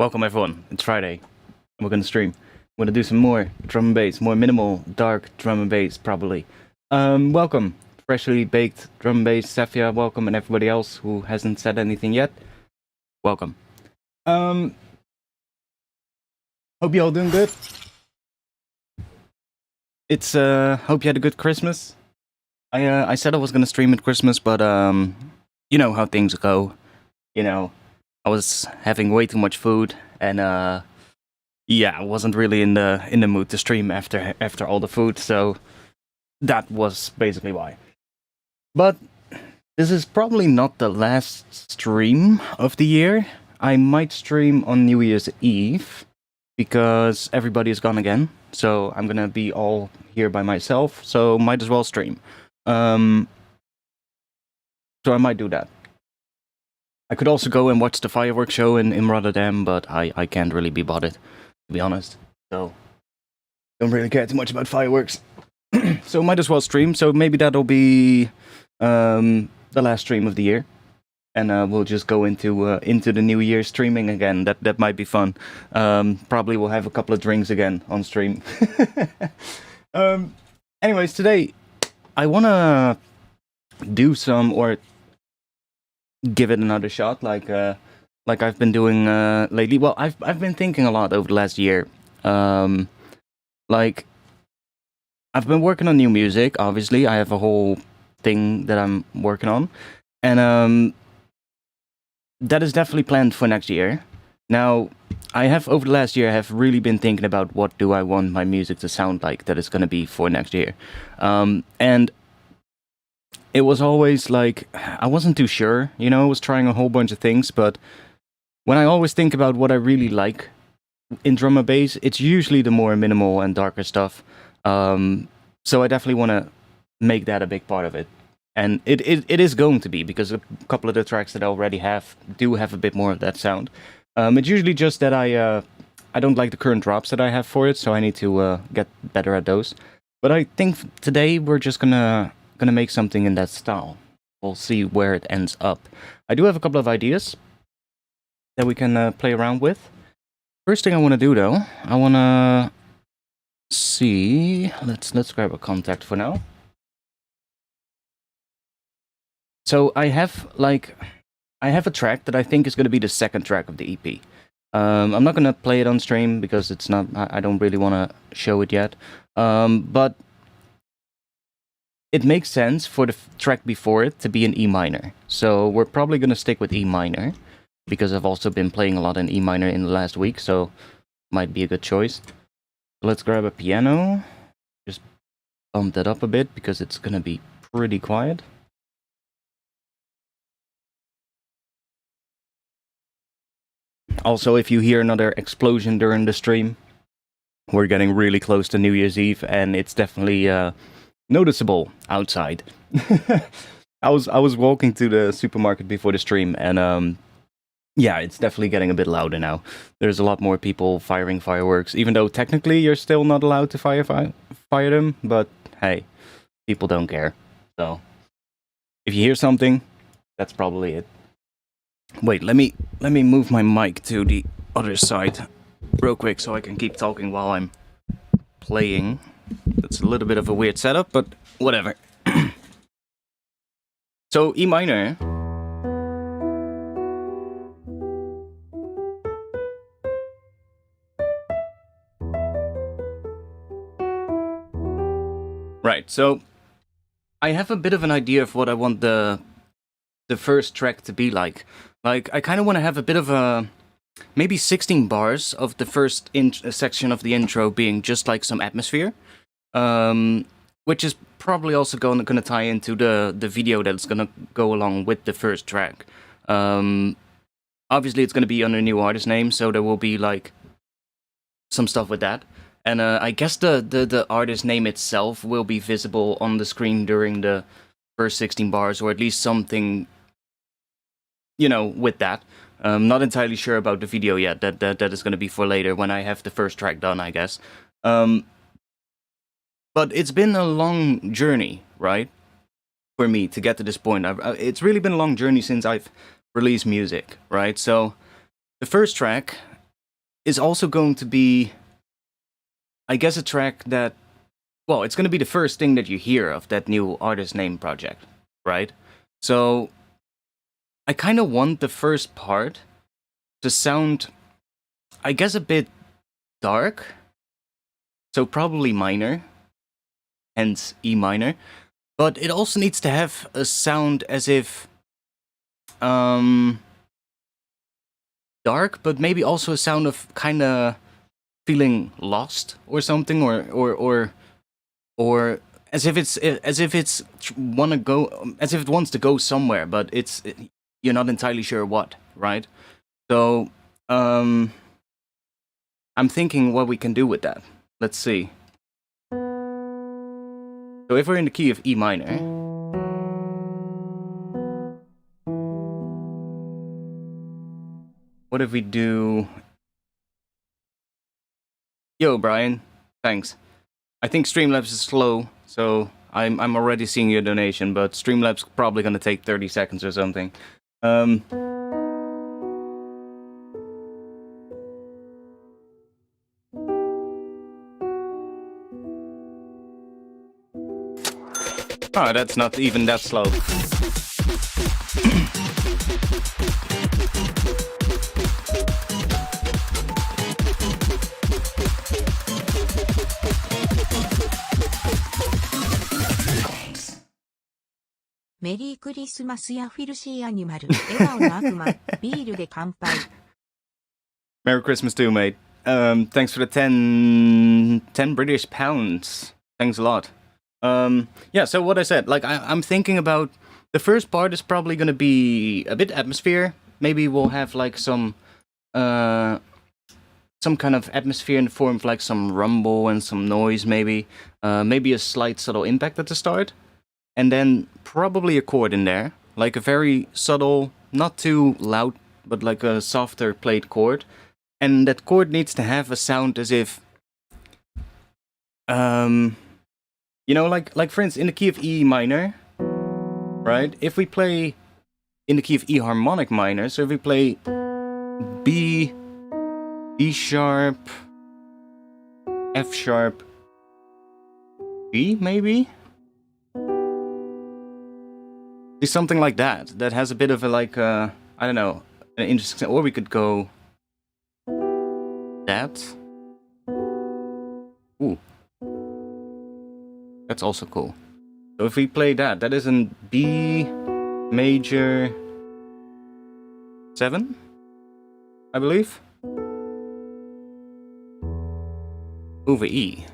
Welcome everyone, it's Friday, and we're gonna stream. We're gonna do some more drum and bass, more minimal, dark drum and bass, probably. Welcome, freshly baked drum and bass, Safia, welcome, and everybody else who hasn't said anything yet, welcome. Hope you all doing good. Hope you had a good Christmas. I said I was gonna stream at Christmas, but, you know how things go. You know, I was having way too much food, and yeah, I wasn't really in the mood to stream after all the food, so that was basically why. But this is probably not the last stream of the year. I might stream on New Year's Eve because everybody is gone again, so I'm gonna be all here by myself. So might as well stream. So I might do that. I could also go and watch the fireworks show in Rotterdam, but I can't really be bothered, to be honest. So, don't really care too much about fireworks. So might as well stream, so maybe that'll be the last stream of the year. And we'll just go into the new year streaming again. That might be fun. Probably we'll have a couple of drinks again on stream. Anyways, today, I want to do some, or give it another shot, like I've been doing lately. Well, I've been thinking a lot over the last year. Like, I've been working on new music. Obviously, I have a whole thing that I'm working on, and that is definitely planned for next year. Now, I have over the last year, I have really been thinking about what do I want my music to sound like that is going to be for next year, and it was always like, I wasn't too sure, you know, I was trying a whole bunch of things, but when I always think about what I really like in drum and bass, it's usually the more minimal and darker stuff. So I definitely want to make that a big part of it. And it is going to be, because a couple of the tracks that I already do have a bit more of that sound. It's usually just that I don't like the current drops that I have for it, so I need to get better at those. But I think today we're just gonna make something in that style. We'll see where it ends up. I do have a couple of ideas that we can play around with. First thing I want to do, though, I want to see. Let's grab a contact for now. So I have a track that I think is going to be the second track of the EP. I'm not going to play it on stream because it's not. I don't really want to show it yet. But it makes sense for the track before it to be an E minor. So we're probably going to stick with E minor, because I've also been playing a lot in E minor in the last week, so might be a good choice. Let's grab a piano. Just bump that up a bit, because it's going to be pretty quiet. Also, if you hear another explosion during the stream, we're getting really close to New Year's Eve, and it's definitely noticeable outside. I was walking to the supermarket before the stream, and yeah, it's definitely getting a bit louder now. There's a lot more people firing fireworks, even though technically you're still not allowed to fire them. But hey, people don't care. So if you hear something, that's probably it. Wait, let me move my mic to the other side real quick so I can keep talking while I'm playing. That's a little bit of a weird setup, but whatever. So, E minor. Right, so I have a bit of an idea of what I want the first track to be like. Like, I kind of want to have a bit of a, maybe 16 bars of the first section of the intro being just like some atmosphere. Which is probably also going to tie into the video that's going to go along with the first track. Obviously, it's going to be under a new artist name, so there will be like some stuff with that. And I guess the artist name itself will be visible on the screen during the first 16 bars, or at least something, you know, with that. I'm not entirely sure about the video yet. That is going to be for later when I have the first track done, I guess. But it's been a long journey, right? For me to get to this point. It's really been a long journey since I've released music, right? So the first track is also going to be, I guess, a track that, well, it's going to be the first thing that you hear of that new artist name project, right? So I kind of want the first part to sound, I guess, a bit dark. So probably minor, hence E minor. But it also needs to have a sound as if dark, but maybe also a sound of kind of feeling lost or something, or as if it's wanna go, as if it wants to go somewhere, but you're not entirely sure what, right? So I'm thinking what we can do with that. Let's see. So if we're in the key of E minor, what if we do... Yo, Brian, thanks. I think Streamlabs is slow, so I'm already seeing your donation, but Streamlabs probably gonna take 30 seconds or something. Oh, that's not even that slow. Merry Christmas やフィルシーアニマル、笑顔の悪魔、ビールで乾杯。Merry Christmas too, mate. Thanks for the 10 British pounds. Thanks a lot. Yeah, so what I said, like, I'm thinking about, the first part is probably gonna be a bit atmosphere. Maybe we'll have, like, some kind of atmosphere in the form of, like, some rumble and some noise, maybe. Maybe a slight subtle impact at the start. And then probably a chord in there. Like a very subtle, not too loud, but like a softer played chord. And that chord needs to have a sound as if... you know, like for instance, in the key of E minor, right? If we play in the key of E harmonic minor, so if we play B, D sharp, F sharp, G maybe? Do something like that. That has a bit of a, like, I don't know, an interesting... Or we could go... that. Ooh. That's also cool. So if we play that, that is in B major 7, I believe. Over E.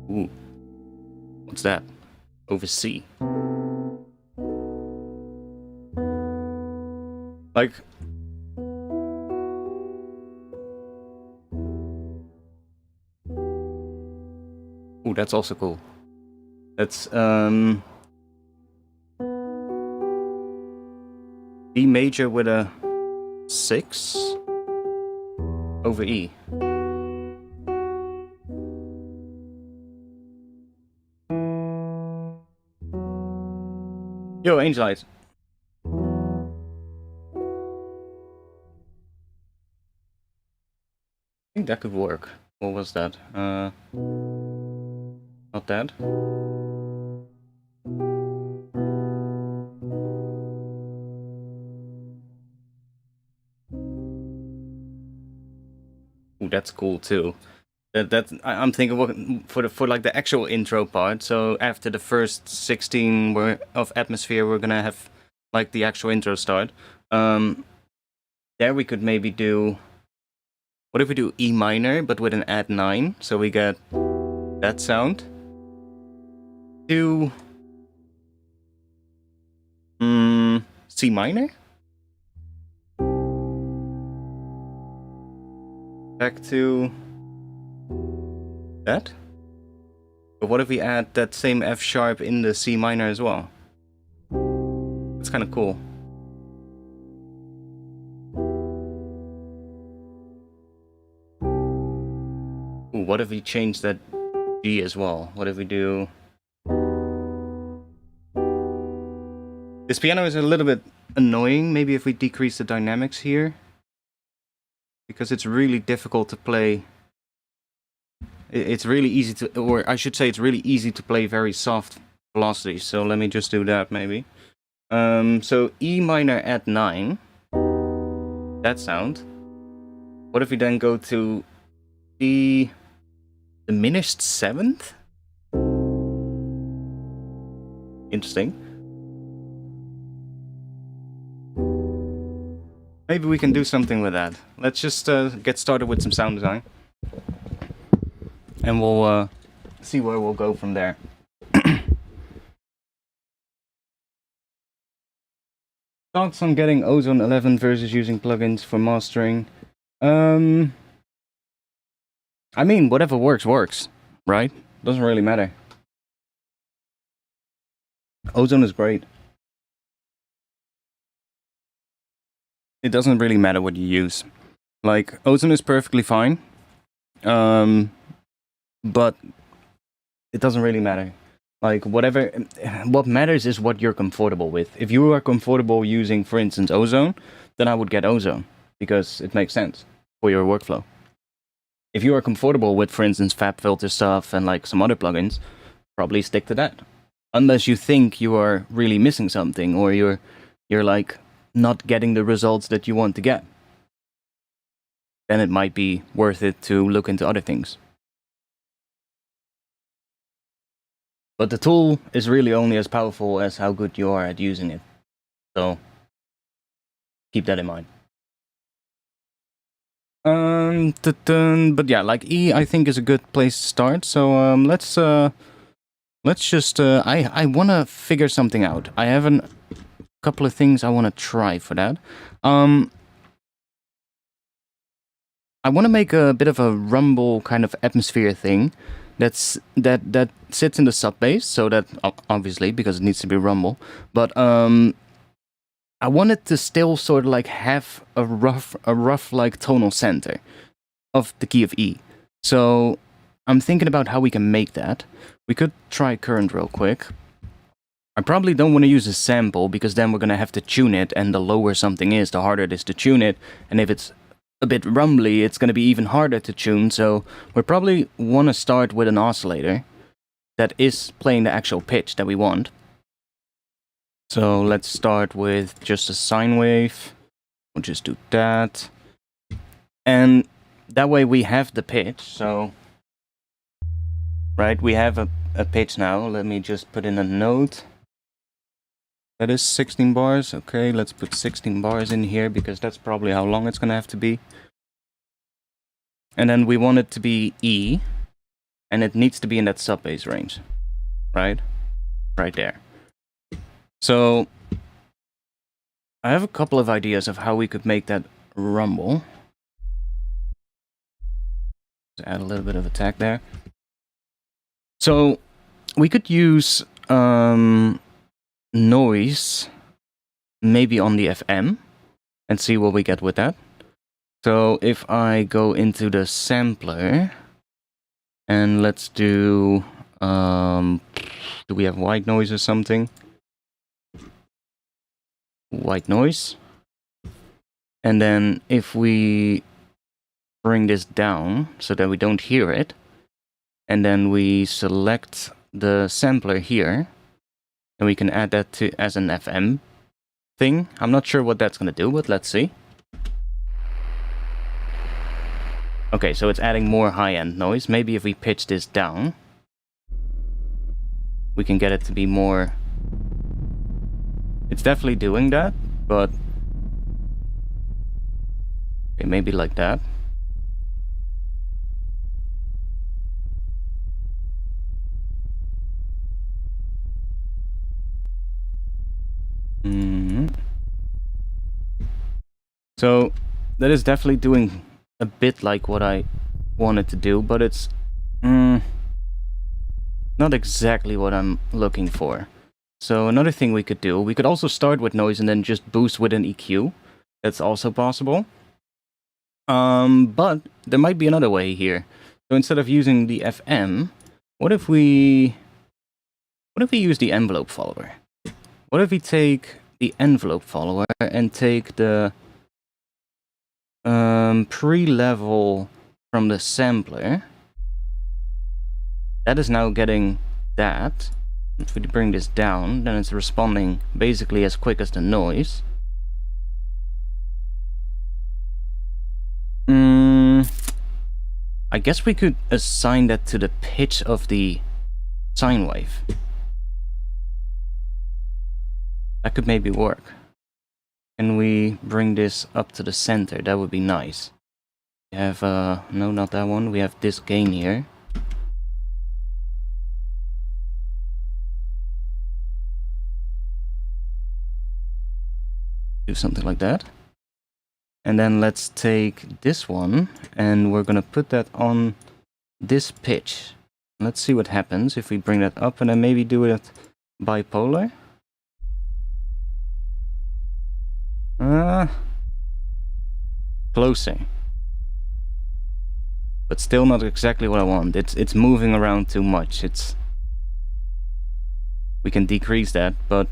Ooh. What's that? Over C. Like... Ooh, that's also cool. That's, D major with a 6 over E. Yo, Angel Eyes. I think that could work. What was that? Not that. Ooh, that's cool too. I'm thinking what, for like the actual intro part. So after the first 16 of atmosphere, we're gonna have like the actual intro start. There we could maybe do... What if we do E minor, but with an add 9? So we get that sound. To... C minor? Back to... that? But what if we add that same F sharp in the C minor as well? It's kind of cool. Ooh, what if we change that G as well? What if we do... This piano is a little bit annoying. Maybe if we decrease the dynamics here. Because it's really difficult to play. It's really easy to, or I should say it's really easy to play very soft velocities. So let me just do that maybe. So E minor at 9. That sound. What if we then go to the diminished 7th? Interesting. Maybe we can do something with that. Let's just get started with some sound design. And we'll see where we'll go from there. Thoughts on getting Ozone 11 versus using plugins for mastering? I mean, whatever works, works, right? Doesn't really matter. Ozone is great. It doesn't really matter what you use. Like, Ozone is perfectly fine. But it doesn't really matter. Like, whatever, what matters is what you're comfortable with. If you are comfortable using, for instance, Ozone, then I would get Ozone, because it makes sense for your workflow. If you are comfortable with, for instance, FabFilter stuff and like some other plugins, probably stick to that. Unless you think you are really missing something, or you're like not getting the results that you want to get. Then it might be worth it to look into other things. But the tool is really only as powerful as how good you are at using it. So, keep that in mind. But yeah, like E, I think is a good place to start. So let's just. I want to figure something out. I have a couple of things I want to try for that. I want to make a bit of a rumble kind of atmosphere thing. That sits in the sub bass, so that obviously because it needs to be rumble. But I want it to still sort of like have a rough like tonal center of the key of E. So I'm thinking about how we can make that. We could try current real quick. I probably don't want to use a sample because then we're gonna have to tune it, and the lower something is, the harder it is to tune it. And if it's a bit rumbly, it's going to be even harder to tune, so we probably want to start with an oscillator that is playing the actual pitch that we want. So let's start with just a sine wave. We'll just do that. And that way we have the pitch, so... Right, we have a pitch now. Let me just put in a note. That is 16 bars. Okay, let's put 16 bars in here because that's probably how long it's going to have to be. And then we want it to be E, and it needs to be in that sub bass range, right? Right there. So I have a couple of ideas of how we could make that rumble. Just add a little bit of attack there. So we could use noise maybe on the FM and see what we get with that. So if I go into the sampler and let's do we have white noise or something? White noise. And then if we bring this down so that we don't hear it, and then we select the sampler here, and we can add that to as an FM thing. I'm not sure what that's going to do, but let's see. Okay, so it's adding more high-end noise. Maybe if we pitch this down, we can get it to be more... It's definitely doing that, but... Okay, maybe like that. So that is definitely doing a bit like what I wanted to do, but it's not exactly what I'm looking for. So another thing we could do, we could also start with noise and then just boost with an EQ. That's also possible. But there might be another way here. So instead of using the FM, what if we use the envelope follower? What if we take the envelope follower and take the pre-level from the sampler? That is now getting that. If we bring this down, then it's responding basically as quick as the noise. I guess we could assign that to the pitch of the sine wave. That could maybe work. Can we bring this up to the center? That would be nice. We have, no, not that one. We have this gain here. Do something like that. And then let's take this one and we're gonna put that on this pitch. Let's see what happens if we bring that up and then maybe do it bipolar. Closing. But still not exactly what I want. It's moving around too much. We can decrease that, but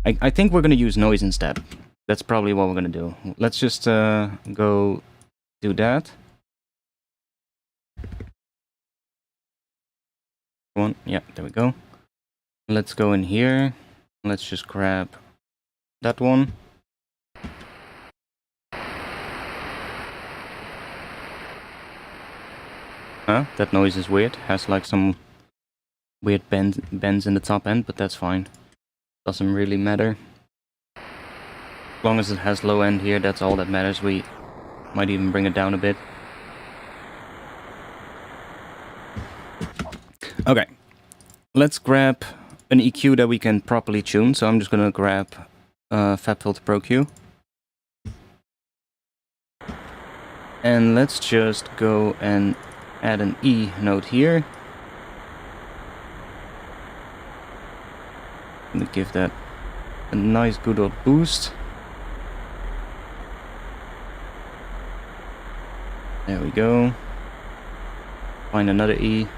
I think we're gonna use noise instead. That's probably what we're gonna do. Let's just go do that. One, yeah, there we go. Let's go in here. Let's just grab that one. Huh? That noise is weird. Has like some weird bends in the top end, but that's fine. Doesn't really matter. As long as it has low end here, that's all that matters. We might even bring it down a bit. Okay, let's grab an EQ that we can properly tune. So I'm just gonna grab FabFilter Pro Q. And let's just go and add an E note here. I'm gonna give that a nice good old boost. There we go. Find another E.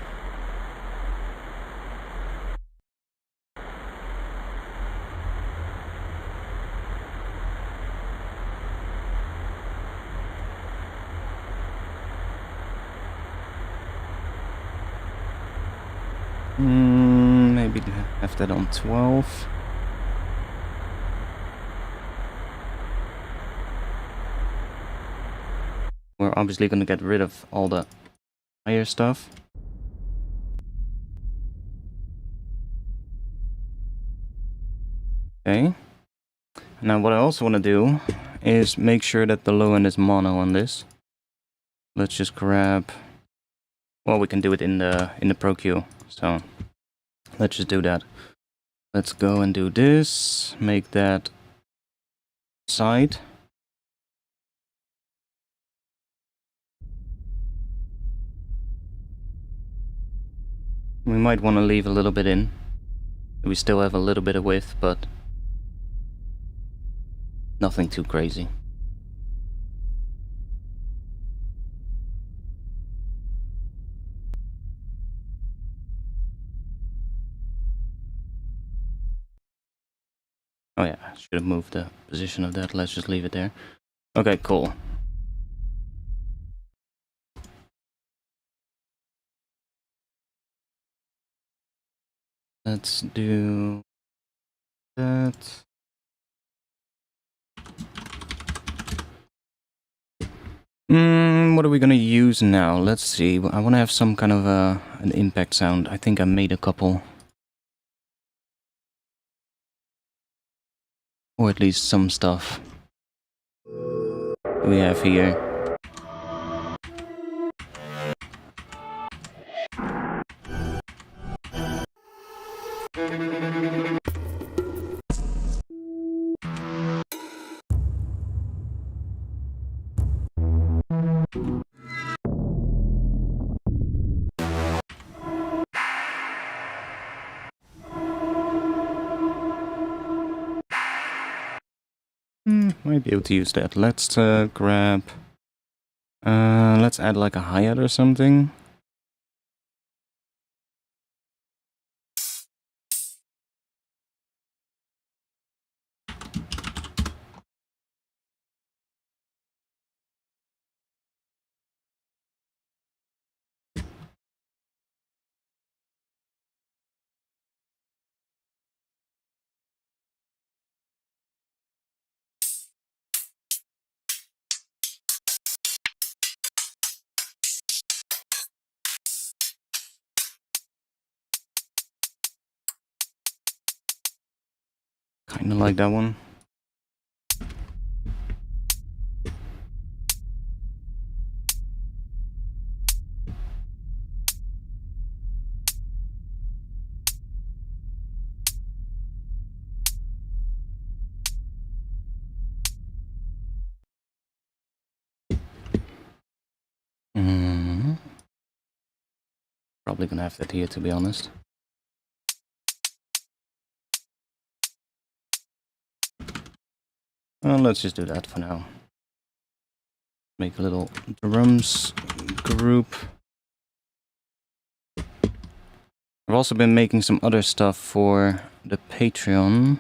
Maybe have that on 12. We're obviously going to get rid of all the higher stuff. Okay. Now what I also want to do is make sure that the low end is mono on this. Let's just grab... Well, we can do it in the Pro Q. So let's just do that. Let's go and do this. Make that side. We might want to leave a little bit in. We still have a little bit of width, but nothing too crazy. Oh yeah, I should have moved the position of that. Let's just leave it there. Okay, cool. Let's do that. What are we gonna use now? Let's see. I want to have some kind of an impact sound. I think I made a couple. Or at least some stuff. We have here. Might be able to use that. Let's grab... let's add like a hi-hat or something. Kinda like that one. Probably gonna have that here, to be honest. Well, let's just do that for now. Make a little drums group. I've also been making some other stuff for the Patreon.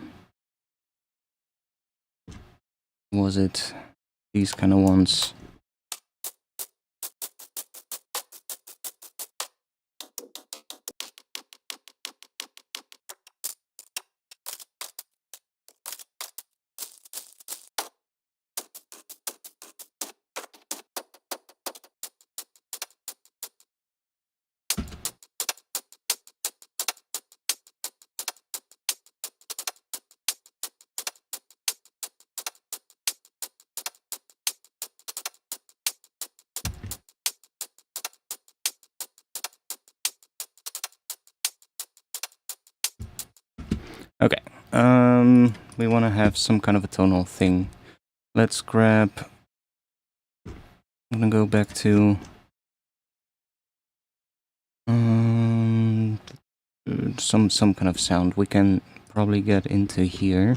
Was it these kind of ones? Okay, we want to have some kind of a tonal thing. Let's grab... I'm gonna go back to... some kind of sound we can probably get into here.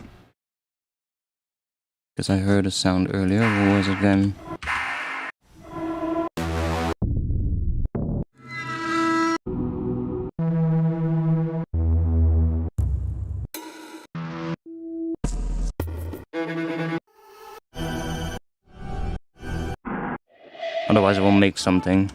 Because I heard a sound earlier. What was it then? Otherwise I will make something.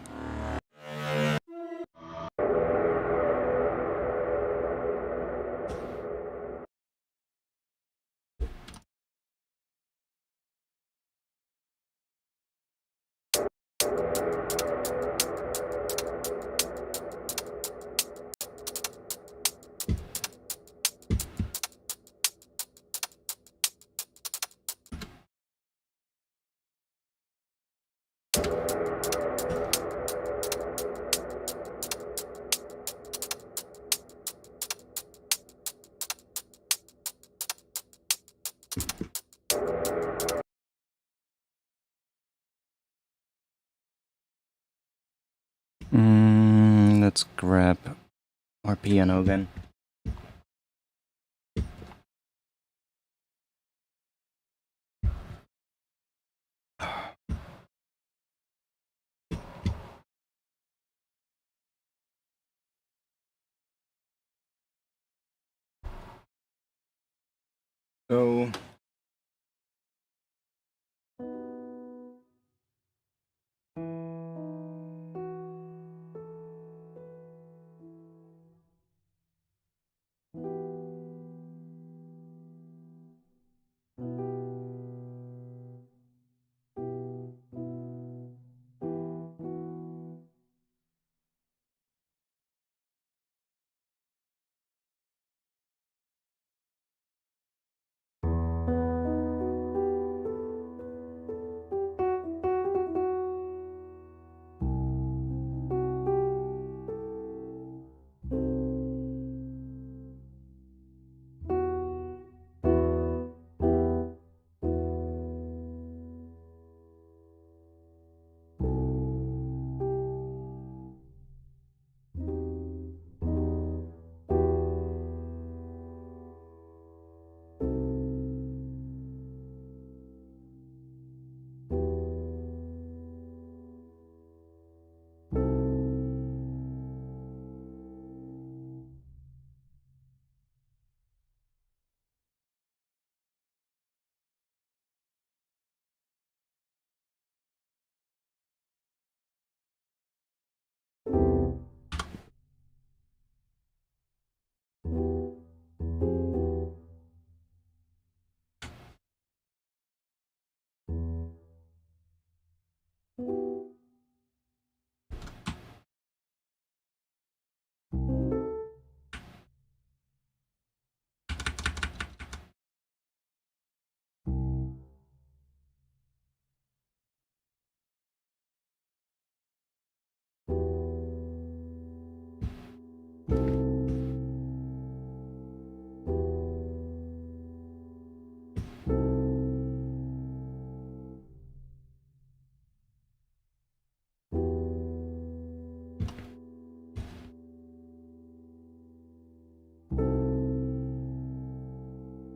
Let's grab our piano again. So...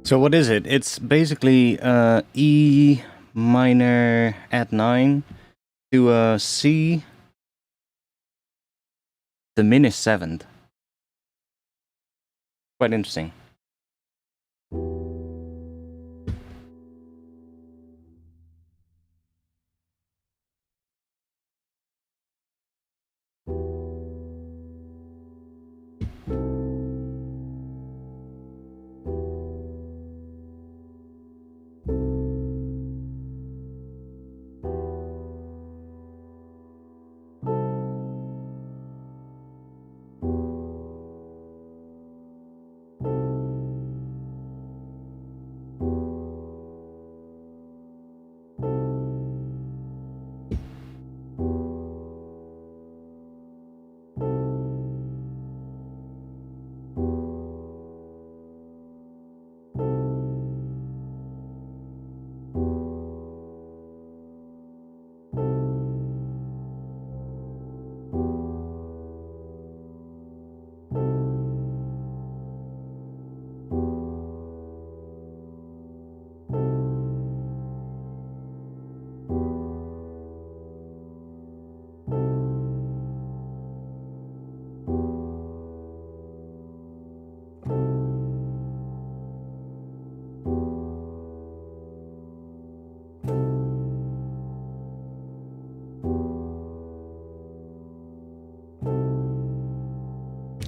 So what is it? It's basically E minor add 9 to a C diminished 7th. Quite interesting.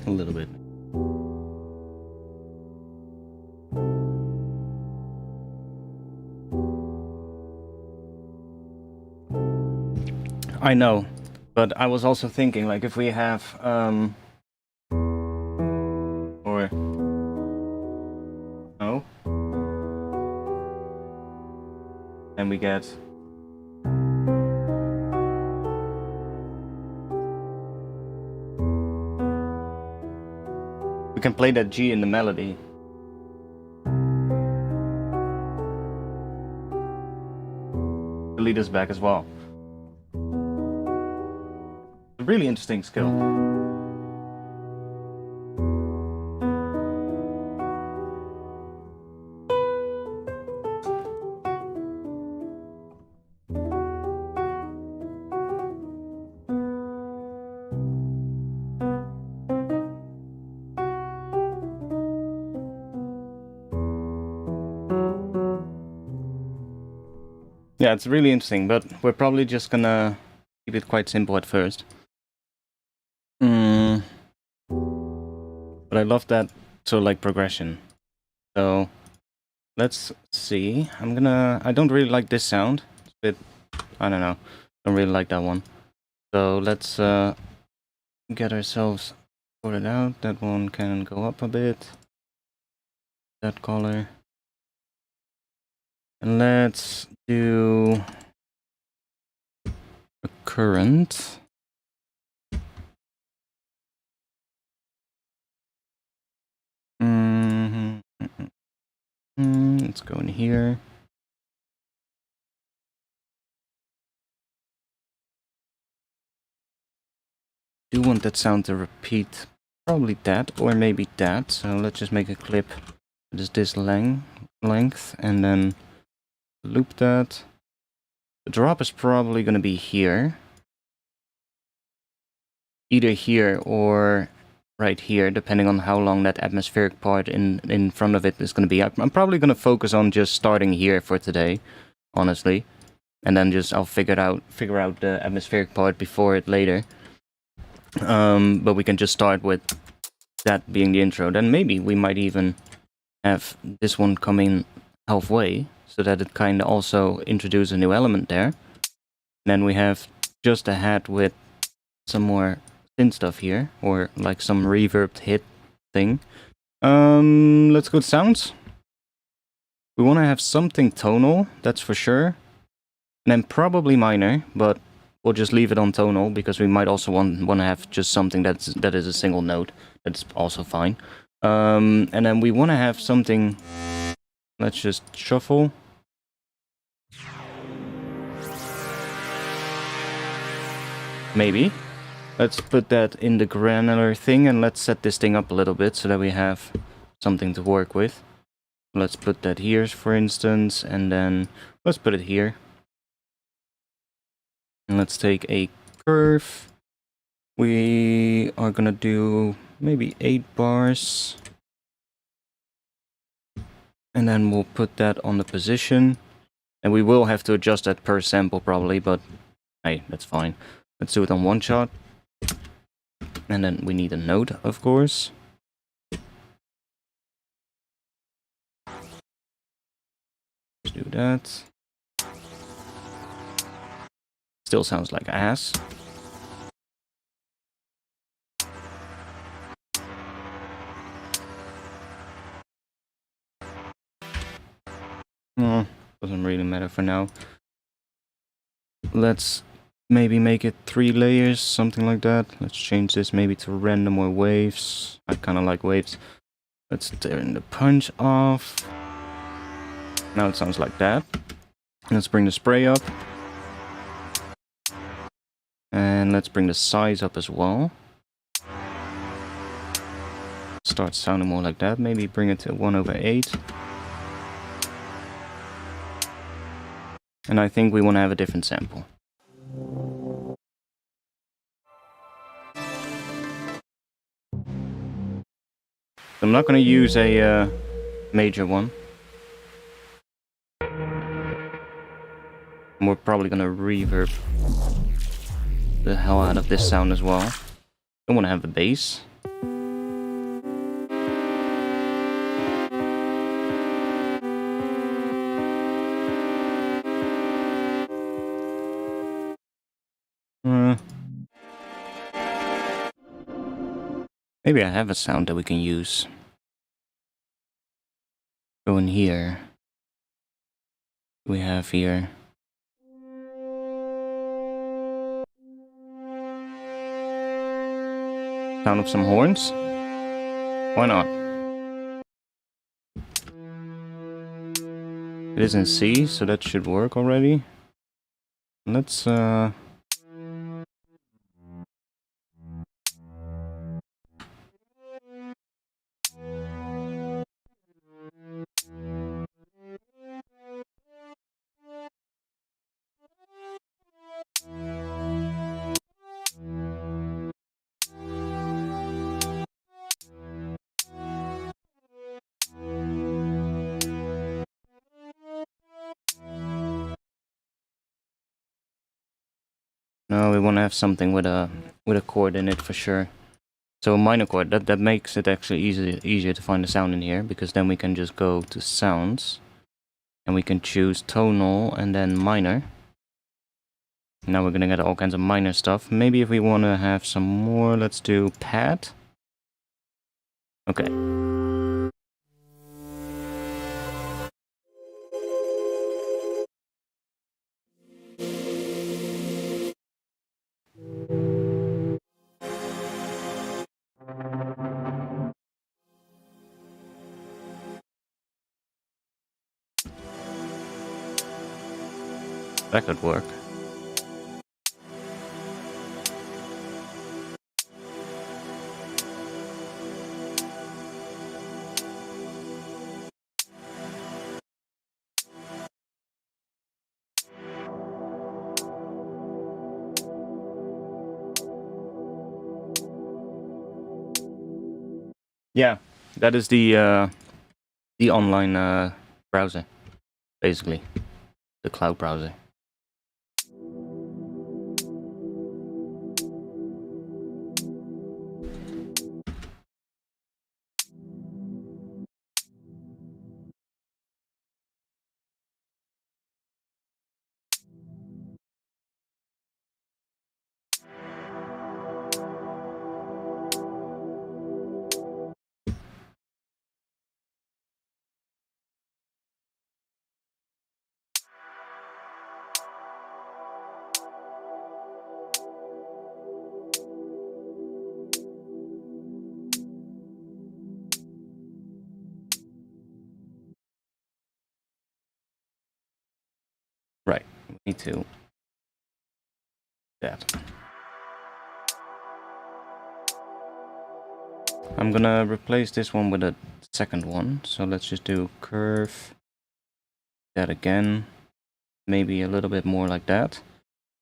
A little bit. I know, but I was also thinking, like, if we have or no, and we get we can play that G in the melody. To lead us back as well. A really interesting skill. Yeah, it's really interesting, but we're probably just gonna keep it quite simple at first. But I love that sort of like progression. So let's see. I don't really like this sound. It's a bit, I don't know. Don't really like that one. So let's get ourselves sorted out. That one can go up a bit. That color. And let's do a current. Let's go in here. Do want that sound to repeat. Probably that, or maybe that. So let's just make a clip that is this length, and then loop that. The drop is probably going to be here. Either here or right here, depending on how long that atmospheric part in front of it is going to be. I'm probably going to focus on just starting here for today, honestly. And then just I'll figure out the atmospheric part before it later. But we can just start with that being the intro. Then maybe we might even have this one coming halfway, so that it kind of also introduces a new element there. And then we have just a hat with some more synth stuff here, or like some reverbed hit thing. Let's go to sounds. We want to have something tonal, that's for sure. And then probably minor, but we'll just leave it on tonal because we might also want to have just something that is a single note. That's also fine. And then we want to have something. Let's just shuffle. Maybe. Let's put that in the granular thing and let's set this thing up a little bit so that we have something to work with. Let's put that here, for instance, and then let's put it here. And let's take a curve. We are gonna do maybe 8 bars. And then we'll put that on the position. And we will have to adjust that per sample probably, but hey, that's fine. Let's do it on one shot. And then we need a note, of course. Let's do that. Still sounds like ass. Doesn't really matter for now. Let's maybe make it 3 layers, something like that. Let's change this maybe to random or waves. I kind of like waves. Let's turn the punch off. Now it sounds like that. Let's bring the spray up. And let's bring the size up as well. Start sounding more like that. Maybe bring it to 1/8. And I think we want to have a different sample. I'm not going to use a major one. We're probably going to reverb the hell out of this sound as well. I want to have the bass. Maybe I have a sound that we can use. Go in here. We have here. Sound of some horns? Why not? It is in C, so that should work already. Let's no, we want to have something with a chord in it for sure. So a minor chord, that makes it actually easier to find the sound in here, because then we can just go to sounds and we can choose tonal and then minor. Now we're gonna get all kinds of minor stuff. Maybe if we want to have some more, let's do pad. Okay. That could work. Yeah, that is the online browser, basically, the cloud browser. Right, we need to that. I'm gonna replace this one with a second one. So let's just do curve that again. Maybe a little bit more like that.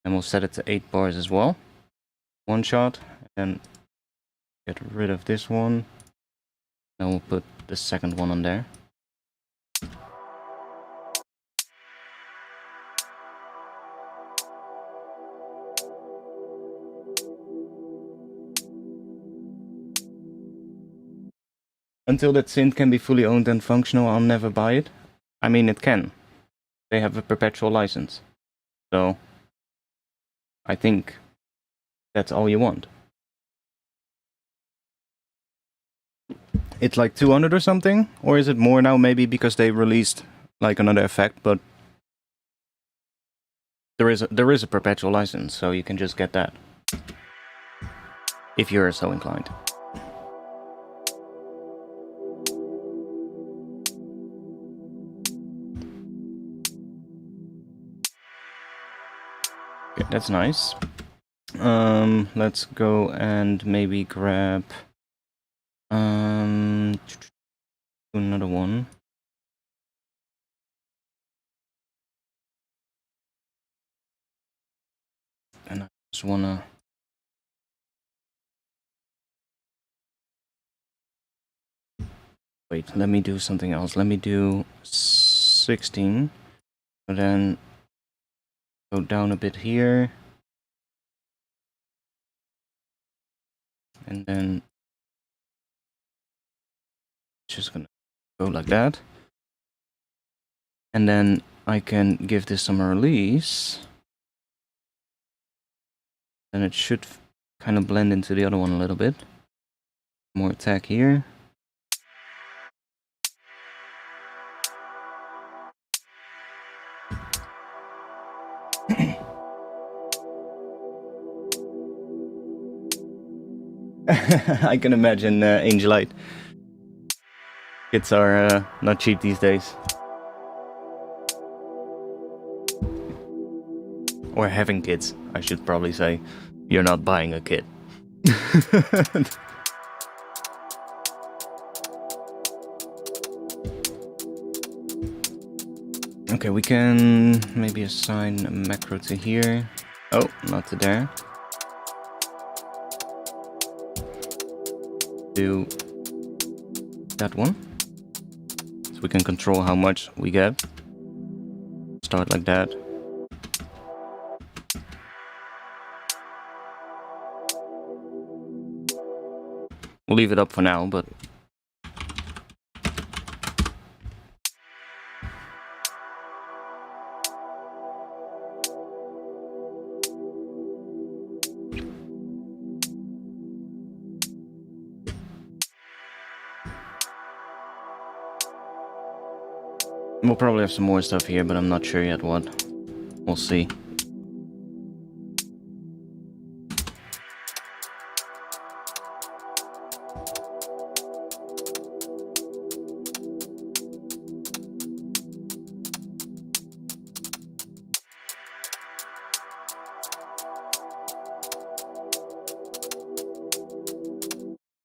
And we'll set it to 8 bars as well. One shot. And get rid of this one. Then we'll put the second one on there. Until that synth can be fully owned and functional, I'll never buy it. I mean, it can. They have a perpetual license. So, I think that's all you want. It's like 200 or something? Or is it more now, maybe because they released like another effect, but there is a perpetual license, so you can just get that. If you're so inclined. Okay, that's nice. Let's go and maybe grab another one. And I just wanna wait, let me do something else. Let me do 16. And then go down a bit here. And then just gonna go like that. And then I can give this some release. Then it should kind of blend into the other one a little bit. More attack here. I can imagine Angelite. Kids are not cheap these days. Or having kids, I should probably say. You're not buying a kid. Okay, we can maybe assign a macro to here. Oh, not to there. Do that one. So we can control how much we get. Start like that. We'll leave it up for now, but we'll probably have some more stuff here, but I'm not sure yet what. We'll see.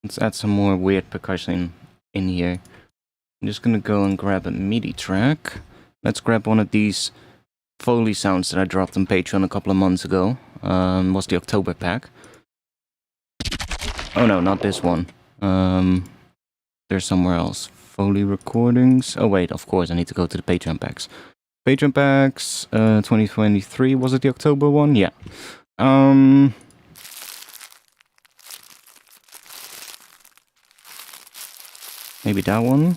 Let's add some more weird percussion in here. I'm just gonna go and grab a MIDI track. Let's grab one of these Foley sounds that I dropped on Patreon a couple of months ago. Was the October pack. Oh no, not this one. There's somewhere else. Foley recordings. Oh wait, of course I need to go to the Patreon packs. Patreon packs, 2023. Was it the October one? Yeah. Maybe that one.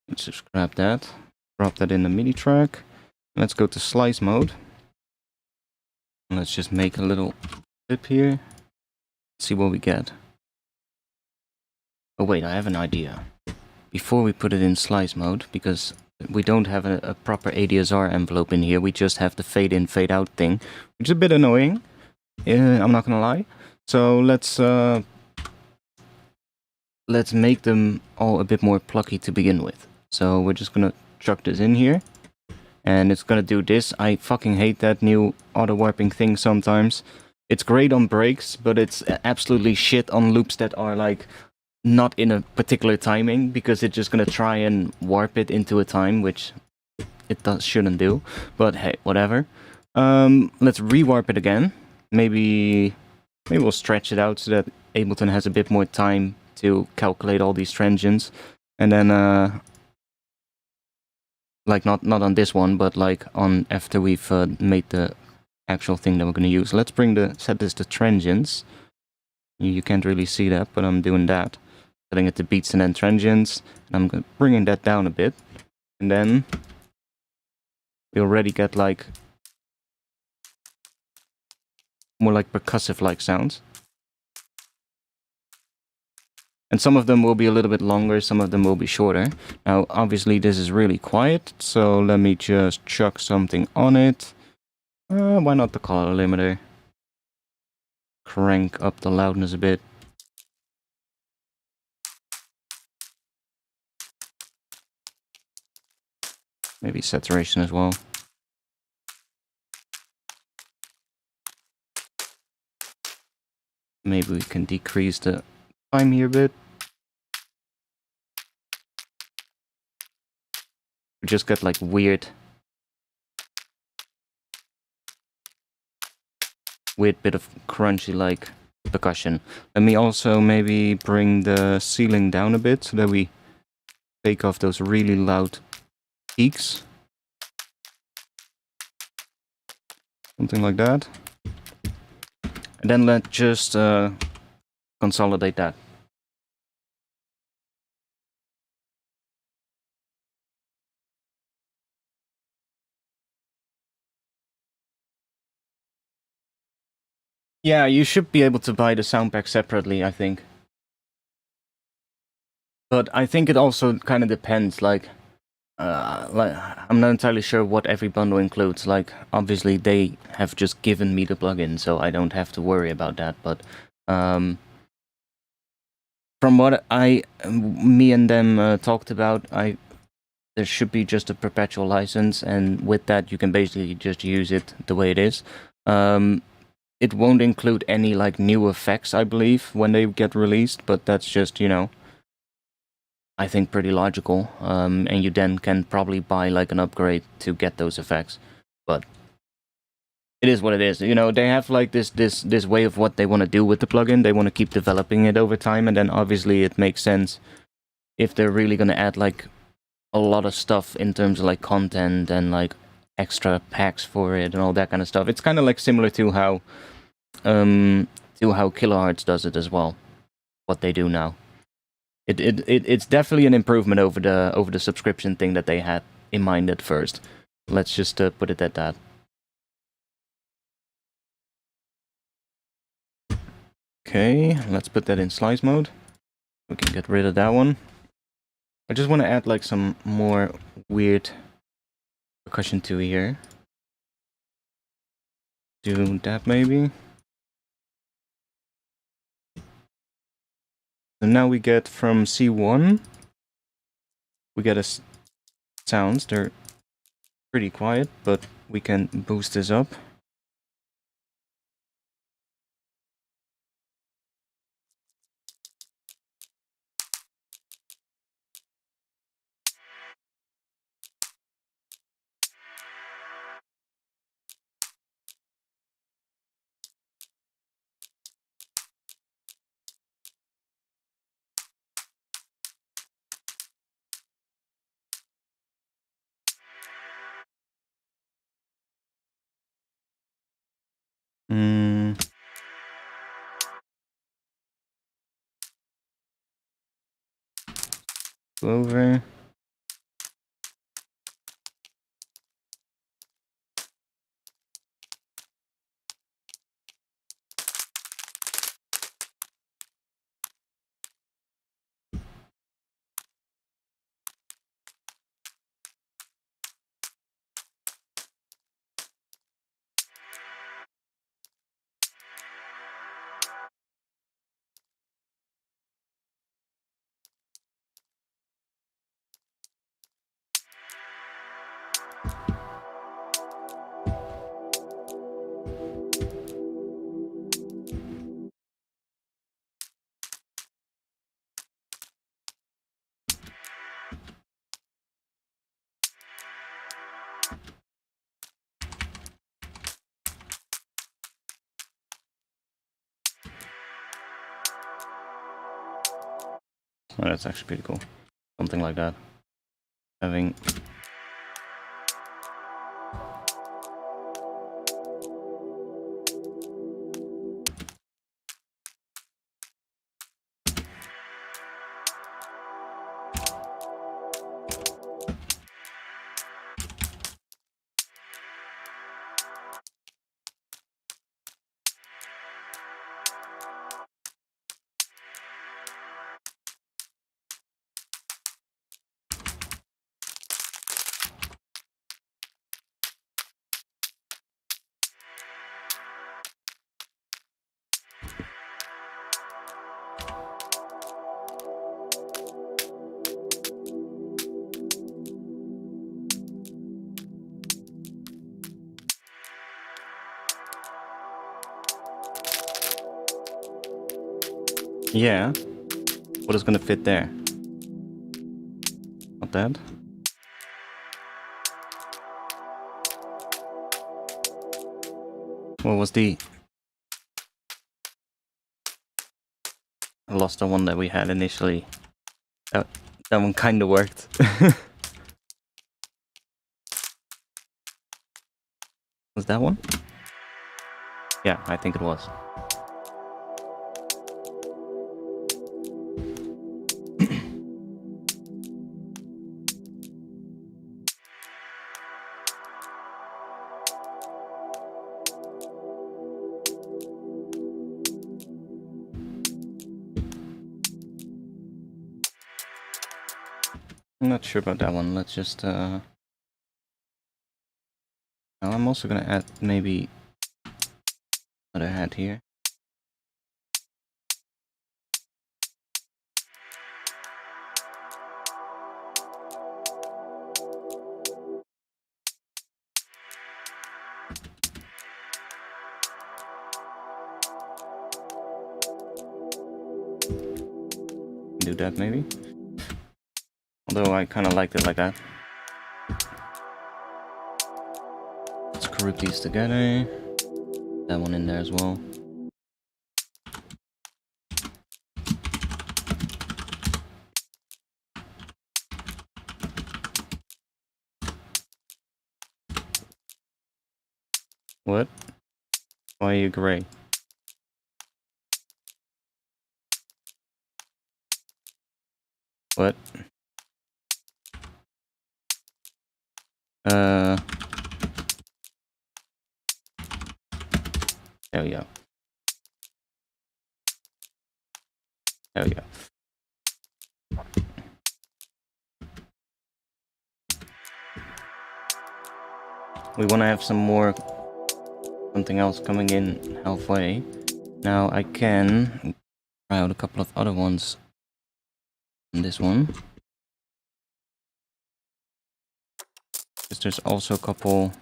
Let's just grab that. Drop that in the MIDI track. Let's go to slice mode. And let's just make a little clip here. See what we get. Oh wait, I have an idea. Before we put it in slice mode, because we don't have a proper ADSR envelope in here, we just have the fade in, fade out thing, which is a bit annoying. I'm not gonna lie. So let's make them all a bit more plucky to begin with. So we're just gonna chuck this in here, and it's gonna do this. I fucking hate that new auto warping thing sometimes. It's great on breaks, but it's absolutely shit on loops that are like not in a particular timing, because it's just gonna try and warp it into a time, which it shouldn't do. But hey, whatever. Let's rewarp it again. Maybe we'll stretch it out so that Ableton has a bit more time to calculate all these transients, and then like not on this one, but like on after we've made the actual thing that we're gonna use. Let's set this to transients. You can't really see that, but I'm doing that. Setting it to beats and then transients, and I'm bringing that down a bit, and then we already get like more like percussive-like sounds. And some of them will be a little bit longer, some of them will be shorter. Now, obviously, this is really quiet, so let me just chuck something on it. Why not the color limiter? Crank up the loudness a bit. Maybe saturation as well. Maybe we can decrease the time here a bit. We just got like weird bit of crunchy like percussion. Let me also maybe bring the ceiling down a bit so that we take off those really loud peaks. Something like that. And then let's just consolidate that. Yeah, you should be able to buy the sound pack separately, I think. But I think it also kind of depends, like I'm not entirely sure what every bundle includes. Like, obviously they have just given me the plugin, so I don't have to worry about that. But from what me and them talked about, there should be just a perpetual license, and with that you can basically just use it the way it is. It won't include any like new effects, I believe, when they get released, but that's just, you know, I think pretty logical. And you then can probably buy like an upgrade to get those effects. But it is what it is. You know, they have like this way of what they want to do with the plugin. They want to keep developing it over time, and then obviously it makes sense if they're really going to add like a lot of stuff in terms of like content and like extra packs for it and all that kind of stuff. It's kind of like similar to how Kilohertz does it as well. What they do now. It's definitely an improvement over the subscription thing that they had in mind at first. Let's just put it at that. Okay, let's put that in slice mode. We can get rid of that one. I just want to add like some more weird percussion to here. Do that maybe. So now we get from C1, we get sounds. They're pretty quiet, but we can boost this up. Go over. Oh, that's actually pretty cool. Something like that. Having... Yeah. What is gonna fit there? Not that. What was the... I lost the one that we had initially. That one kinda worked. Was that one? Yeah, I think it was. I'm not sure about that one. Let's just now I'm also gonna add maybe another hat here. Do that maybe. Although I kind of liked it like that. Let's group these together. That one in there as well. What? Why are you gray? What? There we go. There we go. We want to have something else coming in halfway. Now I can try out a couple of other ones on this one. Because there's also a couple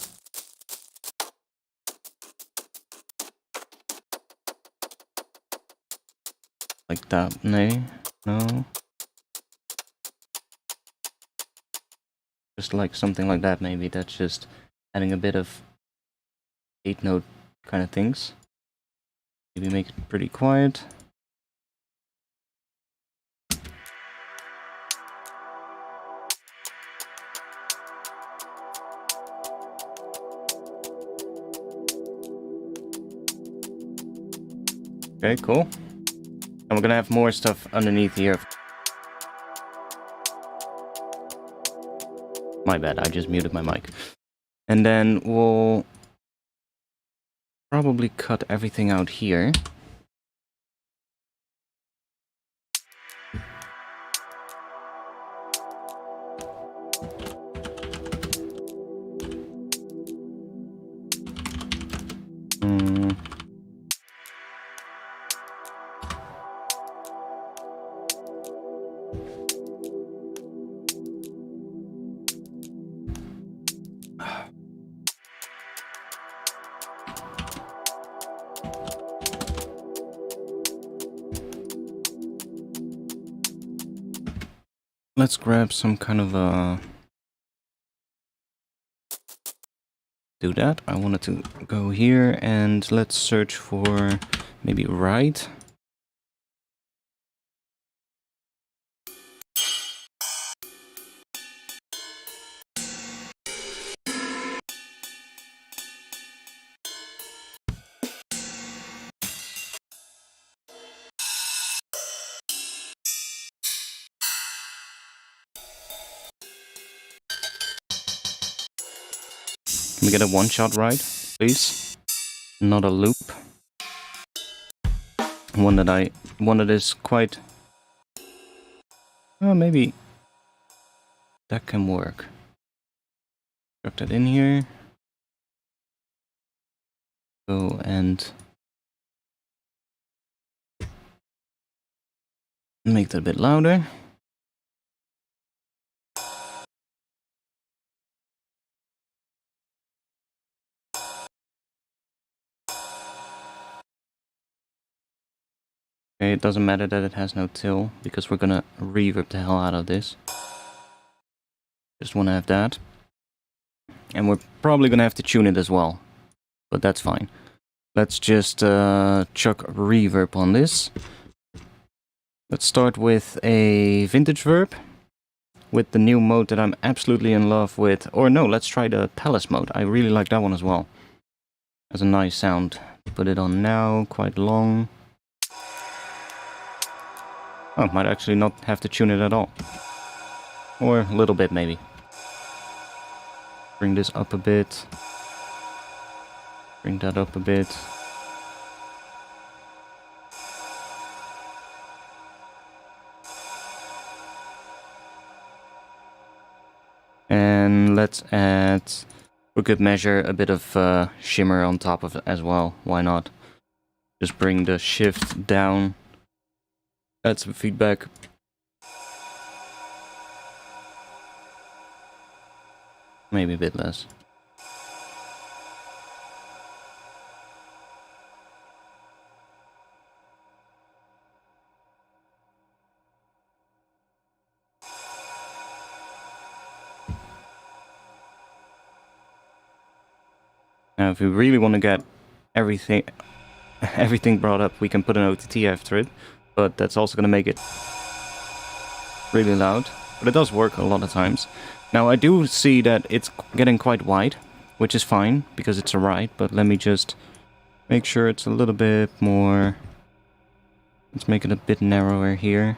like that. No. Just like something like that maybe. That's just adding a bit of 8-note kind of things. Maybe make it pretty quiet. Okay, cool. And we're gonna have more stuff underneath here. My bad, I just muted my mic. And then we'll probably cut everything out here. Let's grab some kind of a... Do that. I wanted to go here and let's search for maybe right. Can we get a one shot right, please? Not a loop. One that is quite... Oh, maybe that can work. Drop that in here. Go and make that a bit louder. Okay, it doesn't matter that it has no till, because we're gonna reverb the hell out of this. Just wanna have that. And we're probably gonna have to tune it as well, but that's fine. Let's just chuck reverb on this. Let's start with a vintage verb, with the new mode that I'm absolutely in love with. Or no, let's try the palace mode. I really like that one as well. Has a nice sound. Put it on now, quite long. Oh, might actually not have to tune it at all. Or a little bit, maybe. Bring this up a bit. Bring that up a bit. And let's add, for good measure, a bit of shimmer on top of it as well. Why not? Just bring the shift down. Add some feedback. Maybe a bit less. Now, if we really want to get everything brought up, we can put an OTT after it, but that's also going to make it really loud. But it does work a lot of times. Now, I do see that it's getting quite wide, which is fine, because it's a ride, but let me just make sure it's a little bit more... Let's make it a bit narrower here.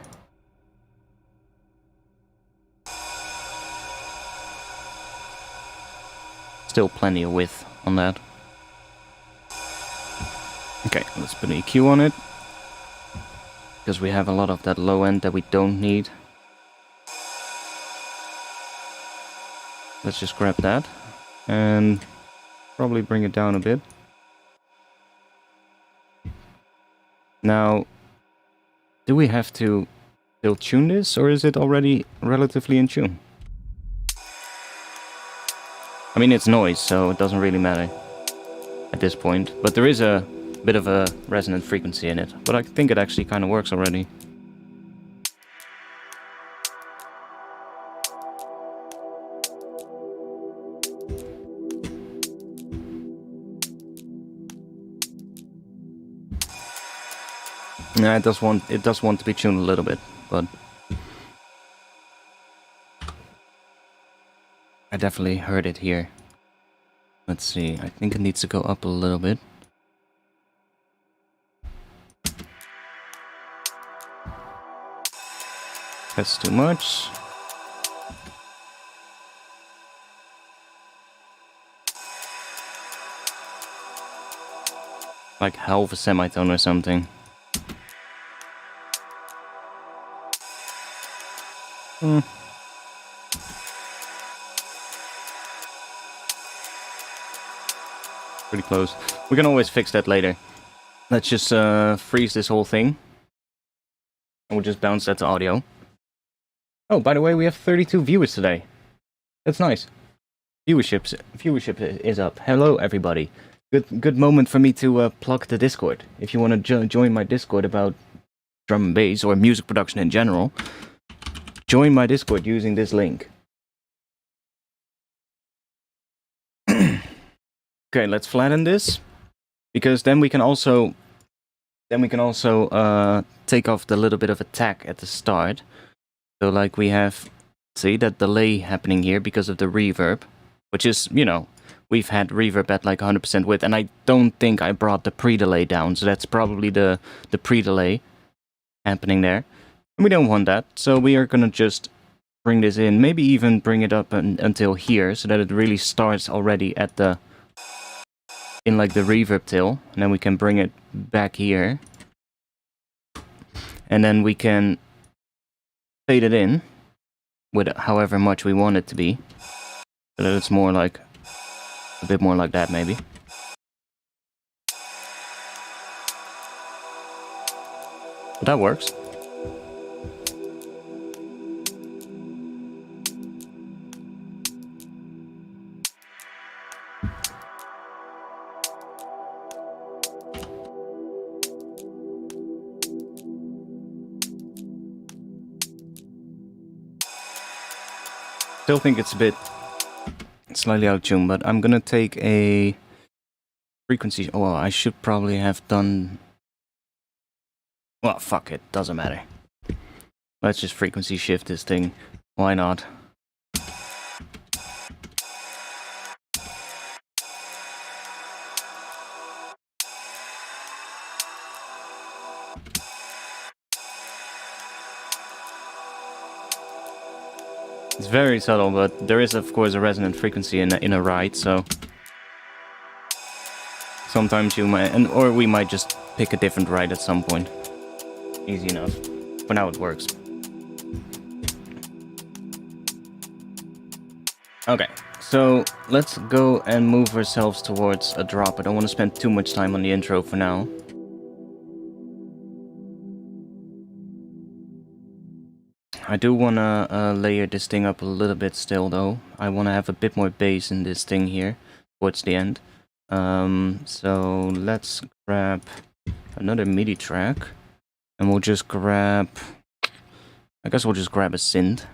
Still plenty of width on that. Okay, let's put an EQ on it, because we have a lot of that low end that we don't need. Let's just grab that and probably bring it down a bit. Now, do we have to still tune this, or is it already relatively in tune? I mean, it's noise, so it doesn't really matter at this point, but there is a bit of a resonant frequency in it, but I think it actually kind of works already. Yeah, it does want to be tuned a little bit, but I definitely heard it here. Let's see, I think it needs to go up a little bit. That's too much. Like half a semitone or something. Pretty close. We can always fix that later. Let's just freeze this whole thing. And we'll just bounce that to audio. Oh, by the way, we have 32 viewers today. That's nice. Viewership is up. Hello, everybody. Good moment for me to plug the Discord. If you want to join my Discord about drum and bass or music production in general, join my Discord using this link. Okay, let's flatten this, because then we can also take off the little bit of attack at the start. So like we have, see that delay happening here because of the reverb, which is, you know, we've had reverb at like 100% width, and I don't think I brought the pre-delay down, so that's probably the pre-delay happening there. And we don't want that, so we are gonna just bring this in, maybe even bring it up until here, so that it really starts already at the, in like the reverb tail, and then we can bring it back here, and then we can fade it in with however much we want it to be, so that it's more like, a bit more like that maybe. But that works. Still think it's a bit slightly out of tune, but I'm gonna take a frequency. Oh, well, I should probably have done. Well, fuck it, doesn't matter. Let's just frequency shift this thing. Why not? It's very subtle, but there is of course a resonant frequency in a ride, so sometimes you might, or we might just pick a different ride at some point. Easy enough. For now it works. Okay, so let's go and move ourselves towards a drop. I don't want to spend too much time on the intro for now. I do want to layer this thing up a little bit still, though. I want to have a bit more bass in this thing here towards the end. So let's grab another MIDI track, and we'll just grab, I guess we'll just grab a synth.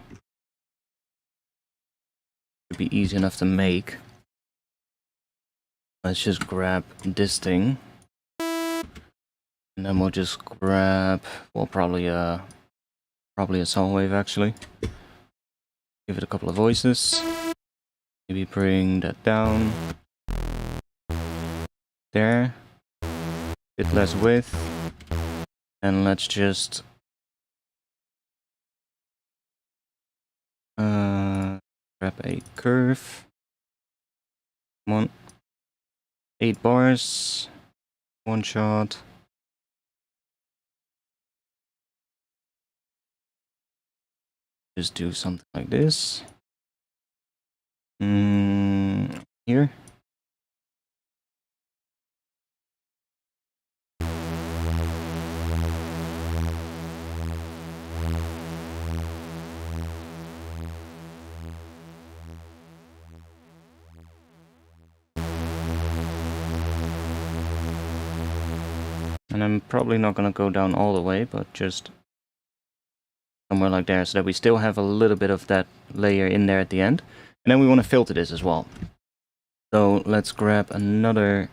Should be easy enough to make. Let's just grab this thing, and then we'll just grab, well, probably a sound wave actually. Give it a couple of voices. Maybe bring that down. There. Bit less width. And let's just grab a curve. Come on. 8 bars. 1 shot. Just do something like this. Here. And I'm probably not gonna go down all the way, but just somewhere like there, so that we still have a little bit of that layer in there at the end. And then we want to filter this as well. So let's grab another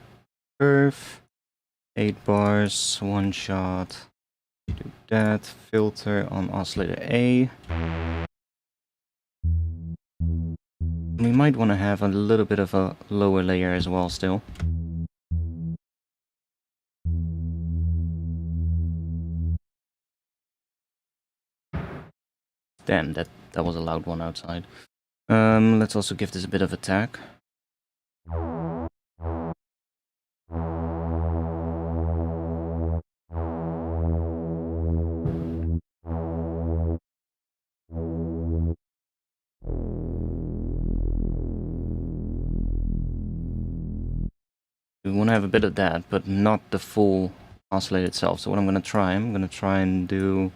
curve, 8 bars, 1 shot, do that, filter on oscillator A. We might want to have a little bit of a lower layer as well still. Damn, that was a loud one outside. Let's also give this a bit of attack. We want to have a bit of that, but not the full oscillator itself. So what I'm going to try and do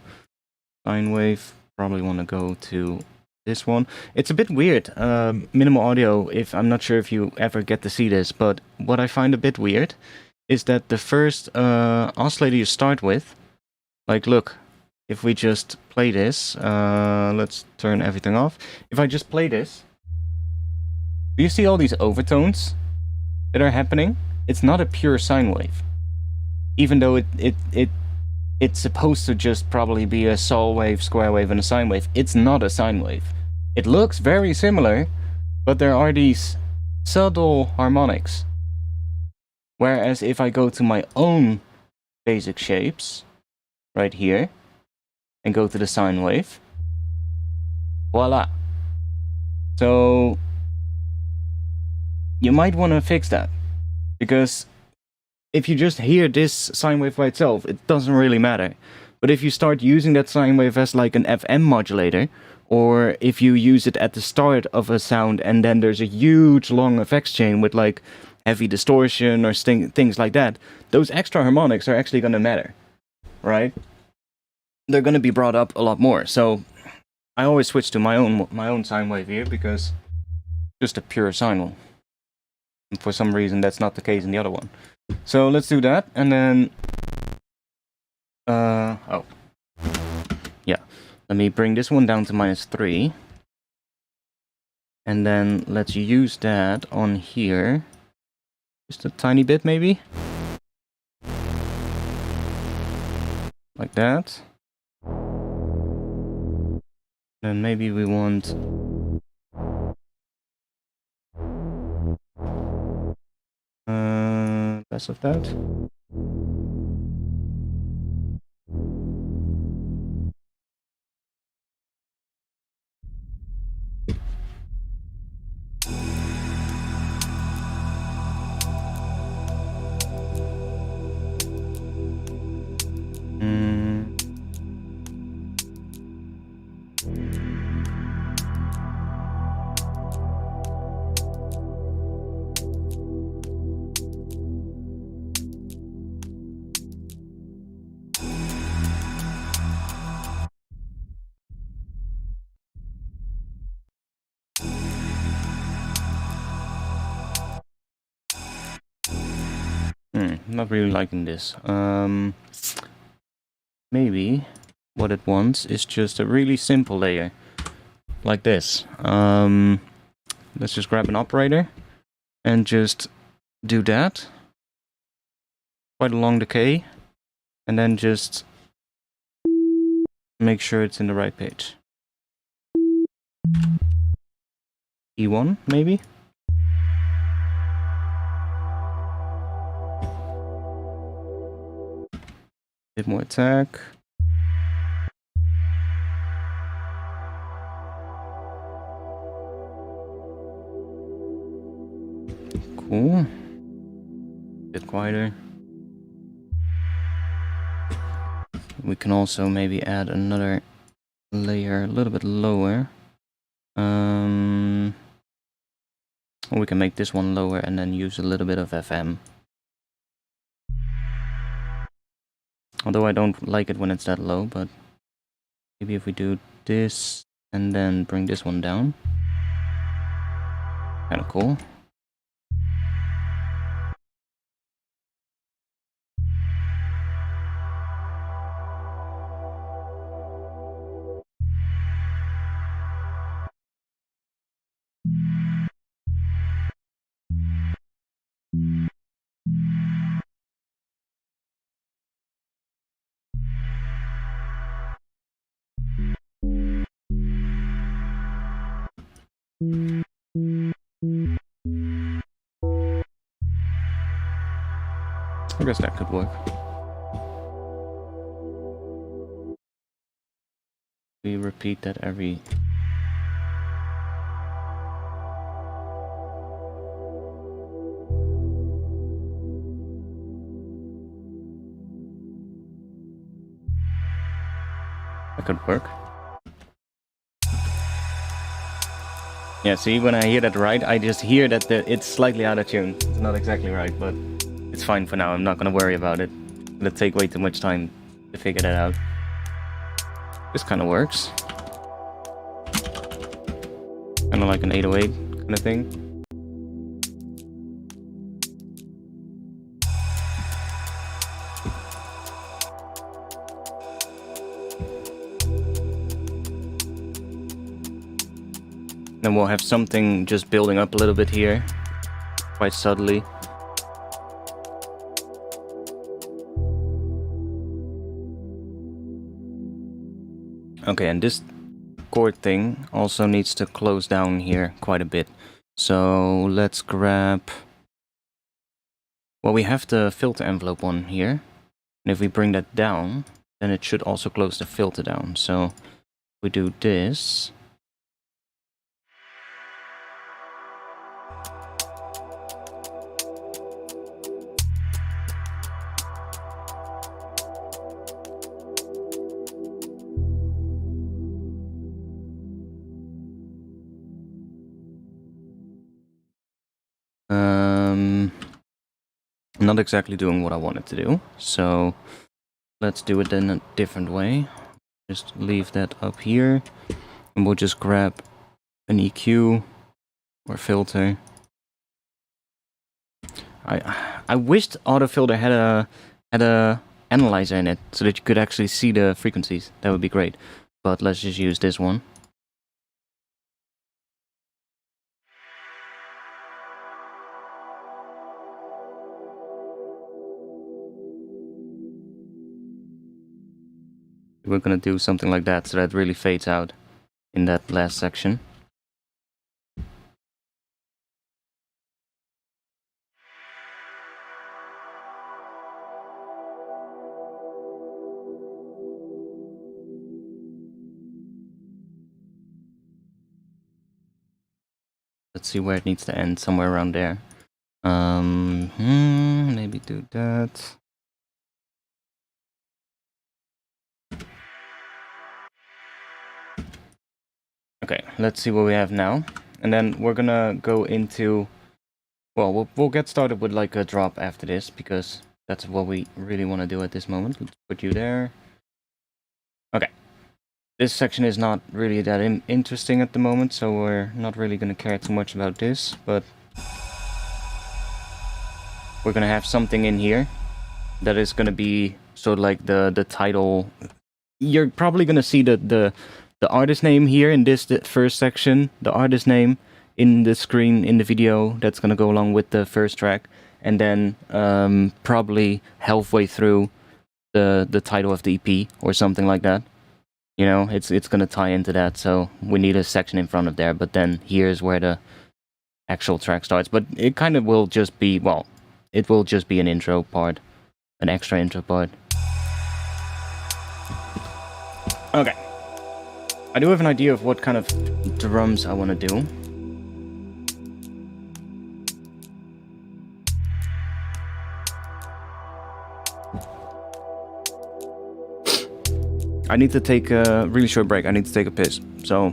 sine wave. Probably want to go to this one. It's a bit weird, minimal audio, if I'm not sure if you ever get to see this, but what I find a bit weird is that the first oscillator you start with, like look, if we just play this, let's turn everything off. If I just play this, do you see all these overtones that are happening? It's not a pure sine wave, even though it's supposed to just probably be a sol wave, square wave, and a sine wave. It's not a sine wave. It looks very similar, but there are these subtle harmonics. Whereas if I go to my own basic shapes, right here, and go to the sine wave, Voila. So you might want to fix that, because if you just hear this sine wave by itself, it doesn't really matter. But if you start using that sine wave as like an FM modulator, or if you use it at the start of a sound and then there's a huge long effects chain with like heavy distortion or things like that, those extra harmonics are actually going to matter, right? They're going to be brought up a lot more. So I always switch to my own sine wave here, because just a pure sine wave. And for some reason that's not the case in the other one. So let's do that, and then oh yeah, let me bring this one down to -3, and then let's use that on here just a tiny bit, maybe like that. Then maybe we want less of that. Not really liking this. Maybe what it wants is just a really simple layer, like this. Let's just grab an operator and just do that. Quite a long decay, and then just make sure it's in the right pitch. E1, maybe? Bit more attack. Cool. Bit quieter. We can also maybe add another layer a little bit lower. Or we can make this one lower and then use a little bit of FM. Although I don't like it when it's that low, but maybe if we do this and then bring this one down. Kinda cool. I guess that could work. We repeat that every... That could work. Yeah, see, when I hear that right, I just hear that it's slightly out of tune. It's not exactly right, but it's fine for now. I'm not gonna worry about it. It'll take way too much time to figure that out. This kind of works. Kind of like an 808 kind of thing. Then we'll have something just building up a little bit here, quite subtly. Okay, and this chord thing also needs to close down here quite a bit. So let's grab... Well, we have the filter envelope one here. And if we bring that down, then it should also close the filter down. So we do this. not exactly doing what I wanted to do. So let's do it in a different way. Just leave that up here. And we'll just grab an EQ or filter. I wished autofilter had a analyzer in it so that you could actually see the frequencies. That would be great. But let's just use this one. We're gonna do something like that so that it really fades out in that last section. Let's see where it needs to end, somewhere around there. Maybe do that. Okay, let's see what we have now. And then we're gonna go into... Well, we'll get started with like a drop after this, because that's what we really want to do at this moment. Let's put you there. Okay. This section is not really that interesting at the moment, so we're not really gonna care too much about this, but... We're gonna have something in here that is gonna be sort of like the title. You're probably gonna see the artist name here in this first section, the artist name in the screen in the video that's gonna go along with the first track, and then probably halfway through the title of the EP or something like that. You know, it's gonna tie into that, so we need a section in front of there. But then here's where the actual track starts. But it kind of will just be, well, it will just be an intro part, an extra intro part. Okay. I do have an idea of what kind of drums I want to do. I need to take a really short break. I need to take a piss. So,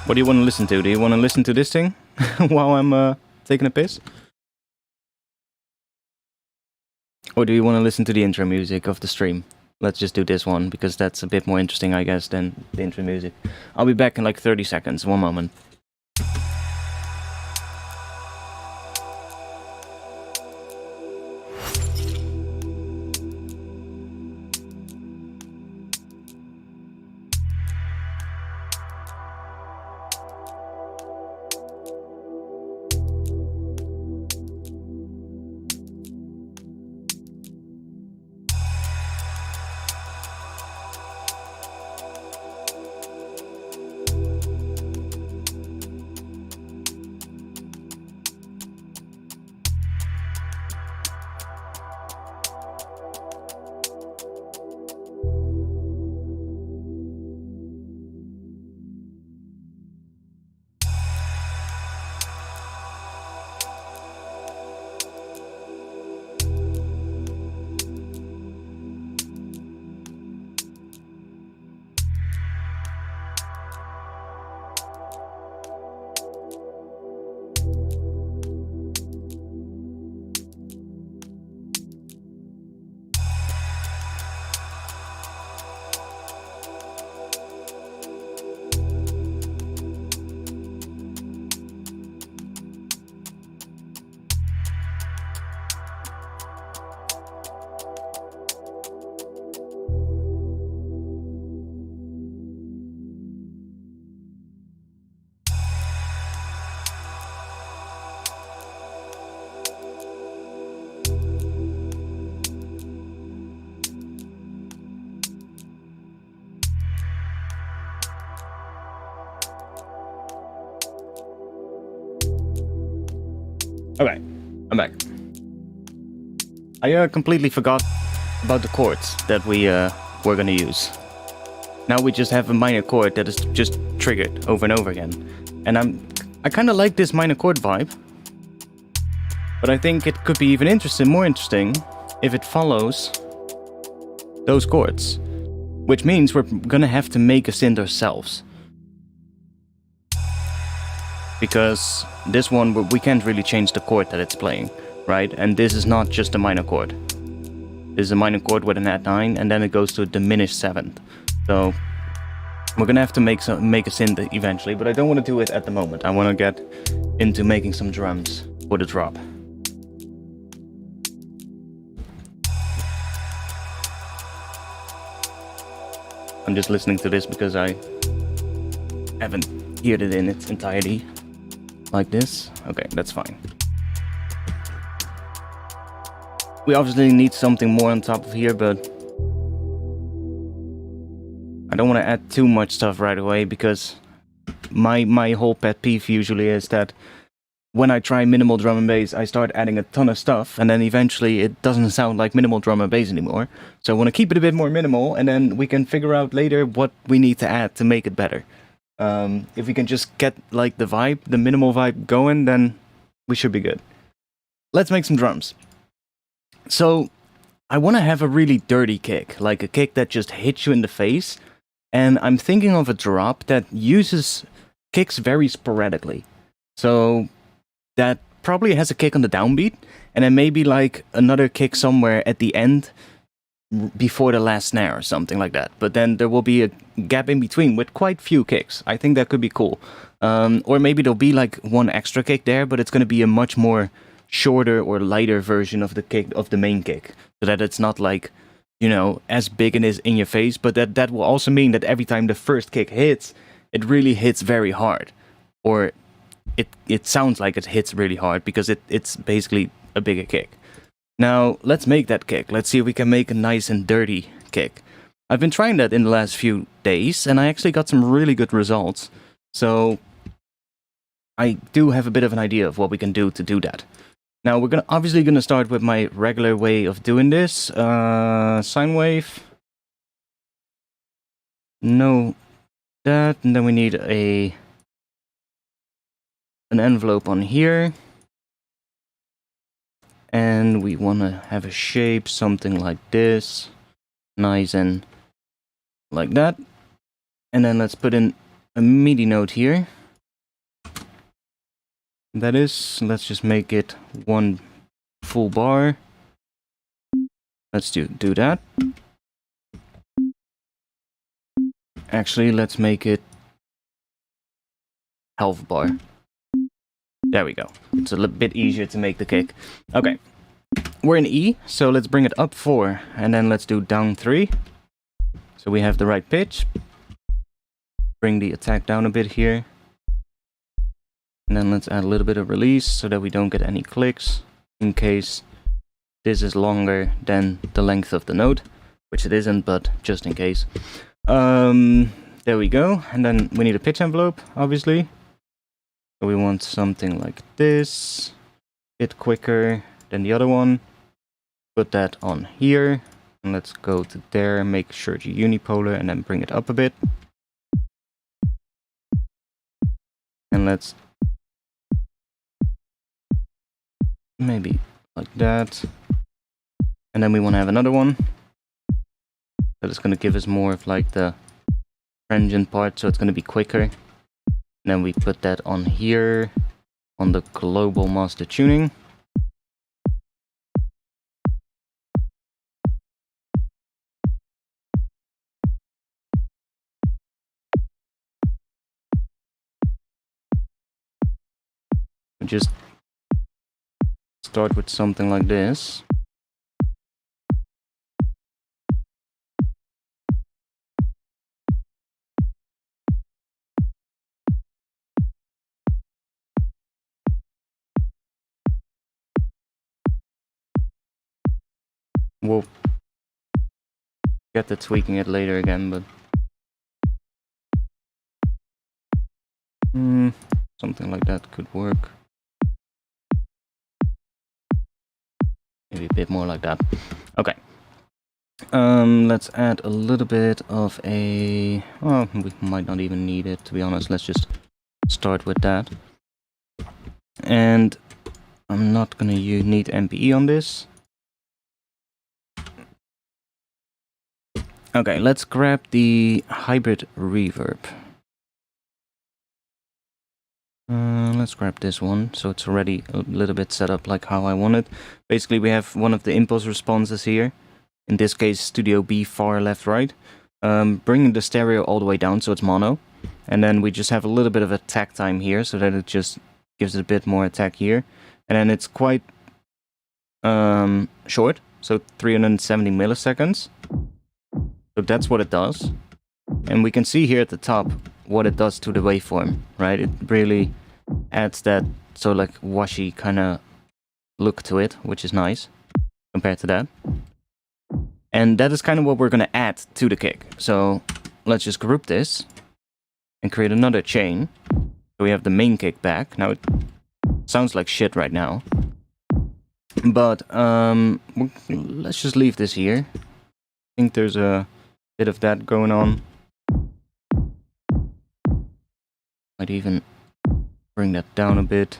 what do you want to listen to? Do you want to listen to this thing while I'm taking a piss? Or do you want to listen to the intro music of the stream? Let's just do this one, because that's a bit more interesting, I guess, than the intro music. I'll be back in like 30 seconds. One moment. Okay, I'm back. I completely forgot about the chords that we're gonna use. Now we just have a minor chord that is just triggered over and over again. And I kind of like this minor chord vibe. But I think it could be even more interesting, if it follows those chords. Which means we're gonna have to make a synth ourselves. because this one we can't really change the chord that it's playing, right? And this is not just a minor chord. This is a minor chord with an add 9, and then it goes to a diminished 7th. So we're gonna have to make a synth eventually, but I don't want to do it at the moment. I want to get into making some drums for the drop. I'm just listening to this because I haven't heard it in its entirety like this. Okay, that's fine. We obviously need something more on top of here, but I don't want to add too much stuff right away, because my whole pet peeve usually is that when I try minimal drum and bass, I start adding a ton of stuff, and then eventually it doesn't sound like minimal drum and bass anymore. So I want to keep it a bit more minimal, and then we can figure out later what we need to add to make it better. If we can just get like the vibe, the minimal vibe going, then we should be good. Let's make some drums. So I want to have a really dirty kick, like a kick that just hits you in the face. And I'm thinking of a drop that uses kicks very sporadically. So that probably has a kick on the downbeat, and then maybe like another kick somewhere at the end before the last snare or something like that. But then there will be a gap in between with quite few kicks. I think that could be cool. Or maybe there'll be like one extra kick there, but it's going to be a much more shorter or lighter version of the kick, of the main kick, so that it's not like, you know, as big and is in your face, but that will also mean that every time the first kick hits, it really hits very hard. Or it sounds like it hits really hard because it's basically a bigger kick. Now, let's make that kick. Let's see if we can make a nice and dirty kick. I've been trying that in the last few days, and I actually got some really good results. So I do have a bit of an idea of what we can do to do that. Now, we're obviously gonna start with my regular way of doing this. Sine wave. No, that, and then we need an envelope on here. And we want to have a shape, something like this. Nice and like that. And then let's put in a MIDI note here. That is, let's just make it one full bar. Let's do that. Actually, let's make it half bar. There we go. It's a little bit easier to make the kick. Okay. We're in E, so let's bring it up 4, and then let's do down 3. So we have the right pitch. Bring the attack down a bit here. And then let's add a little bit of release so that we don't get any clicks, in case this is longer than the length of the note, which it isn't, but just in case. There we go. And then we need a pitch envelope, obviously. So we want something like this, a bit quicker than the other one. Put that on here, and let's go to there, make sure it's unipolar, and then bring it up a bit. And let's maybe like that. And then we want to have another one that is going to give us more of like the transient part, so it's going to be quicker. And then we put that on here, on the global master tuning. Just start with something like this. We'll get to tweaking it later again, but something like that could work. Maybe a bit more like that. Okay. Let's add a little bit of a... Oh, we might not even need it, to be honest. Let's just start with that. And I'm not gonna need MPE on this. Okay, let's grab the hybrid reverb. Let's grab this one, so it's already a little bit set up like how I want it. Basically, we have one of the impulse responses here. In this case, Studio B far left right. Bringing the stereo all the way down so it's mono. And then we just have a little bit of attack time here, so that it just gives it a bit more attack here. And then it's quite short, so 370 milliseconds. So that's what it does. And we can see here at the top what it does to the waveform, right? It really adds that so like washy kind of look to it, which is nice compared to that. And that is kind of what we're going to add to the kick. So let's just group this and create another chain. So we have the main kick back. Now it sounds like shit right now, but let's just leave this here. I think there's a bit of that going on. Might even bring that down a bit.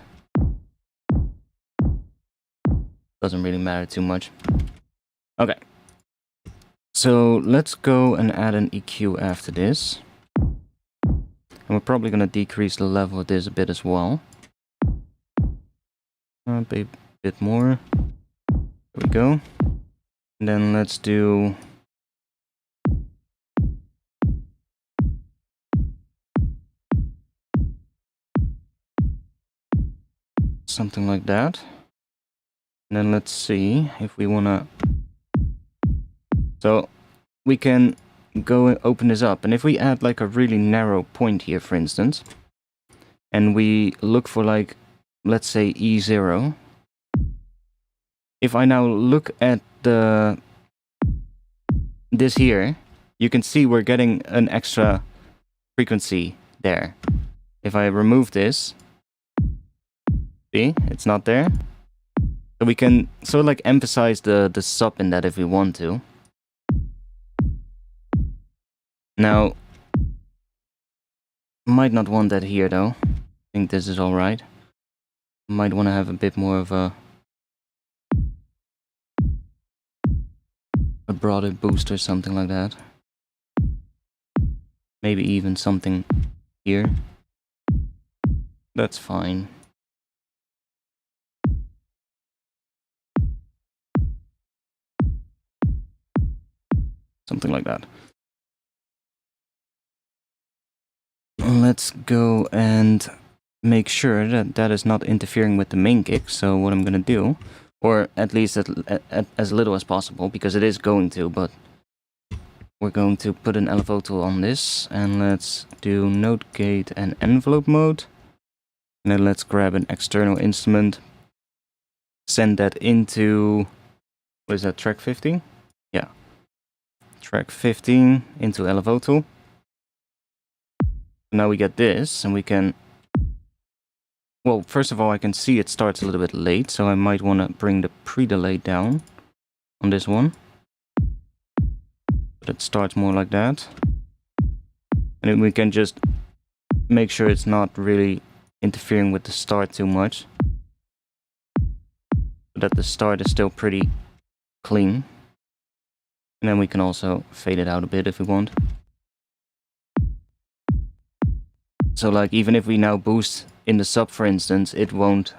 Doesn't really matter too much. Okay. So let's go and add an EQ after this. And we're probably going to decrease the level of this a bit as well. A bit more. There we go. And then let's do... something like that. And then let's see if we want to... So we can go and open this up. And if we add like a really narrow point here, for instance, and we look for like, let's say E0. If I now look at this here, you can see we're getting an extra frequency there. If I remove this, see, it's not there. So we can sort of like emphasize the sub in that if we want to. Now, might not want that here though. I think this is alright. Might want to have a bit more of a broader boost or something like that. Maybe even something here. That's fine. Something like that. Let's go and make sure that that is not interfering with the main kick. So what I'm gonna do, or at least as little as possible, because it is going to, but we're going to put an LFO tool on this, and let's do note gate and envelope mode. And then let's grab an external instrument, send that into, what is that, track 15? Yeah. Track 15 into LFO tool. Now we get this, and we can... Well, first of all, I can see it starts a little bit late, so I might want to bring the pre-delay down on this one. But it starts more like that. And then we can just make sure it's not really interfering with the start too much. So that the start is still pretty clean. And then we can also fade it out a bit if we want. So like even if we now boost in the sub, for instance, it won't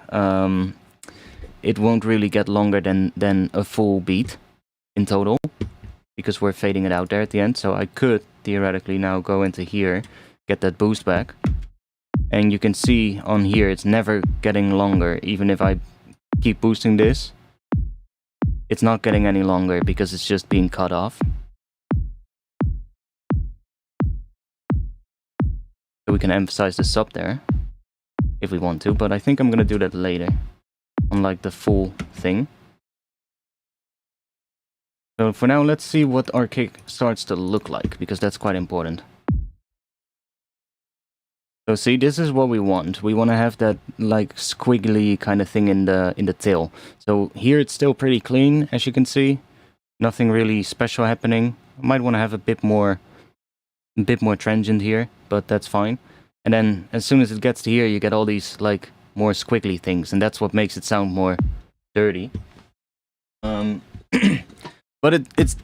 really get longer than a full beat in total, because we're fading it out there at the end. So I could theoretically now go into here, get that boost back, and you can see on here it's never getting longer. Even if I keep boosting this, it's not getting any longer because it's just being cut off. So we can emphasize the sub there if we want to, but I think I'm gonna do that later on like the full thing. So for now, let's see what our kick starts to look like, because that's quite important. So see, this is what we want. We want to have that like squiggly kind of thing in the tail. So here it's still pretty clean, as you can see. Nothing really special happening. I might want to have a bit more transient here, but that's fine. And then as soon as it gets to here, you get all these like more squiggly things, and that's what makes it sound more dirty. But it's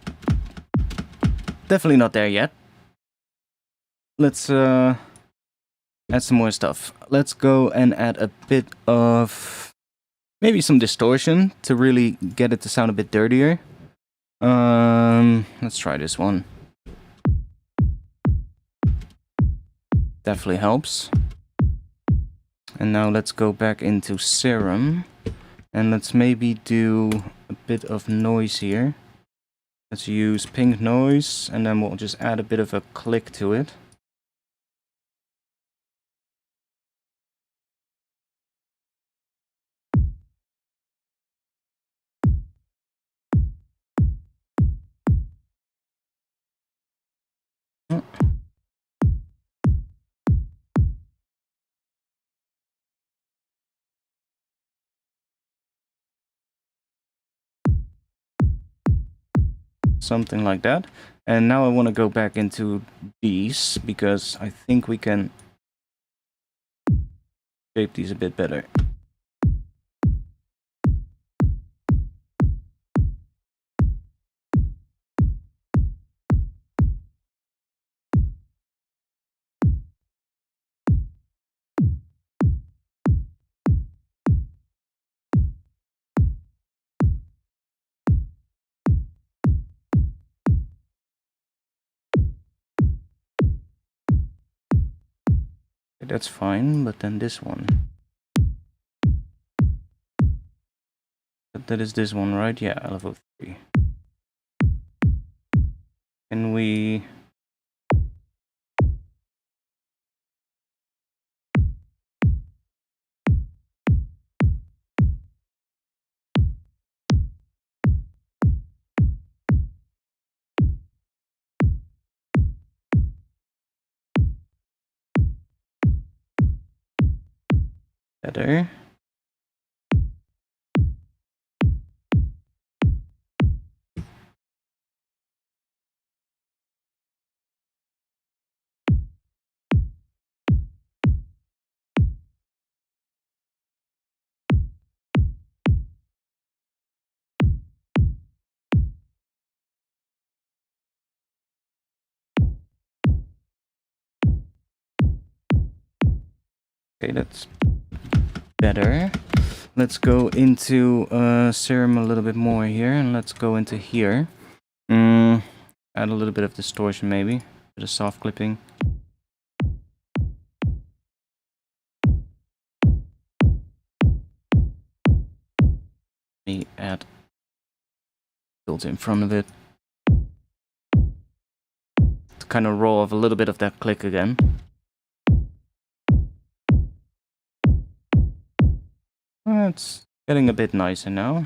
definitely not there yet. Let's add some more stuff. Let's go and add a bit of maybe some distortion to really get it to sound a bit dirtier. Let's try this one. Definitely helps. And now let's go back into Serum and let's maybe do a bit of noise here. Let's use pink noise and then we'll just add a bit of a click to it. Something like that. And now I want to go back into these because I think we can shape these a bit better. That's fine, but then this one. But that is this one, right? Yeah, level 3. Can we... better. Okay, that's better. Let's go into Serum a little bit more here, and let's go into here. Add a little bit of distortion maybe, a bit of soft clipping. Me add filter in front of it. To kind of roll off a little bit of that click again. It's getting a bit nicer now.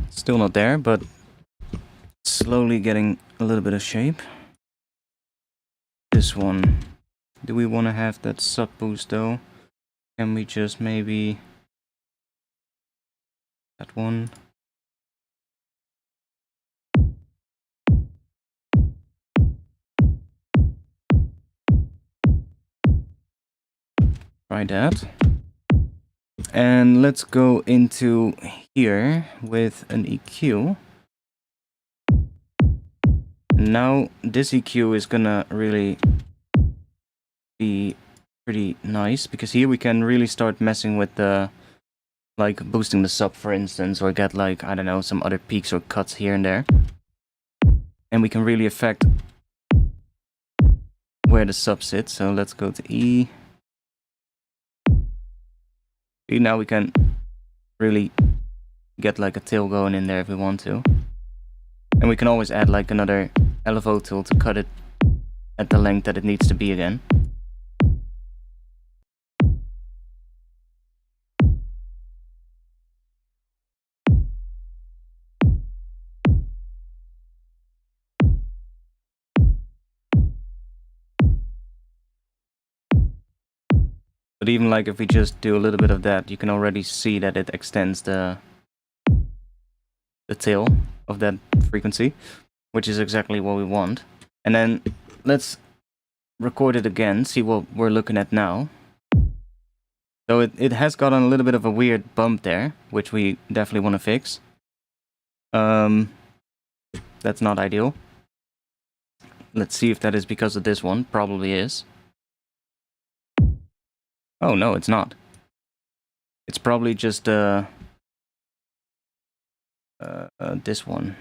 Still not there, but slowly getting a little bit of shape. This one. Do we want to have that sub boost though? Can we just maybe... that one? Try that. And let's go into here with an EQ. Now this EQ is gonna really be pretty nice because here we can really start messing with the, like boosting the sub for instance, or get like, I don't know, some other peaks or cuts here and there. And we can really affect where the sub sits. So let's go to E. Now we can really get like a tail going in there if we want to. And we can always add like another LFO tool to cut it at the length that it needs to be again. But even like if we just do a little bit of that, you can already see that it extends the tail of that frequency, which is exactly what we want. And then let's record it again, see what we're looking at now. So it has gotten a little bit of a weird bump there, which we definitely want to fix. That's not ideal. Let's see if that is because of this one. Probably is. Oh no, it's not. It's probably just this one.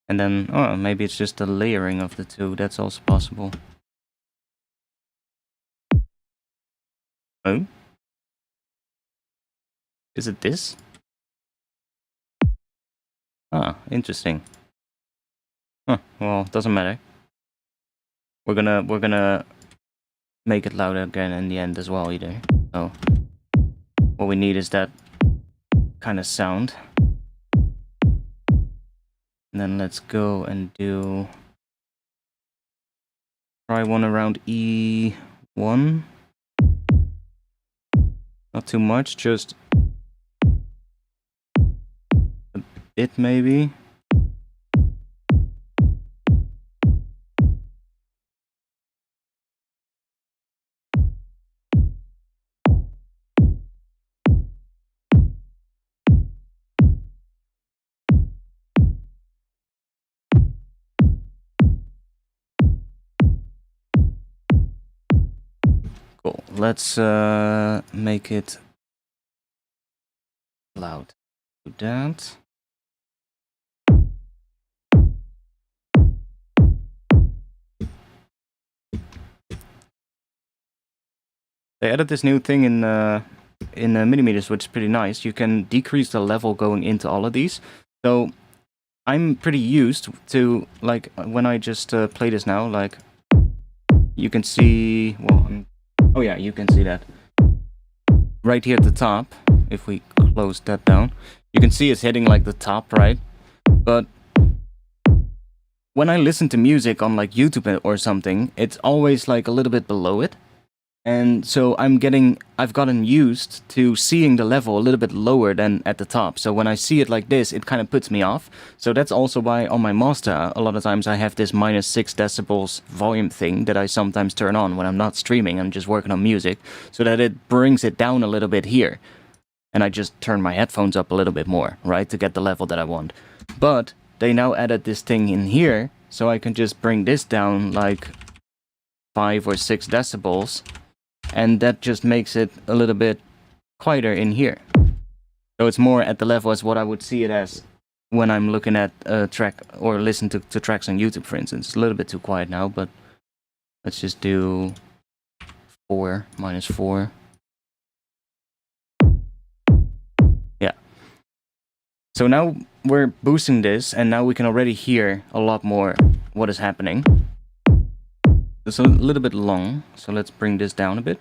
And then, oh, maybe it's just the layering of the two. That's also possible. Oh? Is it this? Ah, interesting. Huh, well, doesn't matter. We're gonna make it louder again in the end as well either. So what we need is that kind of sound. And then let's go and try one around E1. Not too much, just a bit maybe. Cool. Let's make it loud. Do that. They added this new thing in millimeters, which is pretty nice. You can decrease the level going into all of these. So I'm pretty used to, like, when I just play this now, like, you can see, well, oh yeah, you can see that. Right here at the top, if we close that down, you can see it's hitting like the top, right? But when I listen to music on like YouTube or something, it's always like a little bit below it. And so I've gotten used to seeing the level a little bit lower than at the top. So when I see it like this, it kind of puts me off. So that's also why on my master, a lot of times I have this -6 decibels volume thing that I sometimes turn on when I'm not streaming, I'm just working on music, so that it brings it down a little bit here. And I just turn my headphones up a little bit more, right, to get the level that I want. But they now added this thing in here, so I can just bring this down like 5 or 6 decibels. And that just makes it a little bit quieter in here. So it's more at the level as what I would see it as when I'm looking at a track or listen to tracks on YouTube, for instance. It's a little bit too quiet now, but let's just do 4, -4. Yeah. So now we're boosting this, and now we can already hear a lot more what is happening. It's a little bit long, so let's bring this down a bit.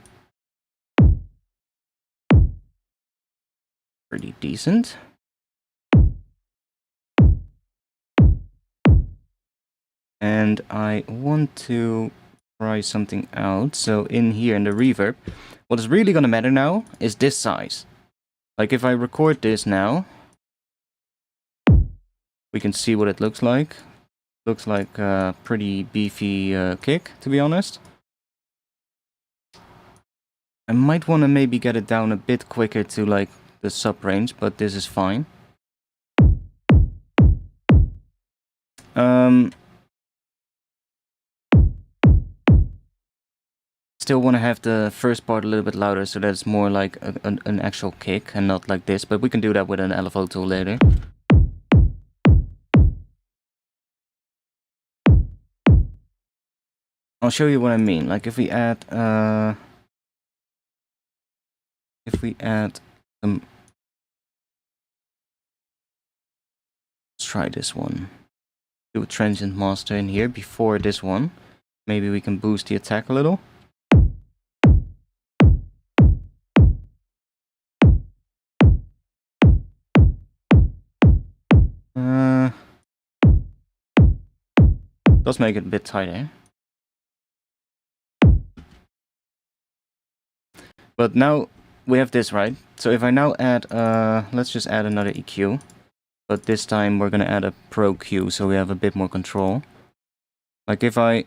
Pretty decent. And I want to try something out. So in here in the reverb, what is really gonna matter now is this size. Like if I record this now, we can see what it looks like. Looks like a pretty beefy kick, to be honest. I might want to maybe get it down a bit quicker to like the sub range, but this is fine. Still want to have the first part a little bit louder, so that it's more like an actual kick and not like this, but we can do that with an LFO tool later. I'll show you what I mean. Like if we add some, let's try this one. Do a transient master in here before this one. Maybe we can boost the attack a little. Does make it a bit tighter. But now we have this, right? So if I now add, let's just add another EQ. But this time we're gonna add a Pro Q, so we have a bit more control. Like if I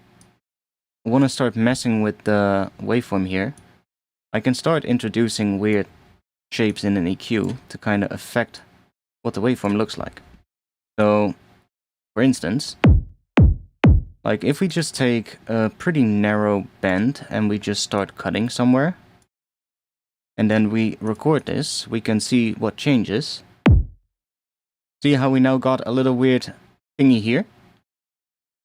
want to start messing with the waveform here, I can start introducing weird shapes in an EQ to kind of affect what the waveform looks like. So, for instance, like if we just take a pretty narrow bend and we just start cutting somewhere, and then we record this, we can see what changes. See how we now got a little weird thingy here?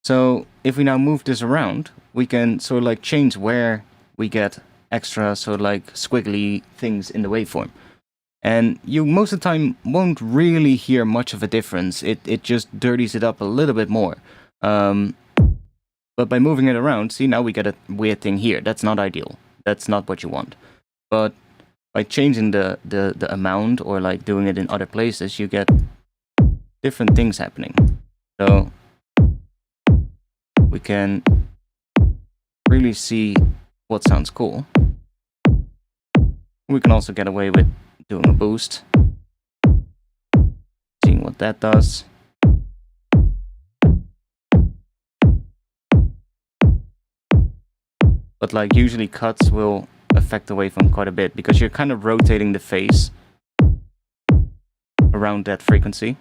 So if we now move this around, we can sort of like change where we get extra sort of like squiggly things in the waveform. And you most of the time won't really hear much of a difference. It just dirties it up a little bit more. But by moving it around, see, now we get a weird thing here. That's not ideal. That's not what you want. But by changing the amount or like doing it in other places, you get different things happening. So we can really see what sounds cool. We can also get away with doing a boost, seeing what that does. But like usually cuts will affect the waveform quite a bit because you're kind of rotating the phase around that frequency.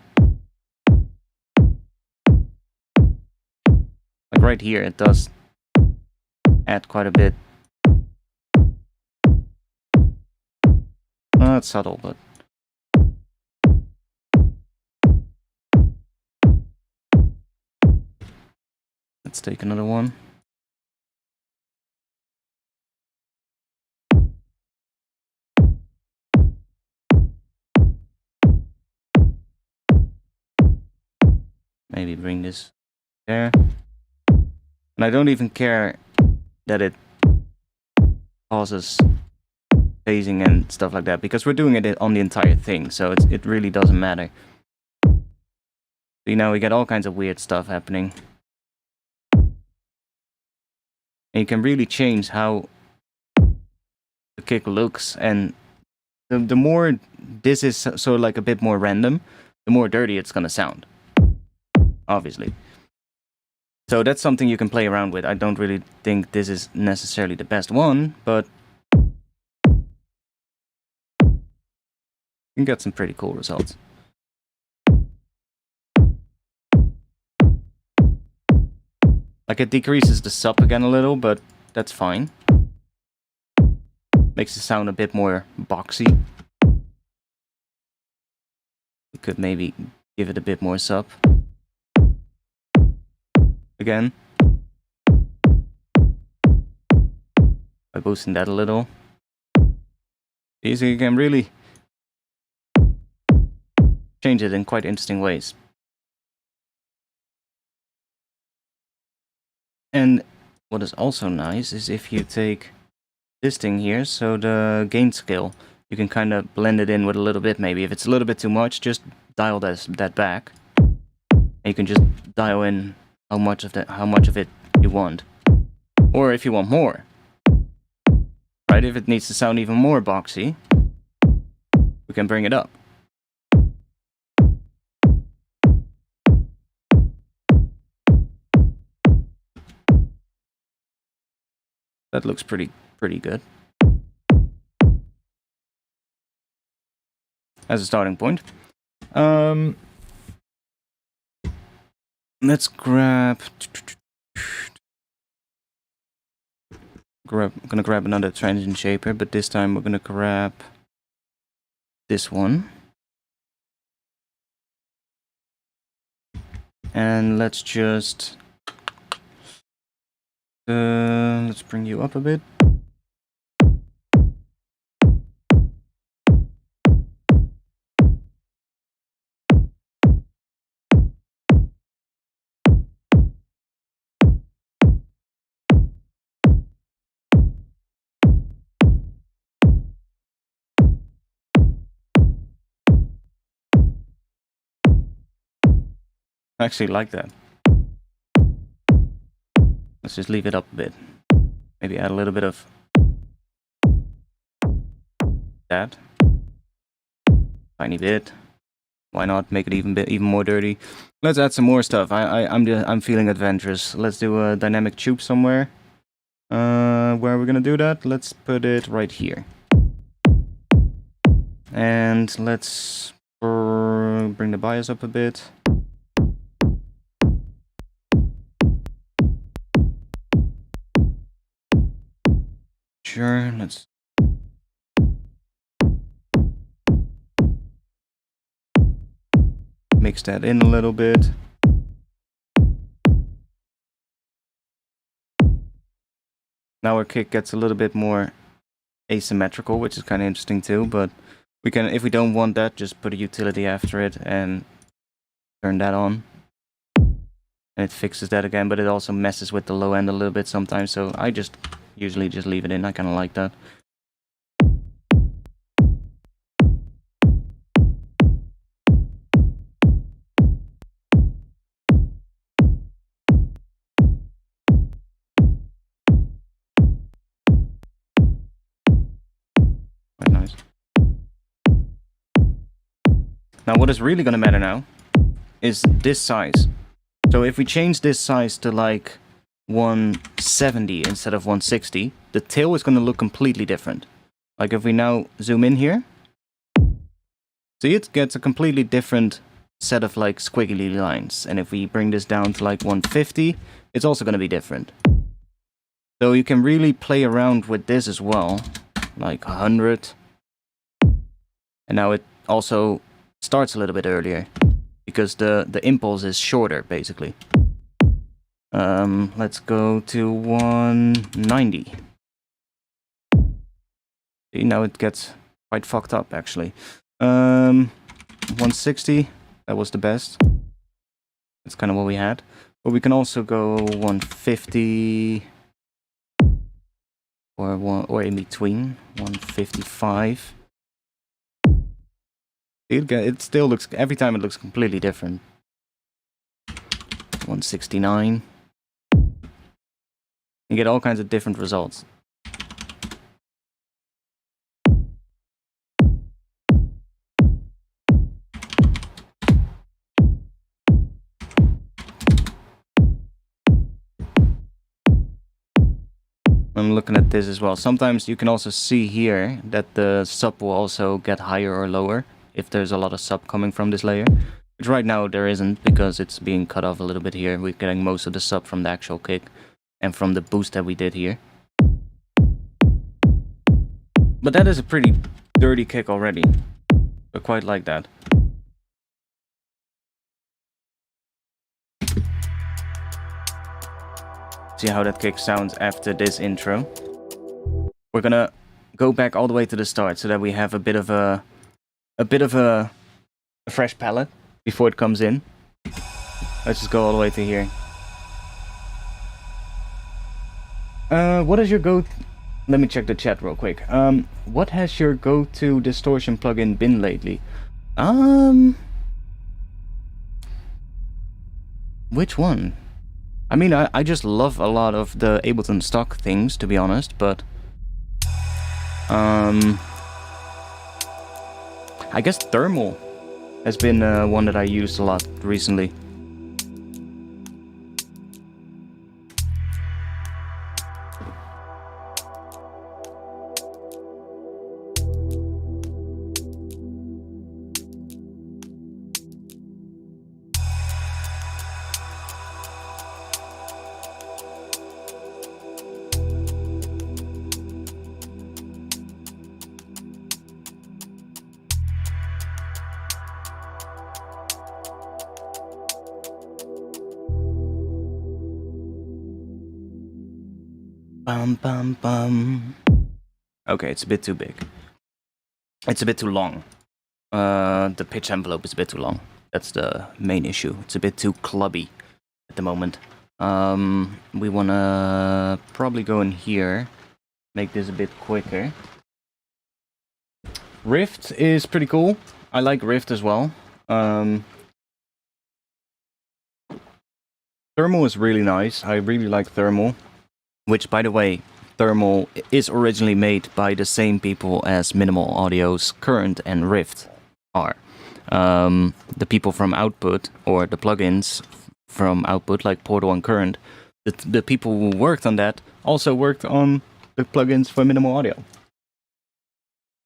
Like right here, it does add quite a bit. It's subtle, but let's take another one. Maybe bring this there. And I don't even care that it causes phasing and stuff like that, because we're doing it on the entire thing, so it really doesn't matter. See, now we get all kinds of weird stuff happening. And you can really change how the kick looks, and the more this is sort of like a bit more random, the more dirty it's gonna sound. Obviously. So that's something you can play around with. I don't really think this is necessarily the best one, but you can get some pretty cool results. Like it decreases the sub again a little, but that's fine. Makes it sound a bit more boxy. We could maybe give it a bit more sub. Again. By boosting that a little. So you can really change it in quite interesting ways. And what is also nice is if you take this thing here, so the gain scale, you can kind of blend it in with a little bit maybe. If it's a little bit too much, just dial that back. And you can just dial in how much of it you want. Or if you want more. Right, if it needs to sound even more boxy, we can bring it up. That looks pretty good. As a starting point. Let's grab... I'm gonna grab another transient shaper, but this time we're gonna grab this one. And let's just... let's bring you up a bit. I actually like that. Let's just leave it up a bit. Maybe add a little bit of that. Tiny bit. Why not make it even more dirty? Let's add some more stuff. I'm feeling adventurous. Let's do a dynamic tube somewhere. Where are we gonna do that? Let's put it right here. And let's bring the bias up a bit. Sure, let's... mix that in a little bit. Now our kick gets a little bit more asymmetrical, which is kind of interesting too, but we can, if we don't want that, just put a utility after it and turn that on. And it fixes that again, but it also messes with the low end a little bit sometimes, so I just usually just leave it in. I kind of like that. Quite nice. Now what is really going to matter now is this size. So if we change this size to like 170 instead of 160, the tail is going to look completely different. Like if we now zoom in here, see, it gets a completely different set of like squiggly lines. And if we bring this down to like 150, it's also going to be different. So you can really play around with this as well, like 100. And now it also starts a little bit earlier, because the impulse is shorter, basically. Let's go to 190. See, now it gets quite fucked up, actually. 160, that was the best. That's kind of what we had. But we can also go 150, or in between, 155. It still looks, every time it looks completely different. 169. You get all kinds of different results. I'm looking at this as well. Sometimes you can also see here that the sub will also get higher or lower if there's a lot of sub coming from this layer. Which right now there isn't, because it's being cut off a little bit here. We're getting most of the sub from the actual kick and from the boost that we did here. But that is a pretty dirty kick already. I quite like that. See how that kick sounds after this intro. We're gonna go back all the way to the start so that we have a bit of a fresh palette before it comes in. Let's just go all the way to here. What is your go? Let me check the chat real quick. What has your go-to distortion plugin been lately? Which one? I mean, I just love a lot of the Ableton stock things, to be honest, but I guess Thermal has been one that I used a lot recently. Bum bum bum. Okay, it's a bit too big. It's a bit too long. The pitch envelope is a bit too long. That's the main issue. It's a bit too clubby at the moment. We wanna probably go in here, make this a bit quicker. Rift is pretty cool. I like Rift as well. Thermal is really nice. I really like Thermal. Which, by the way, Thermal is originally made by the same people as Minimal Audio's Current and Rift are. The people from Output, or the plugins from Output, like Portal and Current, the people who worked on that also worked on the plugins for Minimal Audio.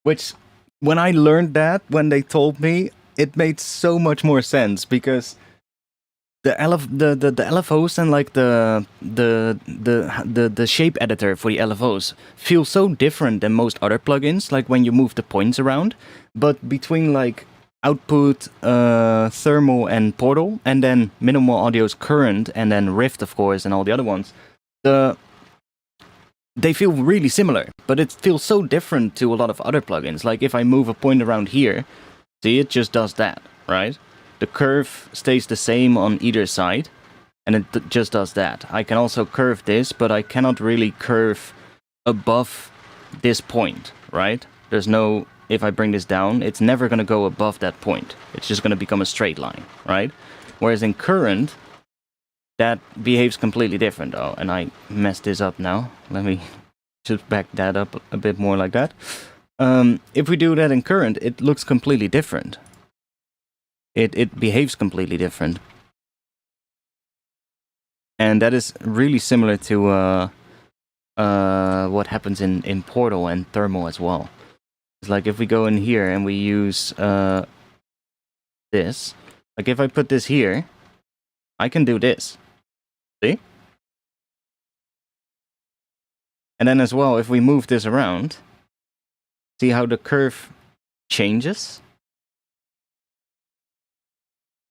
Which, when I learned that, when they told me, it made so much more sense because the LFOs and like the shape editor for the LFOs feel so different than most other plugins. Like when you move the points around, but between like output, thermal, and portal, and then Minimal Audio's current, and then Rift, of course, and all the other ones, they feel really similar, but it feels so different to a lot of other plugins. Like if I move a point around here, see, it just does that, right? The curve stays the same on either side, and it just does that. I can also curve this, but I cannot really curve above this point, right? There's no... If I bring this down, it's never going to go above that point. It's just going to become a straight line, right? Whereas in current, that behaves completely different. Oh, and I messed this up now. Let me just back that up a bit more like that. If we do that in current, it looks completely different. It behaves completely different. And that is really similar to what happens in Portal and Thermal as well. It's like if we go in here and we use this, like if I put this here, I can do this. See? And then as well, if we move this around, see how the curve changes?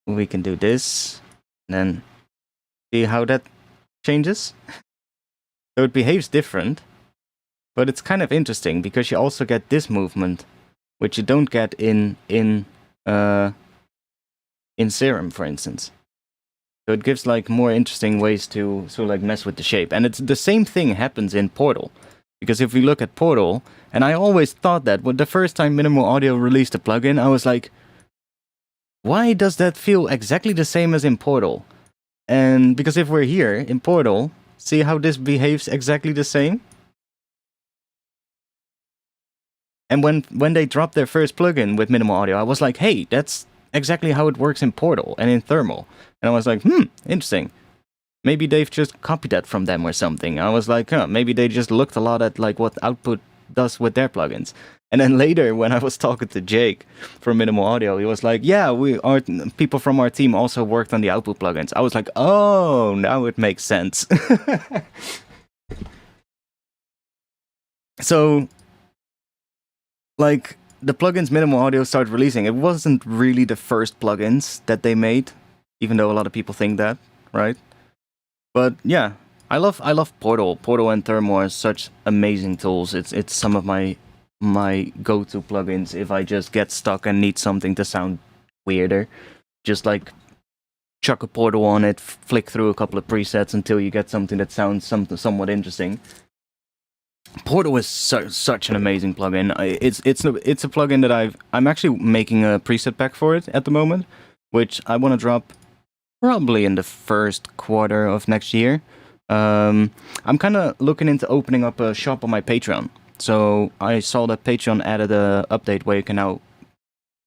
We can do this, and then see how that changes? So it behaves different, but it's kind of interesting because you also get this movement, which you don't get in Serum, for instance. So it gives like more interesting ways to sort of like mess with the shape. And it's the same thing happens in Portal. Because if we look at Portal, and I always thought that when the first time Minimal Audio released a plugin, I was like, why does that feel exactly the same as in Portal? And because if we're here in Portal, see how this behaves exactly the same? And when they dropped their first plugin with Minimal Audio, I was like, hey, that's exactly how it works in Portal and in Thermal. And I was like, interesting. Maybe they've just copied that from them or something. I was like, maybe they just looked a lot at like what Output does with their plugins. And then later, when I was talking to Jake from Minimal Audio, he was like, yeah, people from our team also worked on the Output plugins. I was like, oh, now it makes sense. So, like, the plugins Minimal Audio started releasing, it wasn't really the first plugins that they made, even though a lot of people think that, right? But yeah, I love Portal. Portal and Thermal are such amazing tools. It's some of my go-to plugins if I just get stuck and need something to sound weirder. Just like chuck a Portal on it, flick through a couple of presets until you get something that sounds somewhat interesting. Portal is such an amazing plugin. It's a plugin that I'm actually making a preset pack for it at the moment, which I want to drop probably in the first quarter of next year. I'm kind of looking into opening up a shop on my Patreon. So I saw that Patreon added a update where you can now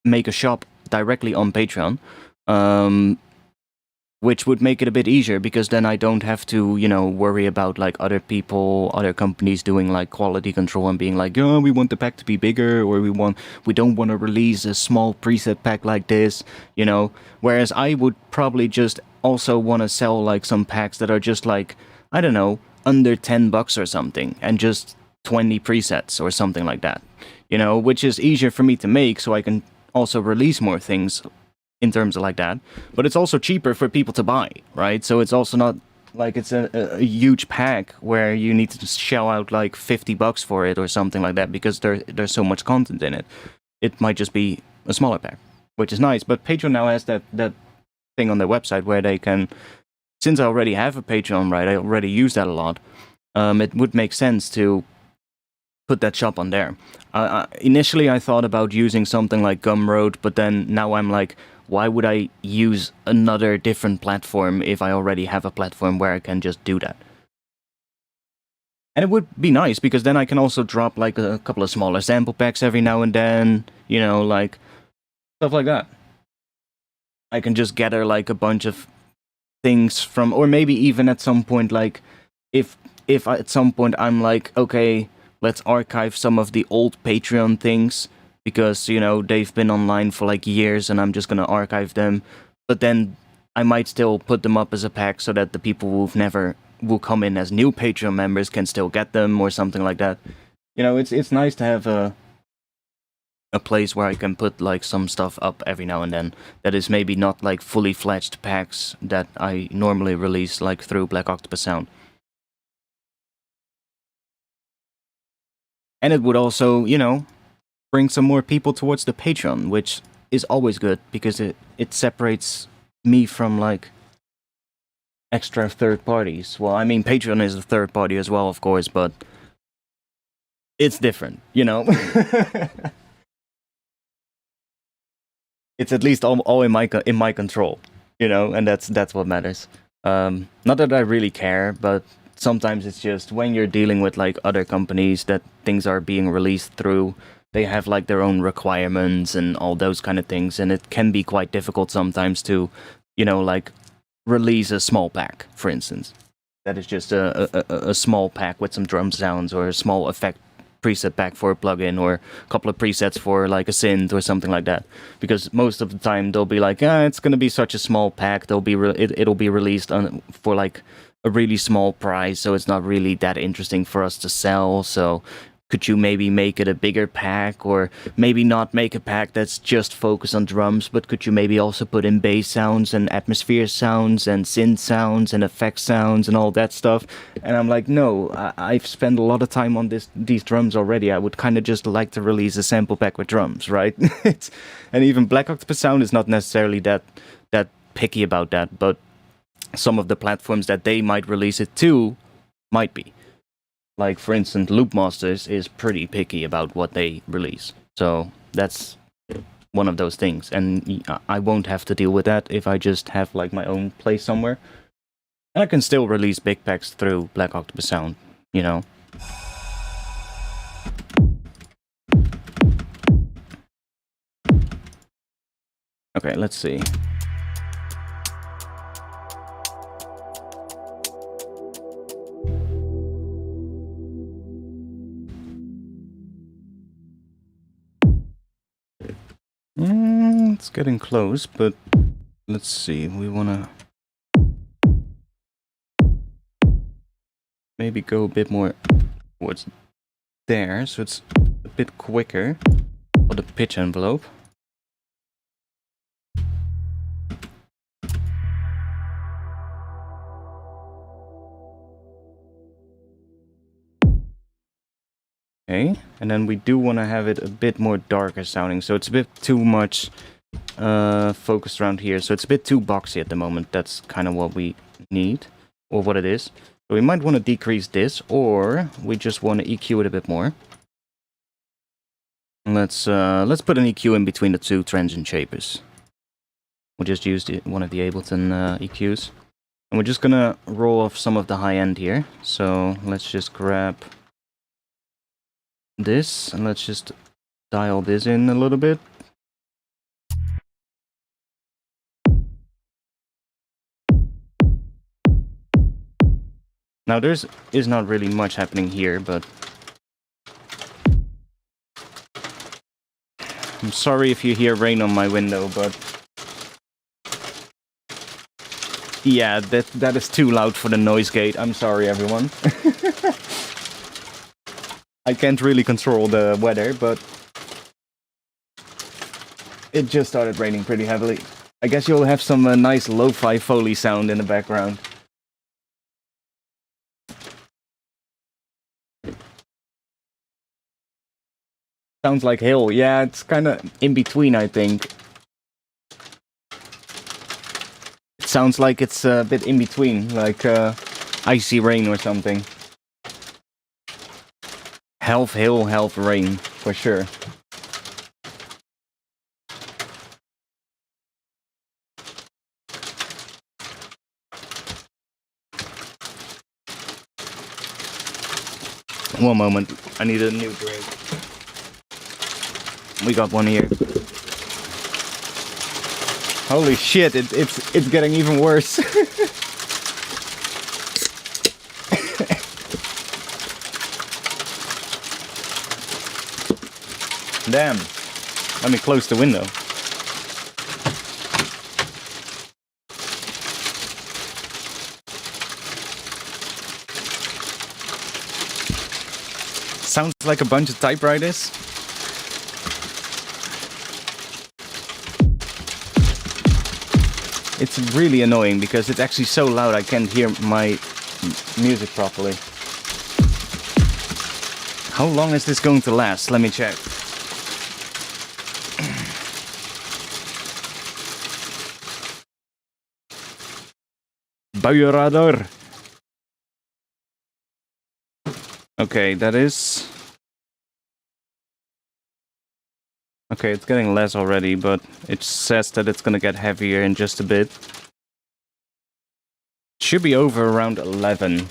make a shop directly on Patreon, which would make it a bit easier because then I don't have to, worry about like other companies doing like quality control and being like, oh, we want the pack to be bigger, or we don't want to release a small preset pack like this, Whereas I would probably just also want to sell like some packs that are just like, I don't know, under $10 or something, and just 20 presets or something like that, which is easier for me to make, so I can also release more things in terms of like that, but it's also cheaper for people to buy, right? So it's also not like it's a huge pack where you need to shell out like $50 for it or something like that because there's so much content in it. It might just be a smaller pack, which is nice. But Patreon now has that thing on their website where they can, since I already have a Patreon, right? I already use that a lot. It would make sense to put that shop on there. Initially, I thought about using something like Gumroad, but then now I'm like, why would I use another different platform if I already have a platform where I can just do that? And it would be nice because then I can also drop like a couple of smaller sample packs every now and then, like stuff like that. I can just gather like a bunch of things from, or maybe even at some point, like if at some point I'm like, okay, let's archive some of the old Patreon things, because, you know, they've been online for like years and I'm just gonna archive them. But then I might still put them up as a pack so that the people who come in as new Patreon members can still get them or something like that. You know, it's nice to have a place where I can put like some stuff up every now and then that is maybe not like fully fledged packs that I normally release like through Black Octopus Sound. And it would also, you know, bring some more people towards the Patreon, which is always good because it separates me from like extra third parties. Well, I mean, Patreon is a third party as well, of course, but it's different, you know? It's at least all in my control, you know, and that's what matters. Not that I really care, but sometimes it's just when you're dealing with like other companies that things are being released through, they have like their own requirements and all those kind of things, and it can be quite difficult sometimes to, you know, like release a small pack, for instance. That is just a small pack with some drum sounds or a small effect preset pack for a plugin or a couple of presets for like a synth or something like that, because most of the time they'll be like, it's gonna be such a small pack, it'll be released for like a really small price, so it's not really that interesting for us to sell. So could you maybe make it a bigger pack, or maybe not make a pack that's just focused on drums, but could you maybe also put in bass sounds and atmosphere sounds and synth sounds and effect sounds and all that stuff? And I'm like, no, I've spent a lot of time on these drums already. I would kind of just like to release a sample pack with drums, right? And even Black Octopus Sound is not necessarily that picky about that, but some of the platforms that they might release it to might be. Like, for instance, Loopmasters is pretty picky about what they release. So that's one of those things. And I won't have to deal with that if I just have, like, my own place somewhere. And I can still release big packs through Black Octopus Sound, you know? Okay, let's see. It's getting close, but let's see. We want to maybe go a bit more towards there, so it's a bit quicker for the pitch envelope. Okay, and then we do want to have it a bit more darker sounding, so it's a bit too much focused around here, so it's a bit too boxy at the moment. That's kind of what we need, or what it is. So we might want to decrease this, or we just want to EQ it a bit more. Let's put an EQ in between the two transient shapers. We'll just use one of the Ableton EQs, and we're just gonna roll off some of the high end here. So let's just grab this, and let's just dial this in a little bit. Now there's not really much happening here, but I'm sorry if you hear rain on my window, but yeah, that is too loud for the noise gate. I'm sorry, everyone. I can't really control the weather, but it just started raining pretty heavily. I guess you'll have some nice lo-fi Foley sound in the background. Sounds like hail. Yeah, it's kind of in between, I think. It sounds like it's a bit in between, like icy rain or something. Half hail, half rain, for sure. One moment, I need a new drink. We got one here. Holy shit, it's getting even worse. Damn. Let me close the window. Sounds like a bunch of typewriters. It's really annoying because it's actually so loud I can't hear my music properly. How long is this going to last? Let me check. Bajurador. Okay, that is... Okay, it's getting less already, but it says that it's gonna get heavier in just a bit. Should be over around 11.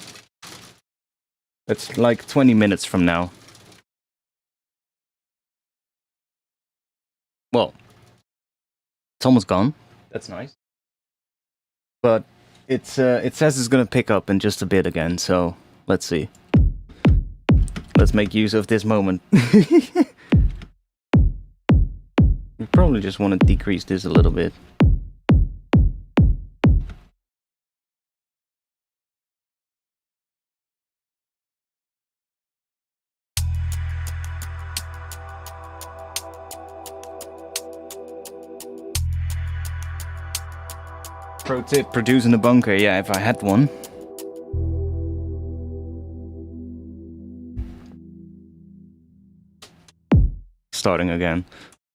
It's like 20 minutes from now. Well, it's almost gone. That's nice. But it says it's gonna pick up in just a bit again, so let's see. Let's make use of this moment. We probably just want to decrease this a little bit. Pro tip, produce in a bunker. Yeah, if I had one. Starting again.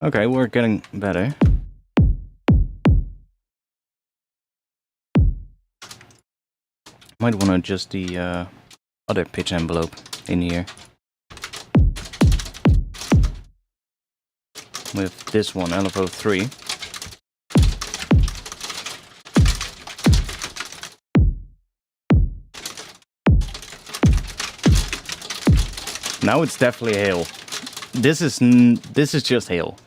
Okay, we're getting better. Might want to adjust the other pitch envelope in here. With this one, LFO 3. Now it's definitely hail. This is just hail.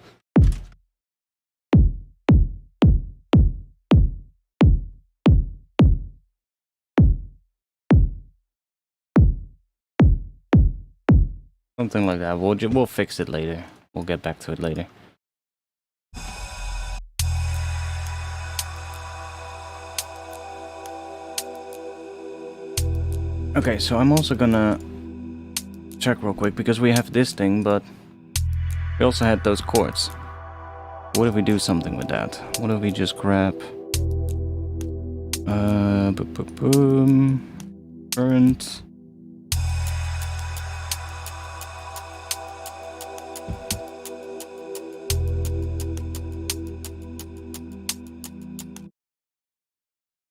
Something like that. We'll fix it later. We'll get back to it later. Okay, so I'm also gonna check real quick because we have this thing, but we also had those chords. What if we do something with that? What if we just grab current.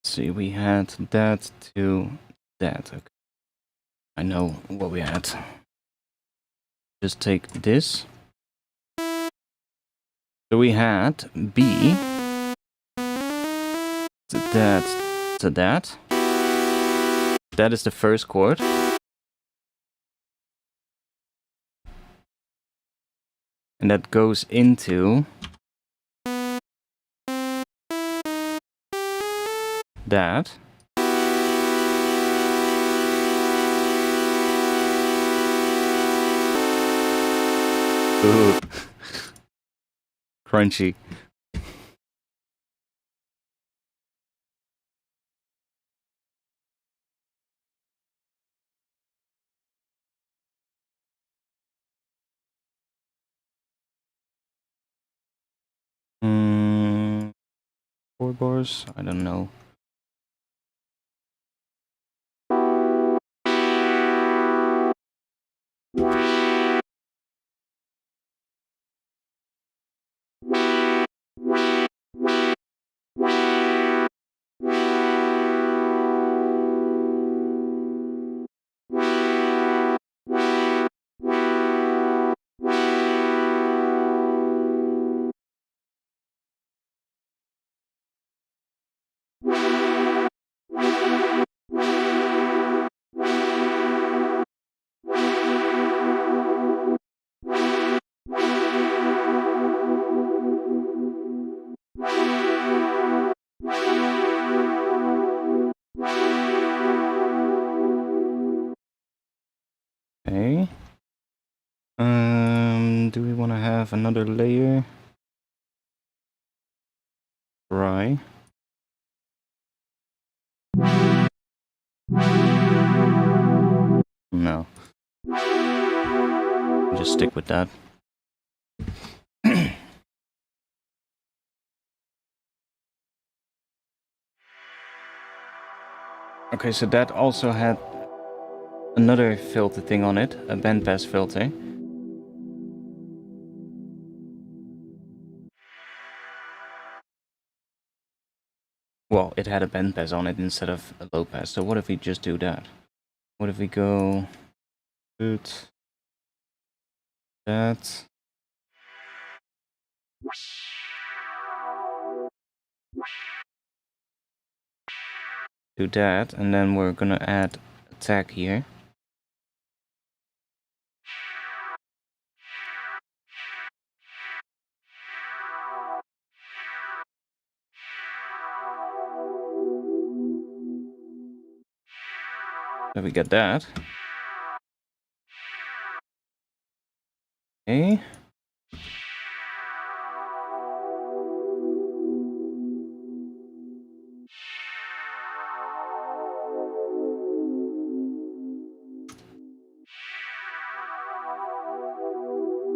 See, we had that to that. Okay. I know what we had. Just take this. So we had B to that to that. That is the first chord. And that goes into that. Ooh. Crunchy. Chord bars? I don't know. want to have another layer. Dry. No. Just stick with that. Okay, so that also had another filter thing on it, a bandpass filter. Well, it had a bandpass on it instead of a low pass. So what if we just do that? What if we go put that? Do that, and then we're gonna add a tag here. So we get that. Okay.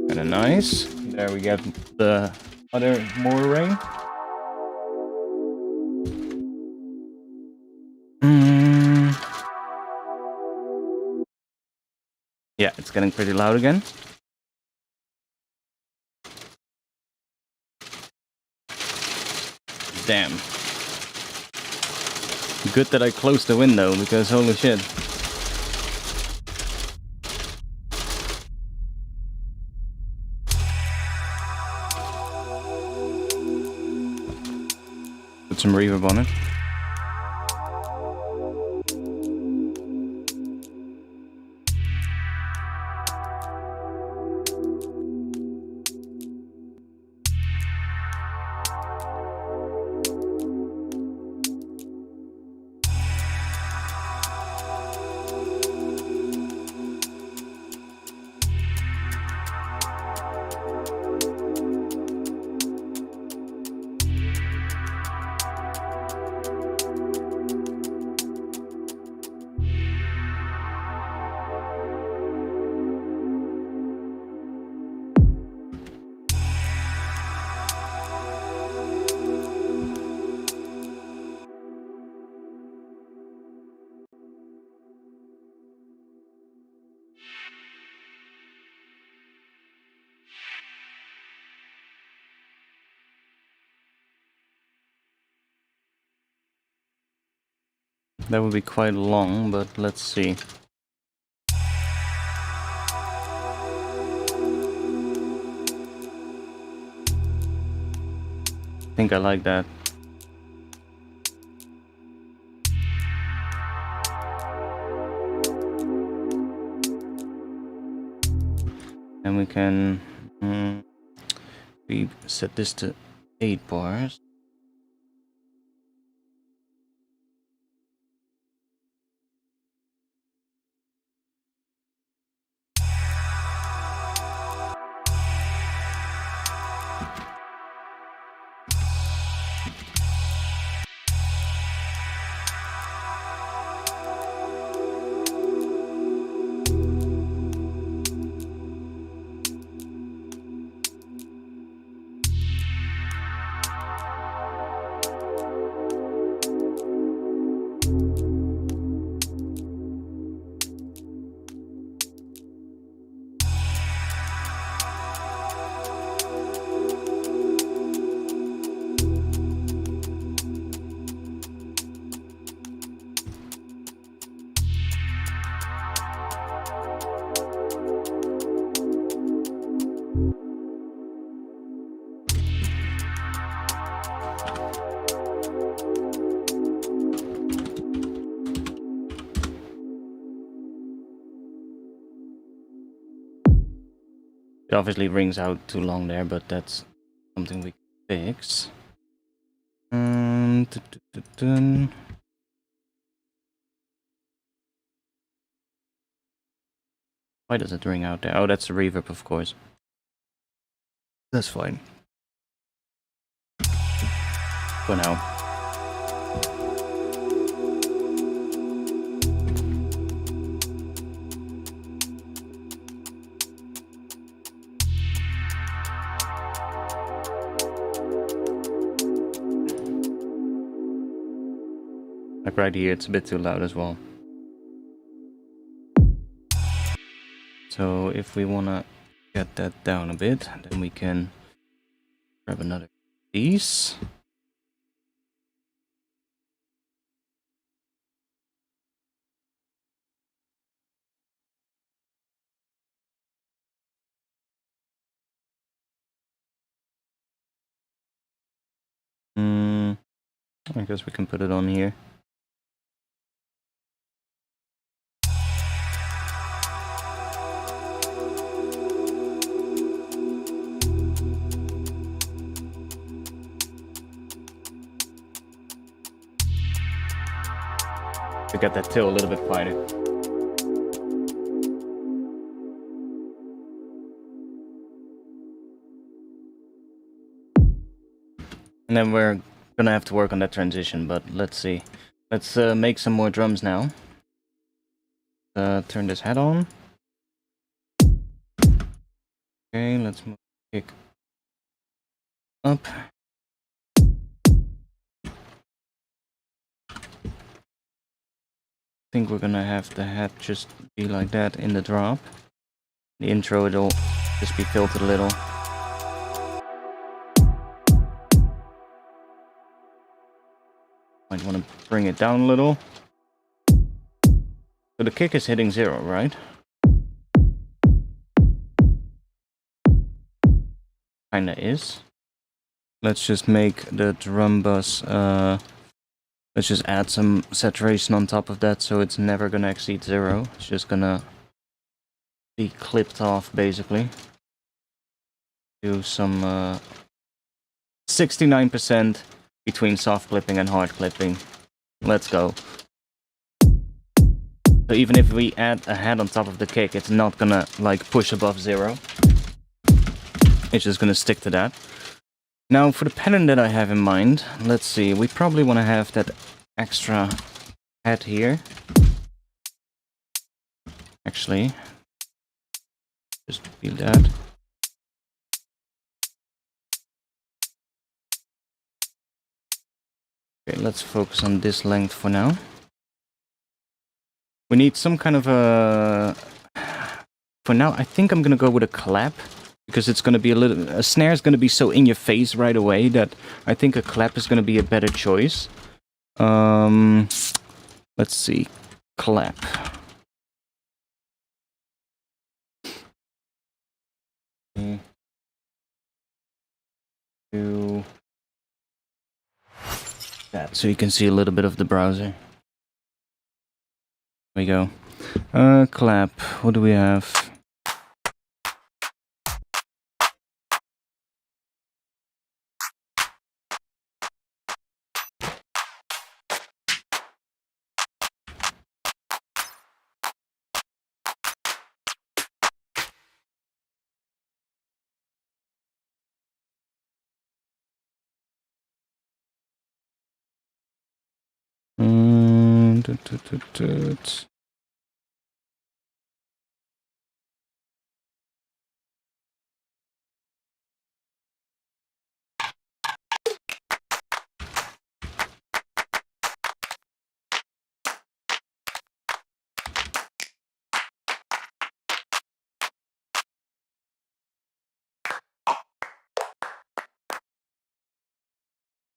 Kinda nice. There we get the other more ring. Yeah, it's getting pretty loud again. Damn. Good that I closed the window, because holy shit. Put some reverb on it. That would be quite long, but let's see. I think I like that. And we can we set this to 8 bars. It obviously rings out too long there, but that's something we can fix. Why does it ring out there? Oh, that's the reverb, of course. That's fine. For now. Like right here, it's a bit too loud as well. So if we want to get that down a bit, then we can grab another piece. I guess we can put it on here. To get that tail a little bit finer. And then we're gonna have to work on that transition, but let's see. Let's make some more drums now. Turn this head on. Okay, let's move the kick up. I think we're gonna have the head just be like that in the drop. The intro, it'll just be filtered a little. Might want to bring it down a little. So the kick is hitting 0, right? Kinda is. Let's just make the drum bus, let's just add some saturation on top of that so it's never gonna exceed 0. It's just gonna be clipped off, basically. Do some 69% between soft clipping and hard clipping. Let's go. So even if we add a head on top of the kick, it's not gonna like push above 0. It's just gonna stick to that. Now for the pattern that I have in mind, let's see, we probably want to have that extra head here. Actually, just feel that. Okay, let's focus on this length for now. We need some kind of a... For now, I think I'm gonna go with a clap, because it's gonna be a snare is gonna be so in your face right away that I think a clap is gonna be a better choice. Let's see, clap. Do that so you can see a little bit of the browser. There we go. Clap. What do we have?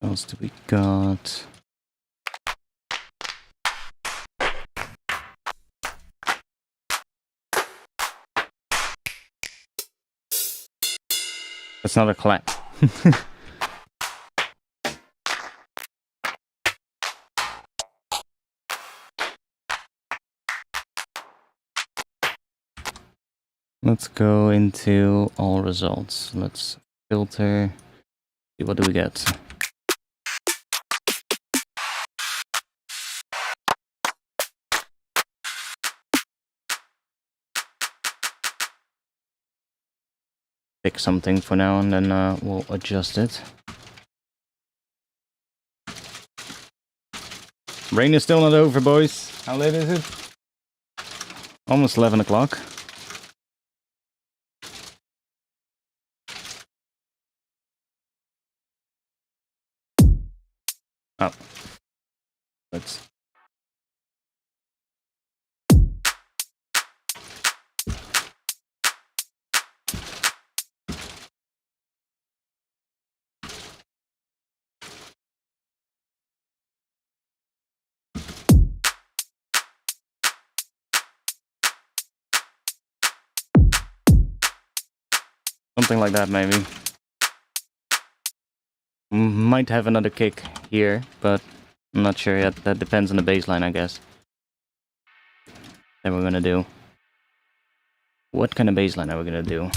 What else do we got? That's not a clap. Let's go into all results. Let's filter. See, what do we get? pick something for now and then we'll adjust it. Rain is still not over, boys. How late is it? Almost 11 o'clock. Oh. Let's... something like that, maybe. Might have another kick here, but I'm not sure yet. That depends on the bass line, I guess. That we're gonna do. What kind of bass line are we gonna do?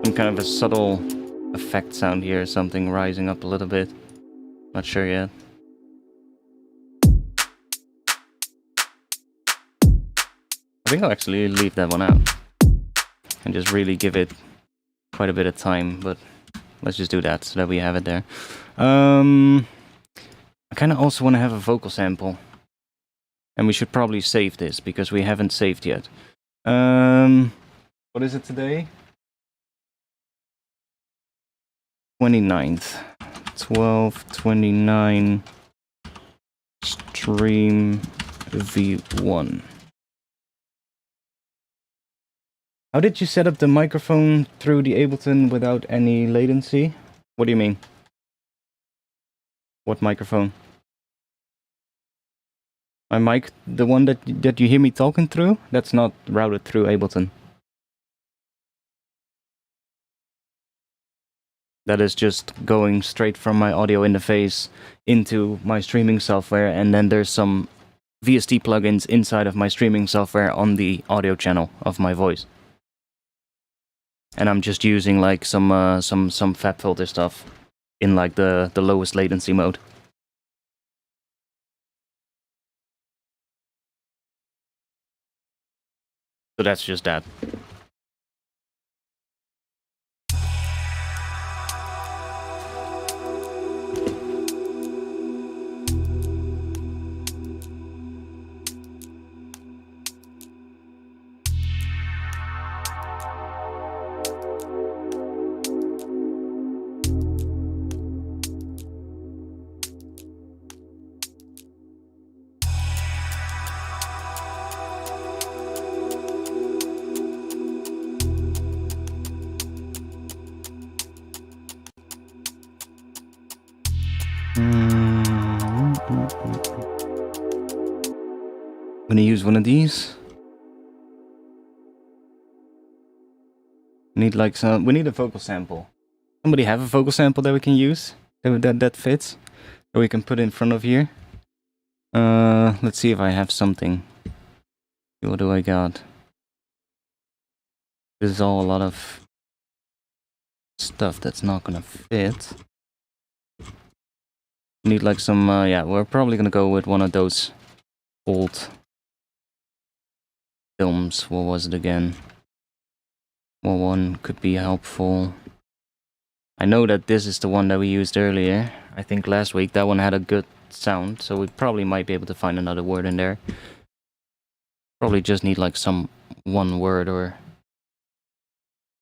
Some kind of a subtle effect sound here, something rising up a little bit. Not sure yet. I think I'll actually leave that one out and just really give it quite a bit of time, but let's just do that so that we have it there. I kind of also want to have a vocal sample, and we should probably save this because we haven't saved yet. What is it today? 29th. 12/29 stream V1. How did you set up the microphone through the Ableton without any latency? What do you mean? What microphone? My mic, the one that you hear me talking through? That's not routed through Ableton. That is just going straight from my audio interface into my streaming software, and then there's some VST plugins inside of my streaming software on the audio channel of my voice. And I'm just using like some fab filter stuff in like the lowest latency mode. So that's just that. I'm gonna use one of these. We need like we need a vocal sample. Somebody have a vocal sample that we can use that fits, that we can put in front of here. Let's see if I have something. What do I got? This is all a lot of stuff that's not gonna fit. Need like some, yeah, we're probably gonna go with one of those old films. What was it again? What one could be helpful? I know that this is the one that we used earlier. I think last week that one had a good sound, so we probably might be able to find another word in there. Probably just need like some one word or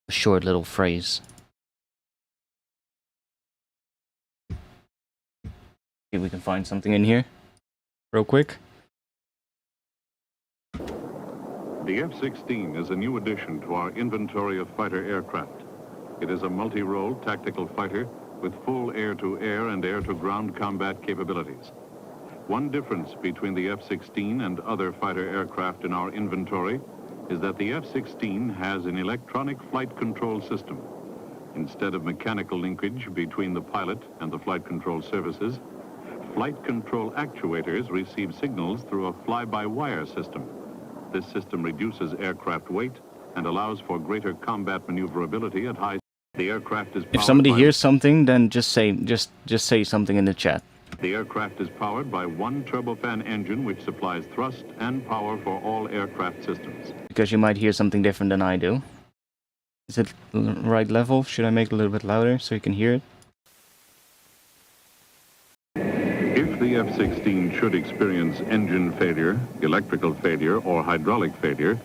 a short little phrase. See if we can find something in here real quick. The F-16 is a new addition to our inventory of fighter aircraft. It is a multi-role tactical fighter with full air-to-air and air-to-ground combat capabilities. One difference between the F-16 and other fighter aircraft in our inventory is that the F-16 has an electronic flight control system. Instead of mechanical linkage between the pilot and the flight control services, flight control actuators receive signals through a fly-by-wire system. This system reduces aircraft weight and allows for greater combat maneuverability at high. The aircraft is powered If somebody by hears something, then just say something in the chat. The aircraft is powered by one turbofan engine which supplies thrust and power for all aircraft systems. Because you might hear something different than I do. Is it right level? Should I make it a little bit louder so you can hear it? If the F-16 should experience engine failure, electrical failure, or hydraulic failure,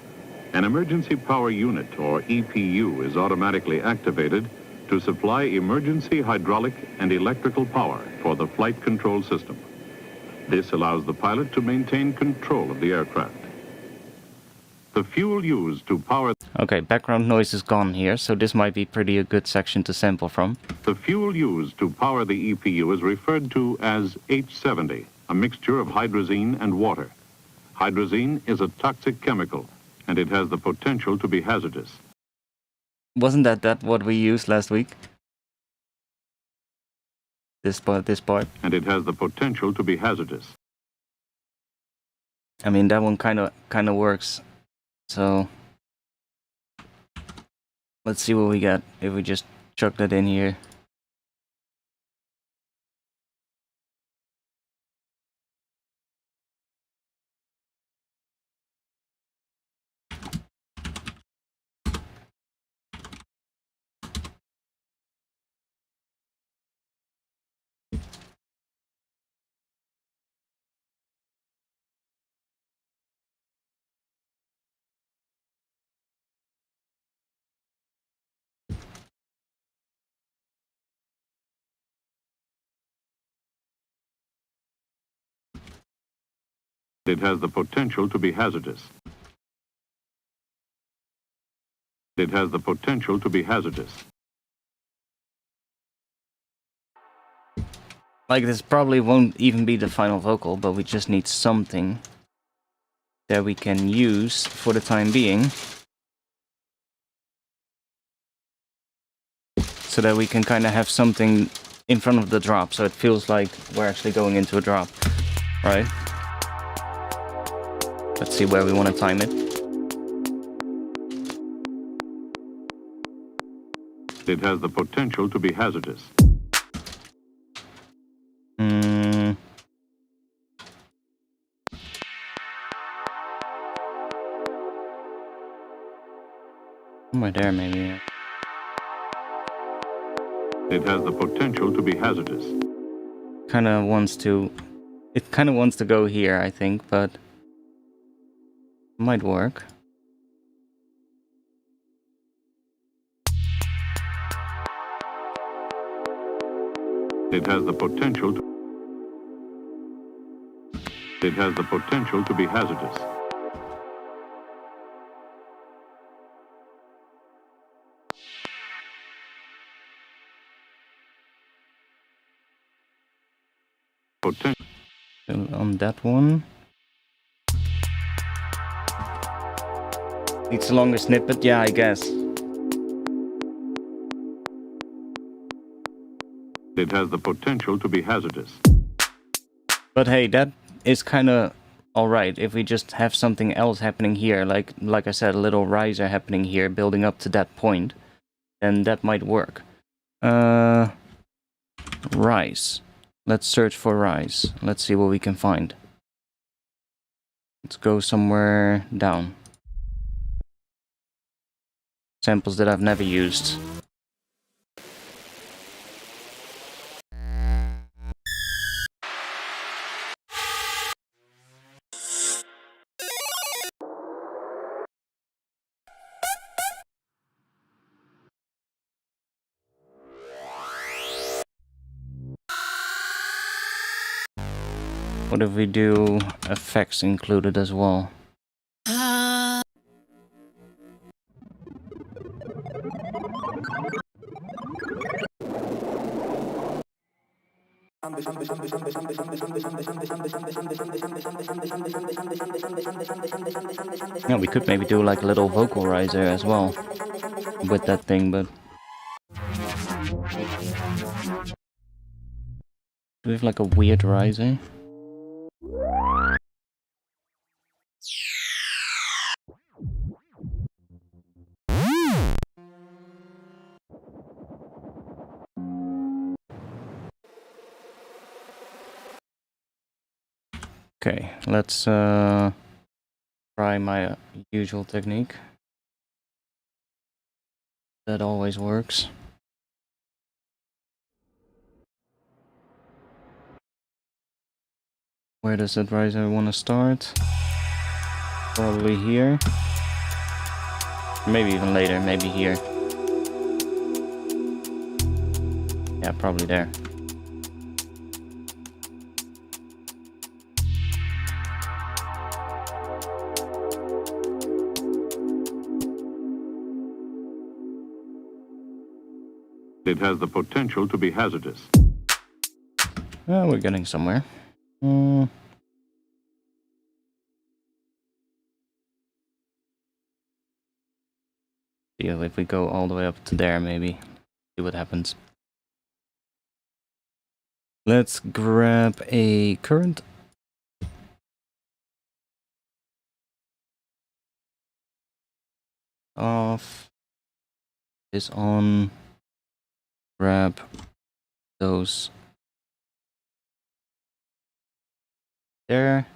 an emergency power unit, or EPU, is automatically activated to supply emergency hydraulic and electrical power for the flight control system. This allows the pilot to maintain control of the aircraft. The fuel used to power... Okay, background noise is gone here, so this might be pretty a good section to sample from. The fuel used to power the EPU is referred to as H70, a mixture of hydrazine and water. Hydrazine is a toxic chemical, and it has the potential to be hazardous. Wasn't that what we used last week? This part. And it has the potential to be hazardous. I mean, that one kind of works. So let's see what we got if we just chuck that in here. It has the potential to be hazardous. It has the potential to be hazardous. Like, this probably won't even be the final vocal, but we just need something that we can use for the time being, so that we can kind of have something in front of the drop, so it feels like we're actually going into a drop, right? Let's see where we want to time it. It has the potential to be hazardous. Somewhere there, maybe. It has the potential to be hazardous. It kind of wants to go here, I think, but might work. It has the potential to... It has the potential to be hazardous. Potential. On that one. Needs a longer snippet? Yeah, I guess. It has the potential to be hazardous. But hey, that is kind of alright if we just have something else happening here, like I said, a little riser happening here, building up to that point, then that might work. Rise. Let's search for rise. Let's see what we can find. Let's go somewhere down. Samples that I've never used. What if we do effects included as well? Yeah, we could maybe do like a little vocal riser as well with that thing, but do we have like a weird riser? Okay, let's try my usual technique. That always works. Where does that riser want to start? Probably here. Maybe even later, maybe here. Yeah, probably there. It has the potential to be hazardous. Well, we're getting somewhere. Yeah, if we go all the way up to there, maybe. See what happens. Let's grab a current. Off. This on. Grab those there.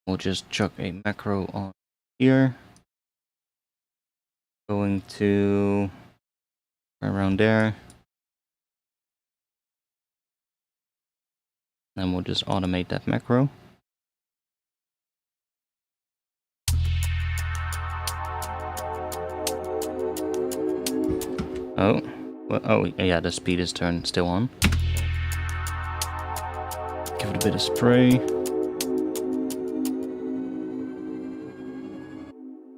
We'll just chuck a macro on here. Going to around there. And we'll just automate that macro. Oh, well, oh yeah, the speed is turned still on. Give it a bit of spray.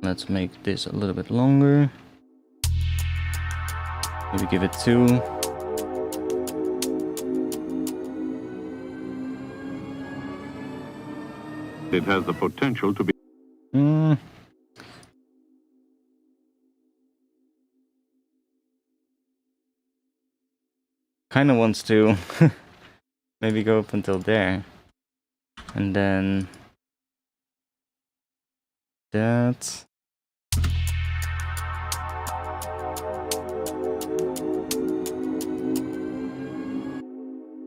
Let's make this a little bit longer. Maybe give it 2. It has the potential to be... Kinda wants to maybe go up until there. And then that.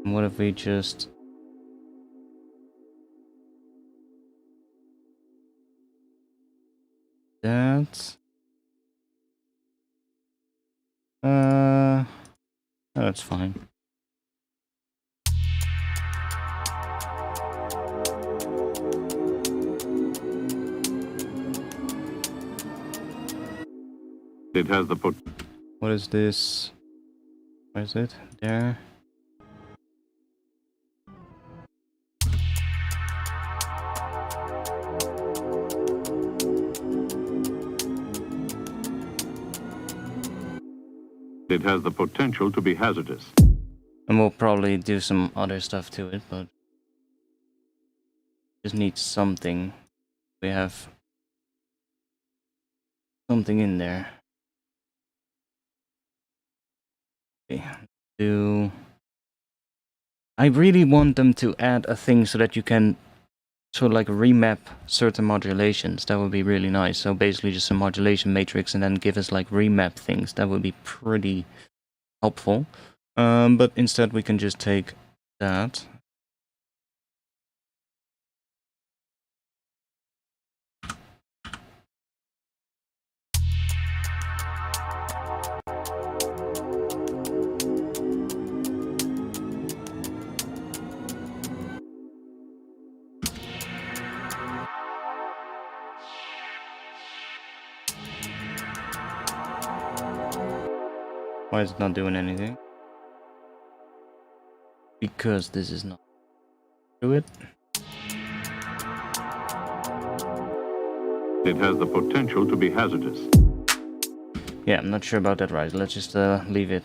And what if we just that? That's fine. It has the What is this? Where is it? There. It has the potential to be hazardous. And we'll probably do some other stuff to it, but just need something. We have something in there. Okay. I really want them to add a thing so that you can sort of like remap certain modulations. That would be really nice. So basically just a modulation matrix and then give us like remap things. That would be pretty helpful. But instead we can just take that. Why is it not doing anything? Because this is not do it. It has the potential to be hazardous. Yeah, I'm not sure about that, right? Let's just leave it.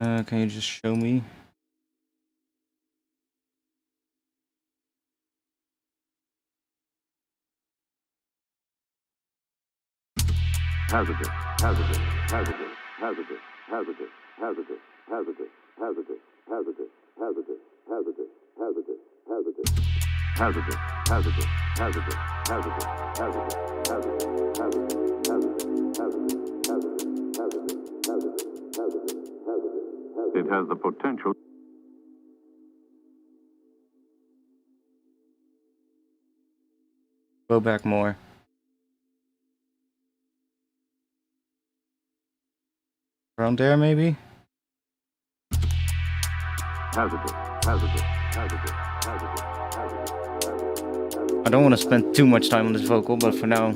Can you just show me? Hazardous, hazardous, hazardous, hazardous, hazardous, hazardous, hazardous, hazardous, hazardous, hazardous, hazardous, hazardous, hazardous, hazardous, hazardous, hazardous, hazardous, hazardous, hazardous. It has the potential. Go back more. Around there, maybe? Hazardous, hazardous, hazardous, hazardous, hazardous. I don't want to spend too much time on this vocal, but for now...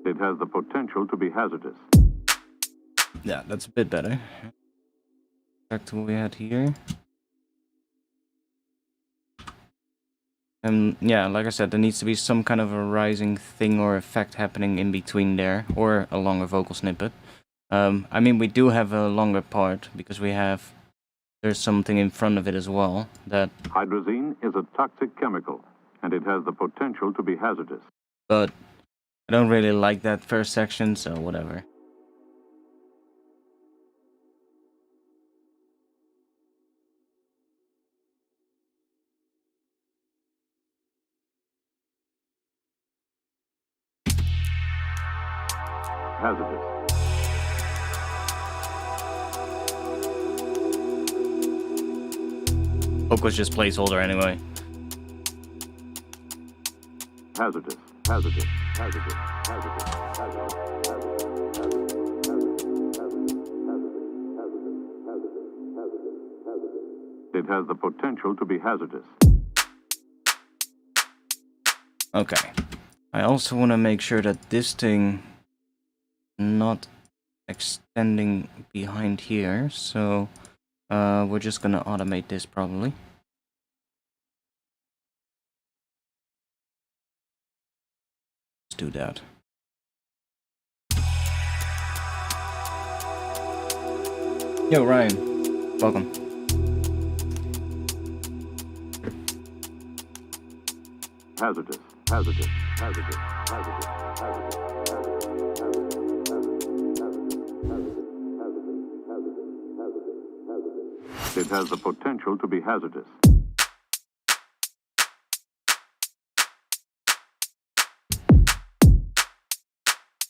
It has the potential to be hazardous. Yeah, that's a bit better. Back to what we had here. And yeah, like I said, there needs to be some kind of a rising thing or effect happening in between there, or a longer vocal snippet. I mean, we do have a longer part, because there's something in front of it as well, that... Hydrazine is a toxic chemical, and it has the potential to be hazardous. But I don't really like that first section, so whatever. Hazardous. Vocal's just placeholder anyway. Hazardous, hazardous, hazardous, hazardous, hazardous, hazardous. It has the potential to be hazardous. Okay. I also want to make sure that this thing not extending behind here, so we're just gonna automate this probably. Let's do that. Yo, Ryan, welcome. Hazardous, hazardous, hazardous, hazardous, hazardous. It has the potential to be hazardous.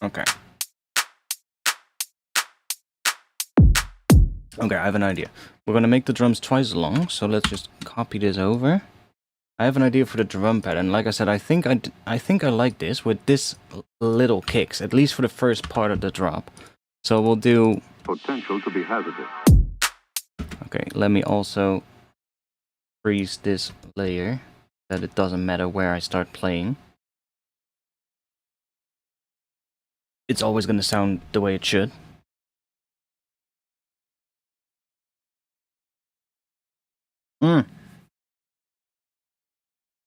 Okay. Okay, I have an idea. We're gonna make the drums twice as long, so let's just copy this over. I have an idea for the drum pattern. Like I said, I think I like this with this little kicks, at least for the first part of the drop. So we'll do potential to be hazardous. Okay, let me also freeze this layer, that it doesn't matter where I start playing. It's always going to sound the way it should.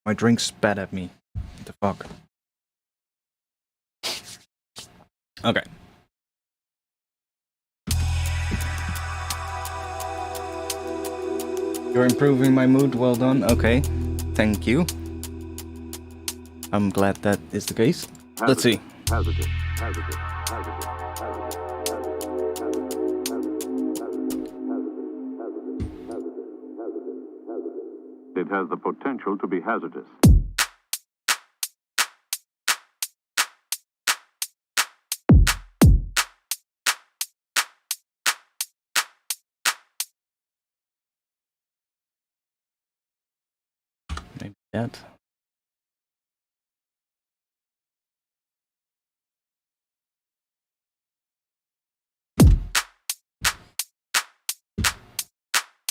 My drink spat at me. What the fuck? Okay. You're improving my mood, well done. Okay, thank you. I'm glad that is the case. Let's see. Hazardous, hazardous, hazardous, it has the potential to be hazardous. Maybe that.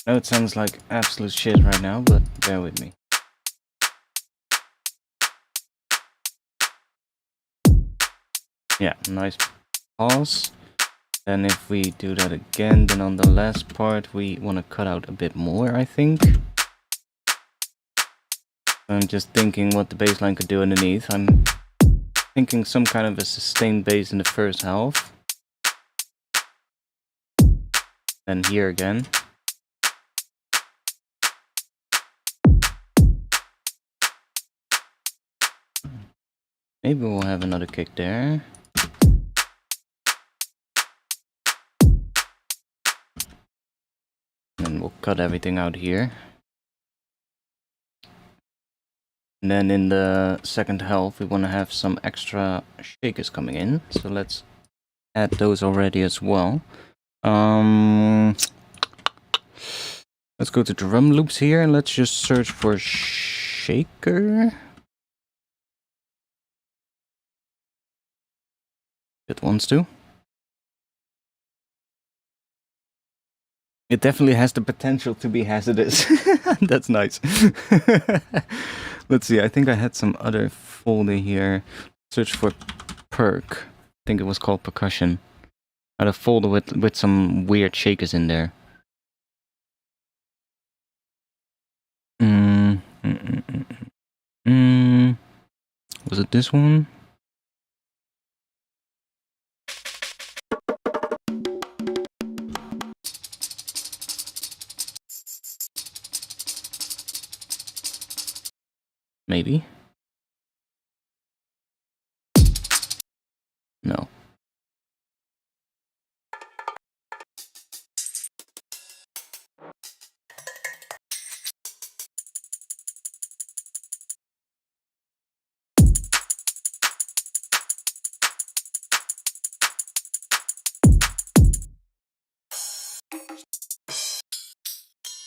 I know it sounds like absolute shit right now, but bear with me. Yeah, nice pause. Then if we do that again, then on the last part we want to cut out a bit more, I think. I'm just thinking what the bass line could do underneath. I'm thinking some kind of a sustained bass in the first half. Then here again. Maybe we'll have another kick there. And we'll cut everything out here. And then in the second half, we want to have some extra shakers coming in. So let's add those already as well. Let's go to drum loops here and let's just search for shaker. It wants to. It definitely has the potential to be hazardous. That's nice. Let's see, I think I had some other folder here. Search for perc. I think it was called percussion. I had a folder with some weird shakers in there. Was it this one? Maybe. No.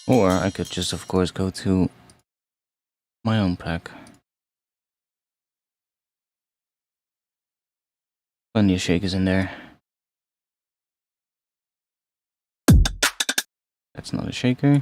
Or I could just, of course, go to my own pack. Plenty of shakers in there. That's not a shaker.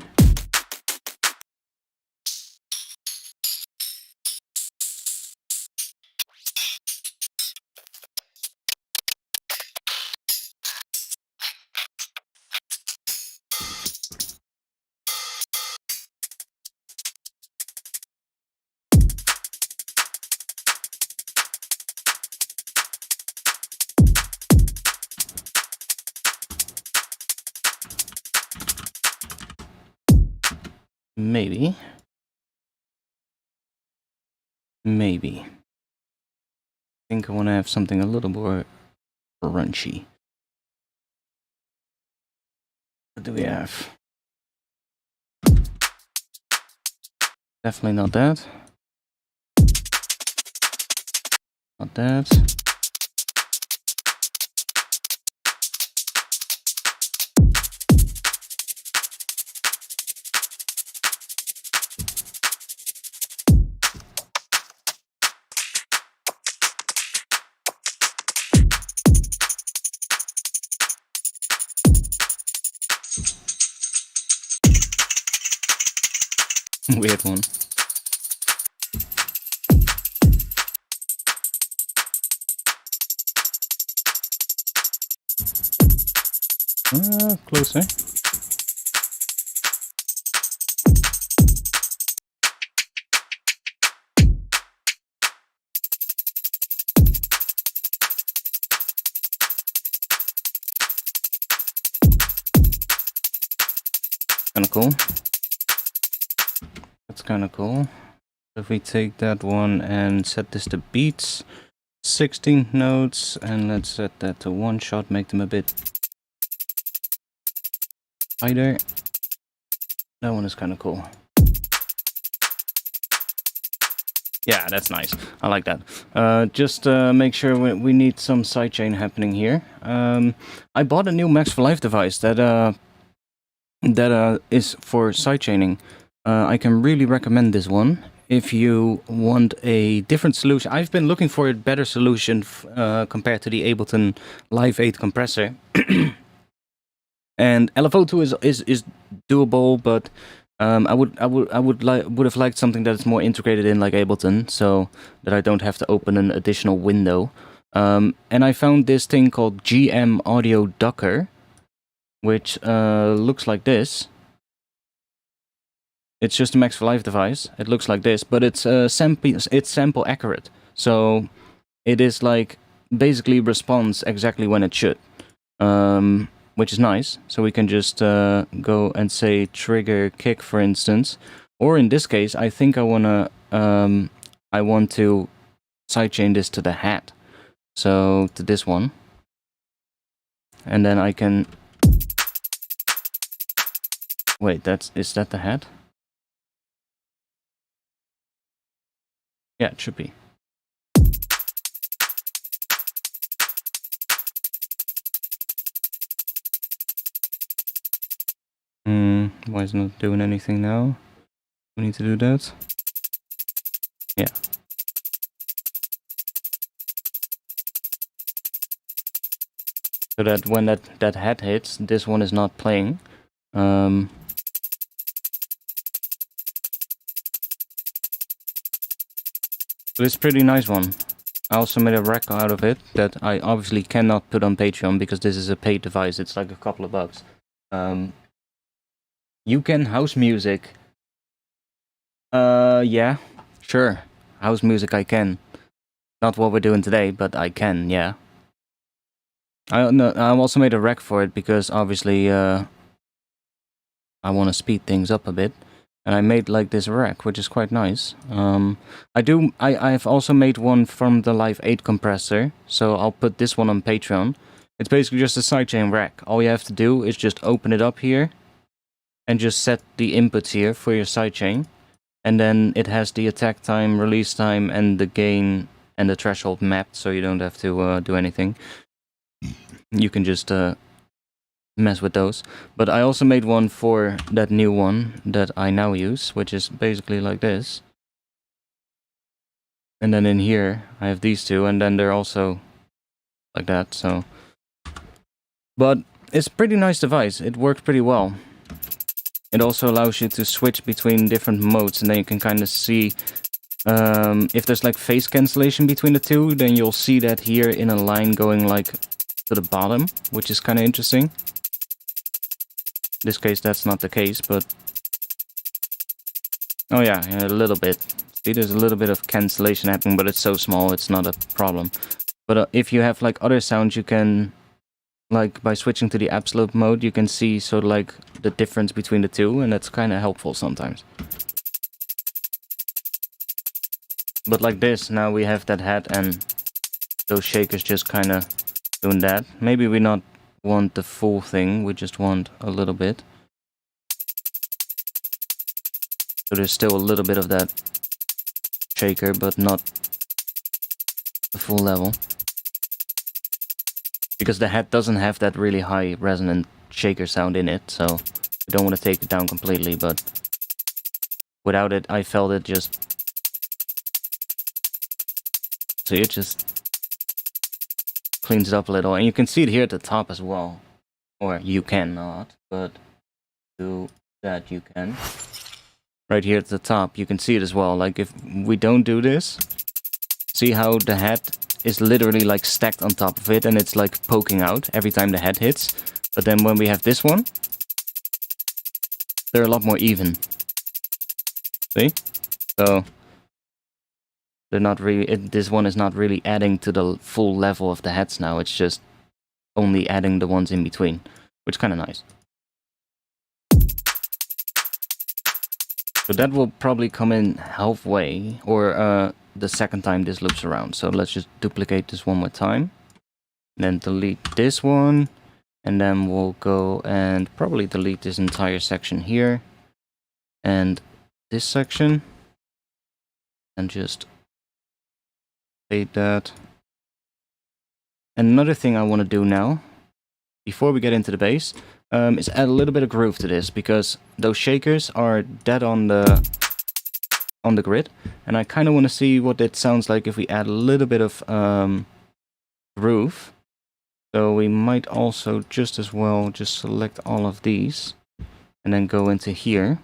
Maybe. Maybe. I think I want to have something a little more crunchy. What do we have? Definitely not that. Not that. Weird one. Closer. Kinda cool. That's kinda cool. If we take that one and set this to beats, 16 notes, and let's set that to one shot, make them a bit tighter. That one is kinda cool. Yeah, that's nice. I like that. Just make sure we need some sidechain happening here. I bought a new Max for Life device that is for sidechaining. I can really recommend this one if you want a different solution. I've been looking for a better solution compared to the Ableton Live 8 compressor. And LFO2 is doable, but I would have liked something that is more integrated in like Ableton, so that I don't have to open an additional window. And I found this thing called GM Audio Docker, which looks like this. It's just a Max for Life device. It looks like this, but it's sample accurate. So it is like basically responds exactly when it should. which is nice. So we can just go and say trigger kick, for instance. Or in this case, I think I want to sidechain this to the hat. So to this one. And then I can... Wait, is that the hat? Yeah, it should be. Why is it not doing anything now? We need to do that. Yeah. So that when that hat hits, this one is not playing. But it's a pretty nice one. I also made a rack out of it that I obviously cannot put on Patreon because this is a paid device. It's like a couple of bucks. You can house music. Yeah, sure. House music I can. Not what we're doing today, but I can, yeah. I also made a rack for it because obviously I want to speed things up a bit. And I made like this rack, which is quite nice. I've also made one from the Live 8 compressor. So I'll put this one on Patreon. It's basically just a sidechain rack. All you have to do is just open it up here. And just set the inputs here for your sidechain. And then it has the attack time, release time, and the gain and the threshold mapped. So you don't have to do anything. You can just mess with those. But I also made one for that new one that I now use, which is basically like this. And then in here I have these two, and then they're also like that. So, but it's a pretty nice device. It works pretty well. It also allows you to switch between different modes, and then you can kind of see if there's like phase cancellation between the two, then you'll see that here in a line going like to the bottom, which is kind of interesting. In this case, that's not the case, but... Oh yeah, a little bit. See, there's a little bit of cancellation happening, but it's so small, it's not a problem. But if you have like other sounds, you can... Like, by switching to the absolute mode, you can see sort of like the difference between the two, and that's kind of helpful sometimes. But like this, now we have that hat and those shakers just kind of doing that. Maybe we not want the full thing, we just want a little bit. So there's still a little bit of that shaker, but not the full level. Because the hat doesn't have that really high resonant shaker sound in it, so I don't want to take it down completely, but without it, I felt it just... So it just cleans it up a little, and you can see it here at the top as well. Or you cannot, but do that you can. Right here at the top, you can see it as well. Like if we don't do this, see how the hat is literally like stacked on top of it, and it's like poking out every time the head hits. But then when we have this one, they're a lot more even. See? So they're not really. This one is not really adding to the full level of the heads now. It's just only adding the ones in between, which is kind of nice. So that will probably come in halfway, or the second time this loops around. So let's just duplicate this one more time. Then delete this one. And then we'll go and probably delete this entire section here. And this section. And just fade that. And another thing I want to do now, before we get into the bass, is add a little bit of groove to this, because those shakers are dead on the grid, and I kind of want to see what it sounds like if we add a little bit of groove. So we might also just as well just select all of these and then go into here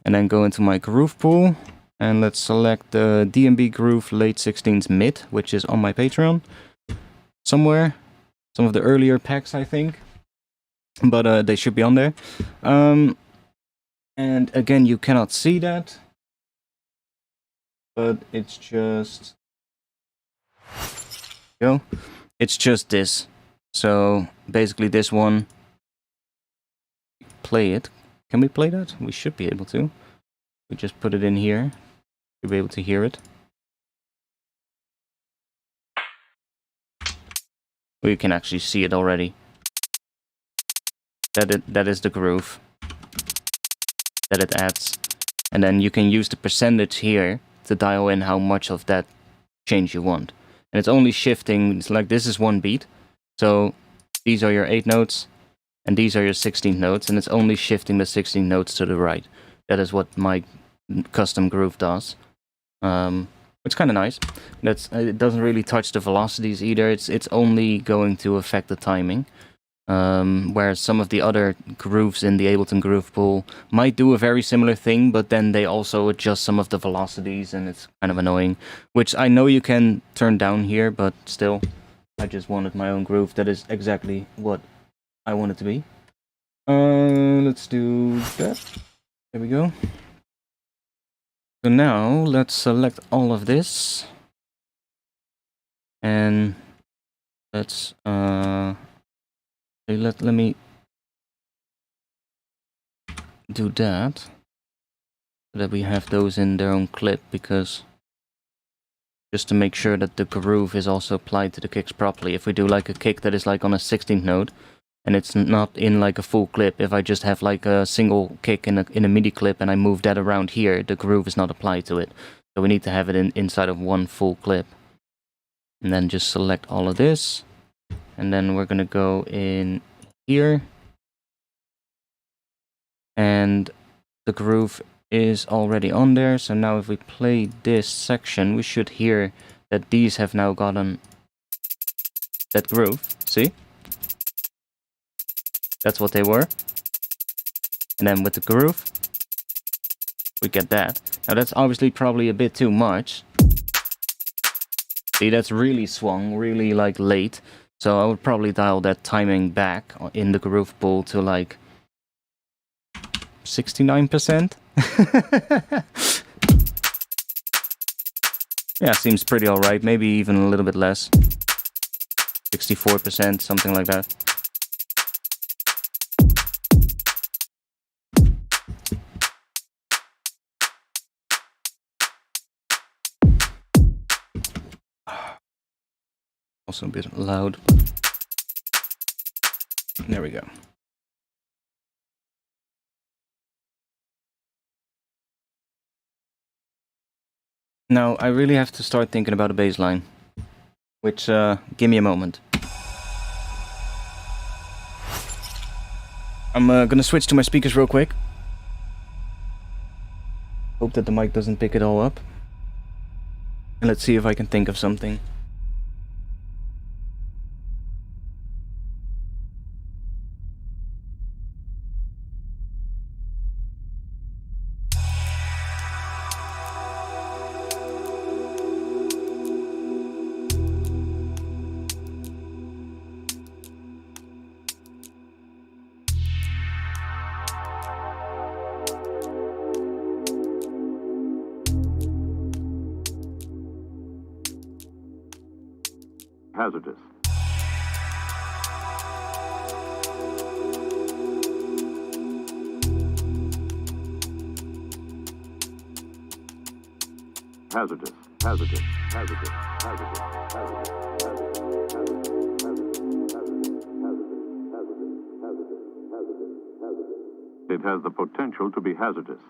and then go into my groove pool, and let's select the DNB groove late 16s mid, which is on my Patreon somewhere, some of the earlier packs I think, but they should be on there. And again, you cannot see that, but it's just, it's just this. So basically this one play it. Can we play that? We should be able to. We just put it in here. You'll be able to hear it. We can actually see it already. That is the groove that it adds. And then you can use the percentage here to dial in how much of that change you want. And it's only shifting, it's like this is one beat. So these are your 8 notes, and these are your 16 notes, and it's only shifting the 16 notes to the right. That is what my custom groove does. It's kind of nice. It doesn't really touch the velocities either. It's only going to affect the timing. Whereas some of the other grooves in the Ableton Groove Pool might do a very similar thing, but then they also adjust some of the velocities, and it's kind of annoying. Which I know you can turn down here, but still, I just wanted my own groove. That is exactly what I want it to be. Let's do that. There we go. So now let's select all of this, and let's let me do that so that we have those in their own clip, because just to make sure that the groove is also applied to the kicks properly. If we do like a kick that is like on a 16th note and it's not in like a full clip, if I just have like a single kick in a MIDI clip and I move that around here, the groove is not applied to it. So we need to have it inside of one full clip. And then just select all of this. And then we're gonna go in here. And the groove is already on there. So now if we play this section, we should hear that these have now gotten that groove. See? That's what they were. And then with the groove, we get that. Now that's obviously probably a bit too much. See, that's really swung, really like late. So I would probably dial that timing back in the groove pool to like 69%. Yeah, seems pretty alright. Maybe even a little bit less. 64%, something like that. Also a bit loud. There we go. Now, I really have to start thinking about a bass line. Which, give me a moment. I'm gonna switch to my speakers real quick. Hope that the mic doesn't pick it all up. And let's see if I can think of something. Hazardous. Hazardous, hazardous, hazardous, hazardous, hazardous, it has the potential to be hazardous.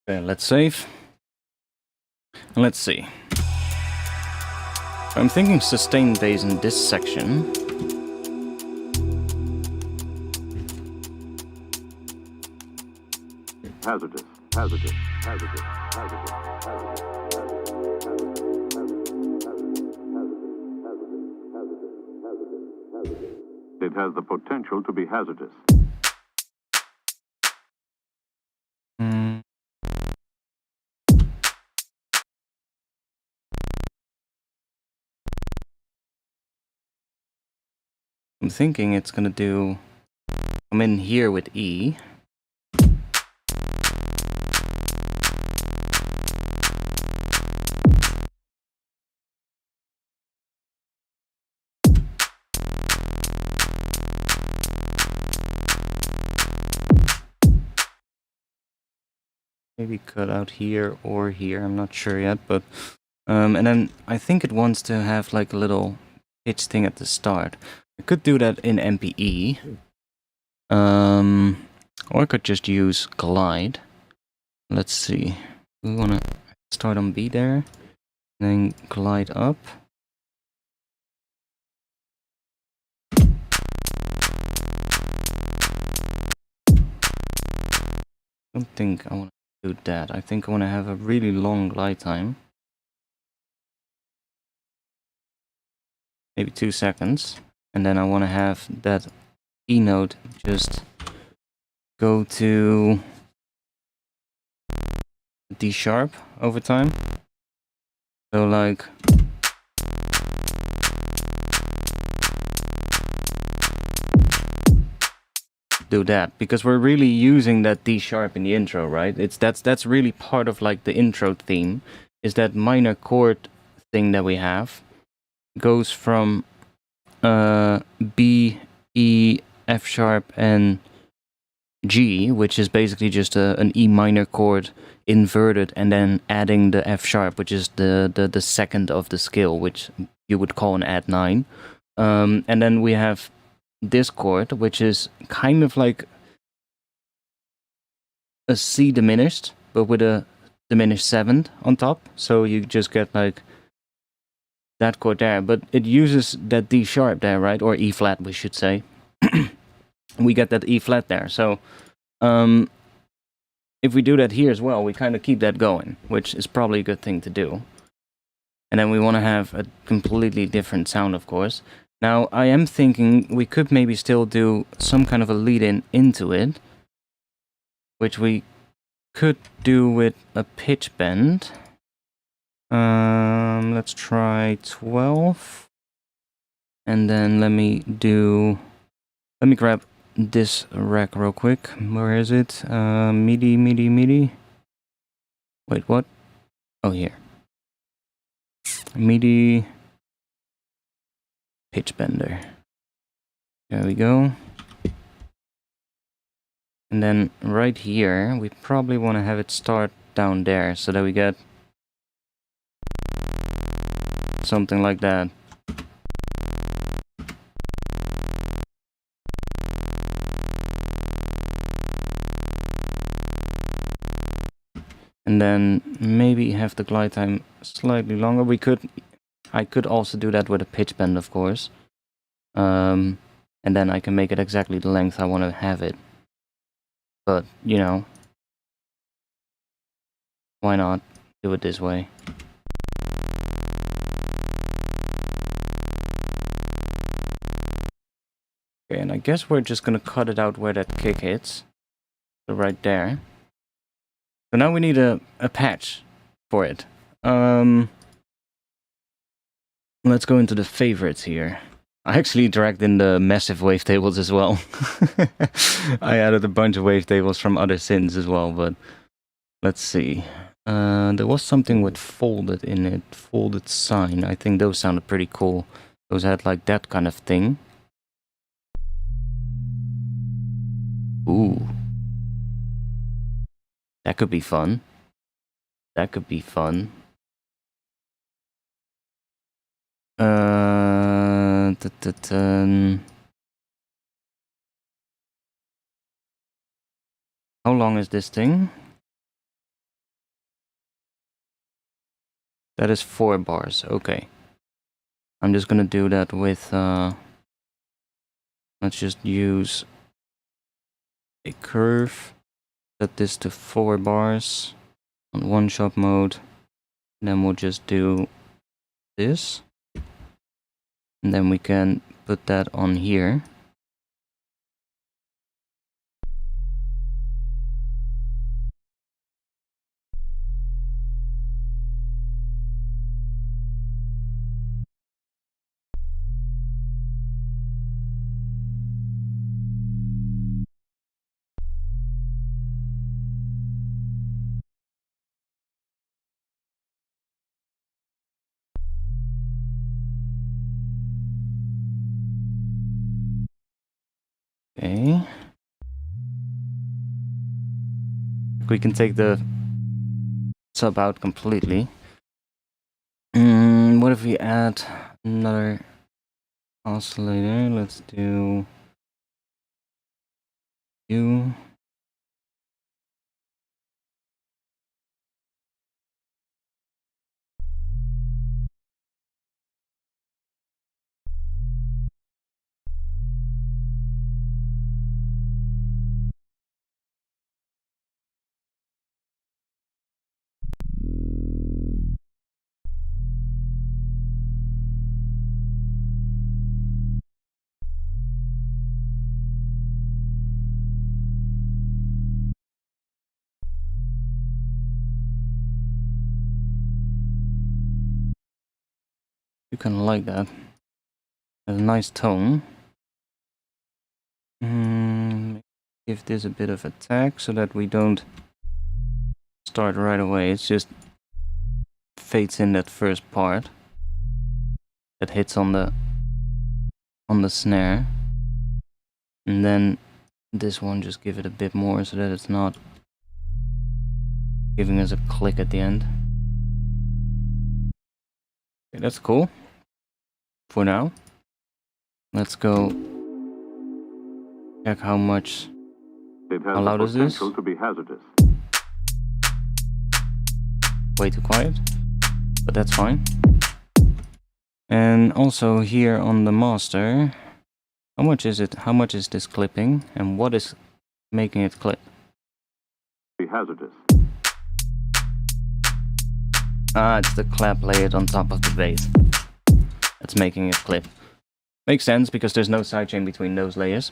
Okay, let's save. And let's see. I'm thinking sustain bass in this section. Hazardous, hazardous, hazardous, hazardous, hazardous, hazardous. It has the potential to be hazardous. I'm thinking it's gonna do... I'm in here with E. Maybe cut out here or here, I'm not sure yet, but... and then I think it wants to have like a little pitch thing at the start. I could do that in MPE. Or I could just use glide. Let's see. We wanna start on B there, then glide up. I don't think I want to do that. I think I want to have a really long glide time. Maybe 2 seconds. And then I want to have that E note just go to D sharp over time. So like... do that, because we're really using that D sharp in the intro, right? That's really part of like the intro theme, is that minor chord thing that we have goes from B, E, F sharp, and G, which is basically just an E minor chord inverted, and then adding the F sharp, which is the second of the scale, which you would call an add 9. And then we have this chord, which is kind of like a C diminished, but with a diminished 7th on top. So you just get like that chord there, but it uses that D sharp there, right? Or E flat, we should say. We get that E flat there. So if we do that here as well, we kind of keep that going, which is probably a good thing to do. And then we want to have a completely different sound, of course. Now, I am thinking we could maybe still do some kind of a lead-in into it, which we could do with a pitch bend. Let's try 12. And then let me grab this rack real quick. Where is it? MIDI. Wait, what? Oh, here. MIDI pitch bender. There we go. And then right here, we probably want to have it start down there so that we get something like that. And then maybe have the glide time slightly longer. I could also do that with a pitch bend, of course. And then I can make it exactly the length I want to have it. But, you know, why not do it this way? Okay, and I guess we're just gonna cut it out where that kick hits. So right there. So now we need a patch for it. Let's go into the favorites here. I actually dragged in the massive wavetables as well. I added a bunch of wavetables from other synths as well, but let's see. There was something with folded in it, folded sine. I think those sounded pretty cool. Those had like that kind of thing. Ooh. That could be fun. That could be fun. How long is this thing? That is 4 bars. Okay. I'm just gonna do that with, let's just use a curve. Set this to 4 bars on one-shot mode. And then we'll just do this. And then we can put that on here. Okay. We can take the sub out completely. What if we add another oscillator? Let's do U. You kind of like that. Has a nice tone. Give this a bit of a tag so that we don't start right away. It's just fades in that first part that hits on the snare, and then this one just give it a bit more so that it's not giving us a click at the end. Okay, that's cool for now. Let's go check how much. How loud is this? To be hazardous. Way too quiet, but that's fine. And also here on the master, how much is it? How much is this clipping, and what is making it clip? Be hazardous. It's the clap layered on top of the bass that's making it clip. Makes sense because there's no sidechain between those layers.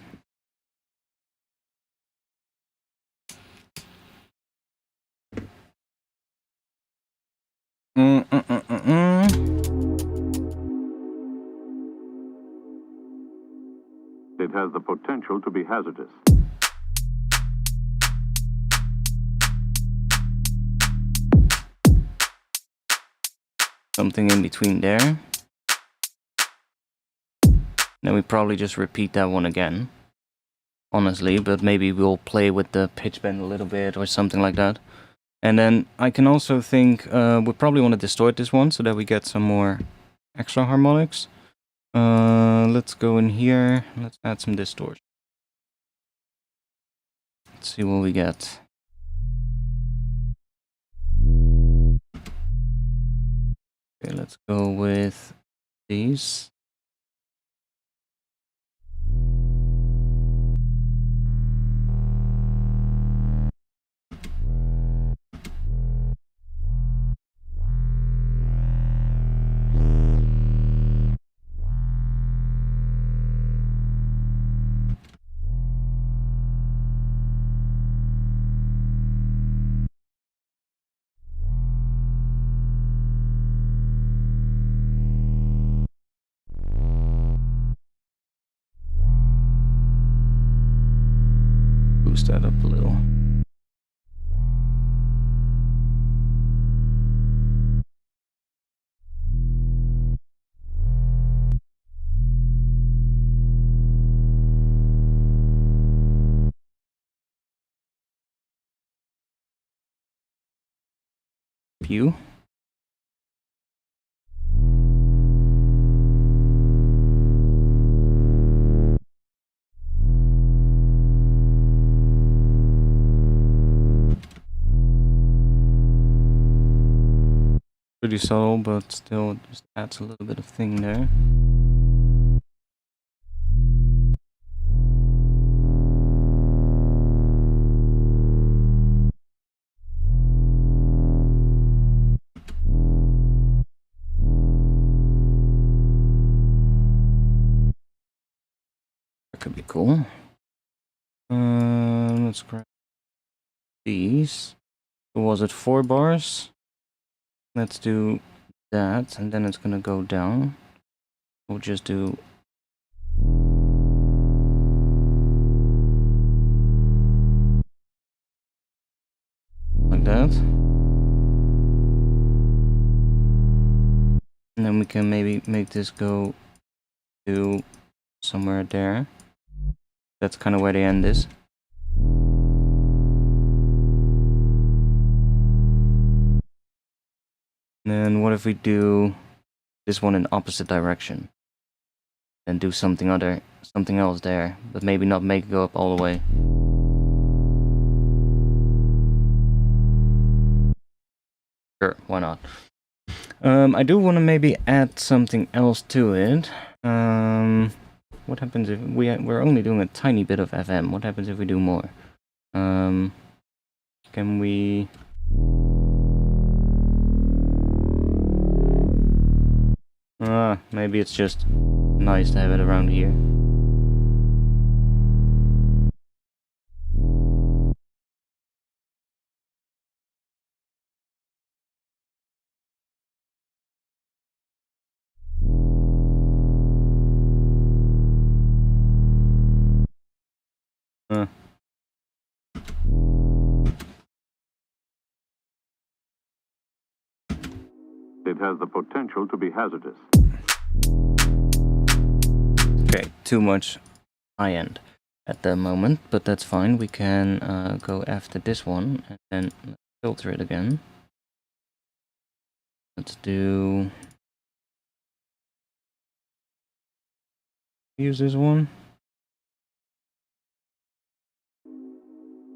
It has the potential to be hazardous. Something in between there. Then we probably just repeat that one again, honestly, but maybe we'll play with the pitch bend a little bit or something like that. And then I can also think we probably want to distort this one so that we get some more extra harmonics. Let's go in here, let's add some distortion. Let's see what we get. Okay, let's go with these. Boost that up a little. Pew. Pretty subtle, but still just adds a little bit of thing there. That could be cool. Let's grab these. So was it 4 bars? Let's do that, and then it's gonna go down. We'll just do like that. And then we can maybe make this go to somewhere there. That's kind of where the end is. And then what if we do this one in opposite direction? And do something else there, but maybe not make it go up all the way. Sure, why not? I do want to maybe add something else to it. What happens if we're only doing a tiny bit of FM? What happens if we do more? Can we? Maybe it's just nice to have it around here. It has the potential to be hazardous. Okay, too much high end at the moment, but that's fine. We can go after this one and then filter it again. Let's do... use this one.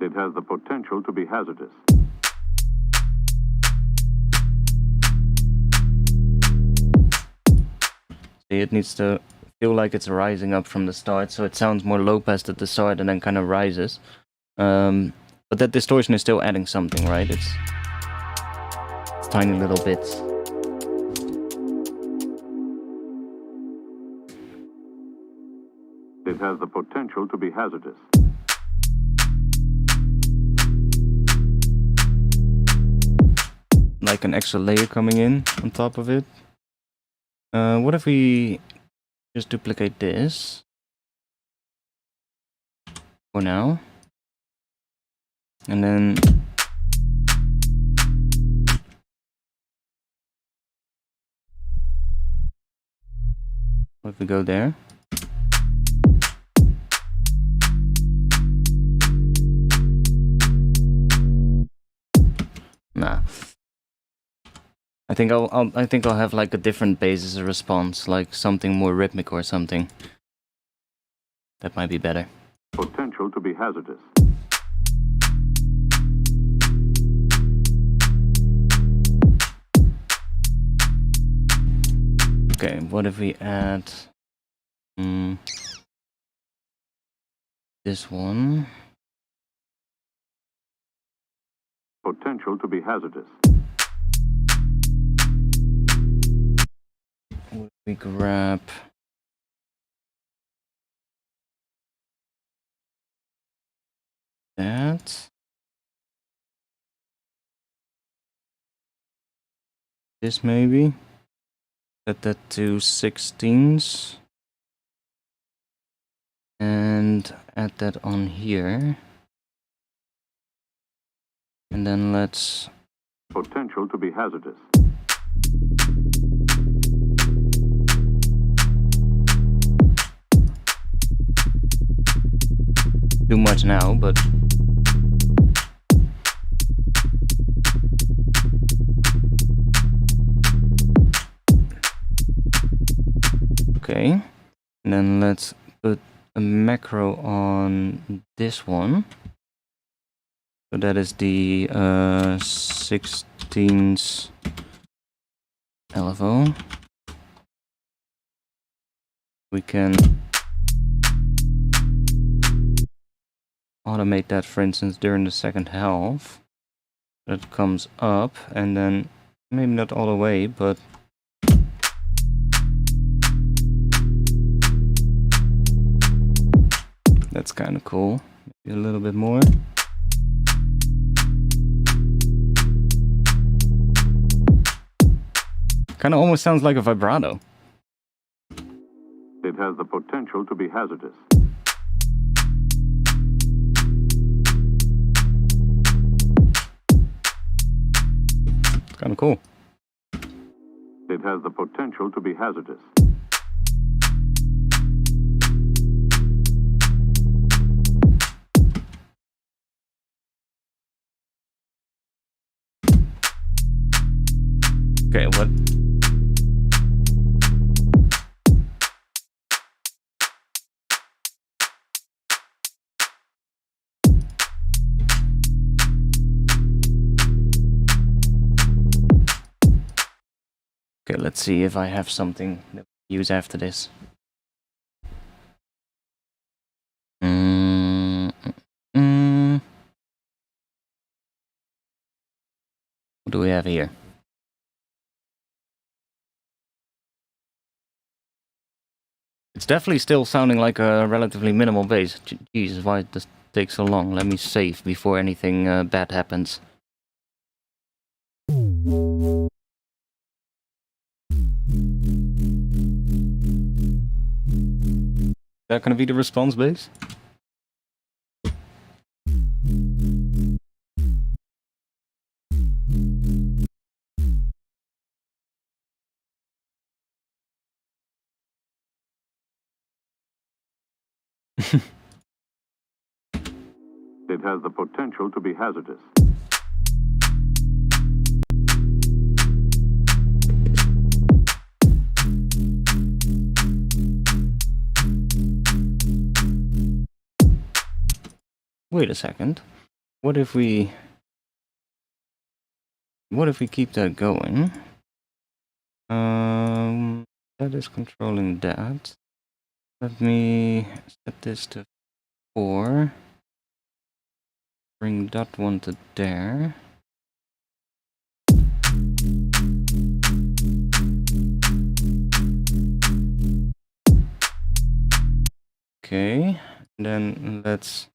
It has the potential to be hazardous. See, it needs to feel like it's rising up from the start, so it sounds more low passed at the start and then kind of rises. But that distortion is still adding something, right? It's tiny little bits. It has the potential to be hazardous. Like an extra layer coming in on top of it. What if we just duplicate this for now, and then what if we go there? Nah. I think I'll have like a different basis of response, like something more rhythmic or something. That might be better. Potential to be hazardous. Okay, what if we add this one? Potential to be hazardous. We grab that. This maybe. Set that to 16s. And add that on here. And then let's... Potential to be hazardous. Too much now, but... Okay. And then let's put a macro on this one. So that is the 16s LFO. We can automate that, for instance, during the second half. That comes up, and then maybe not all the way, but that's kind of cool. Maybe a little bit more. Kind of almost sounds like a vibrato. It has the potential to be hazardous. Kind of cool. It has the potential to be hazardous. Okay, what? Okay, let's see if I have something that we use after this. What do we have here? It's definitely still sounding like a relatively minimal bass. Jesus, why does it take so long? Let me save before anything bad happens. Is that gonna be the response bass? It has the potential to be hazardous. Wait a second. What if we keep that going? That is controlling that. Let me set this to 4. Bring that one to there. Okay, and then let's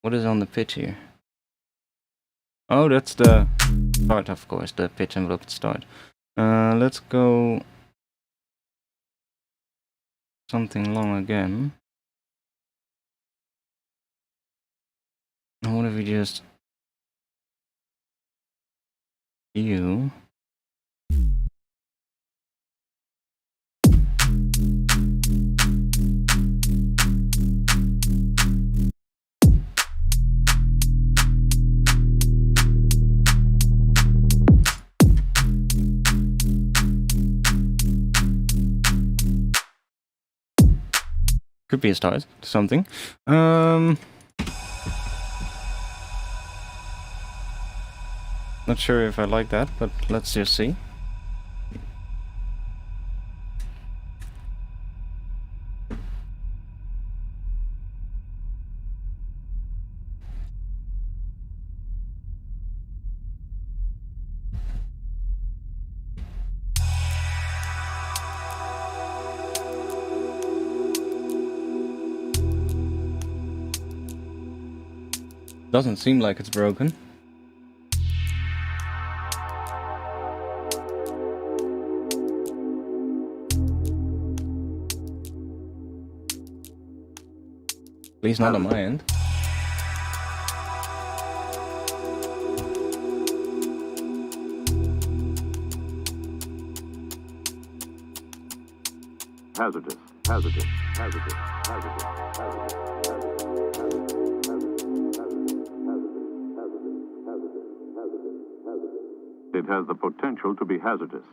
what is on the pitch here? Oh, that's the start, of course, the pitch envelope at start. Let's go something long again. And what if we just you? Could be a start to something. Not sure if I like that, but let's just see. Doesn't seem like it's broken. At least not on my end. Hazardous, hazardous, hazardous, hazardous, hazardous. It has the potential to be hazardous.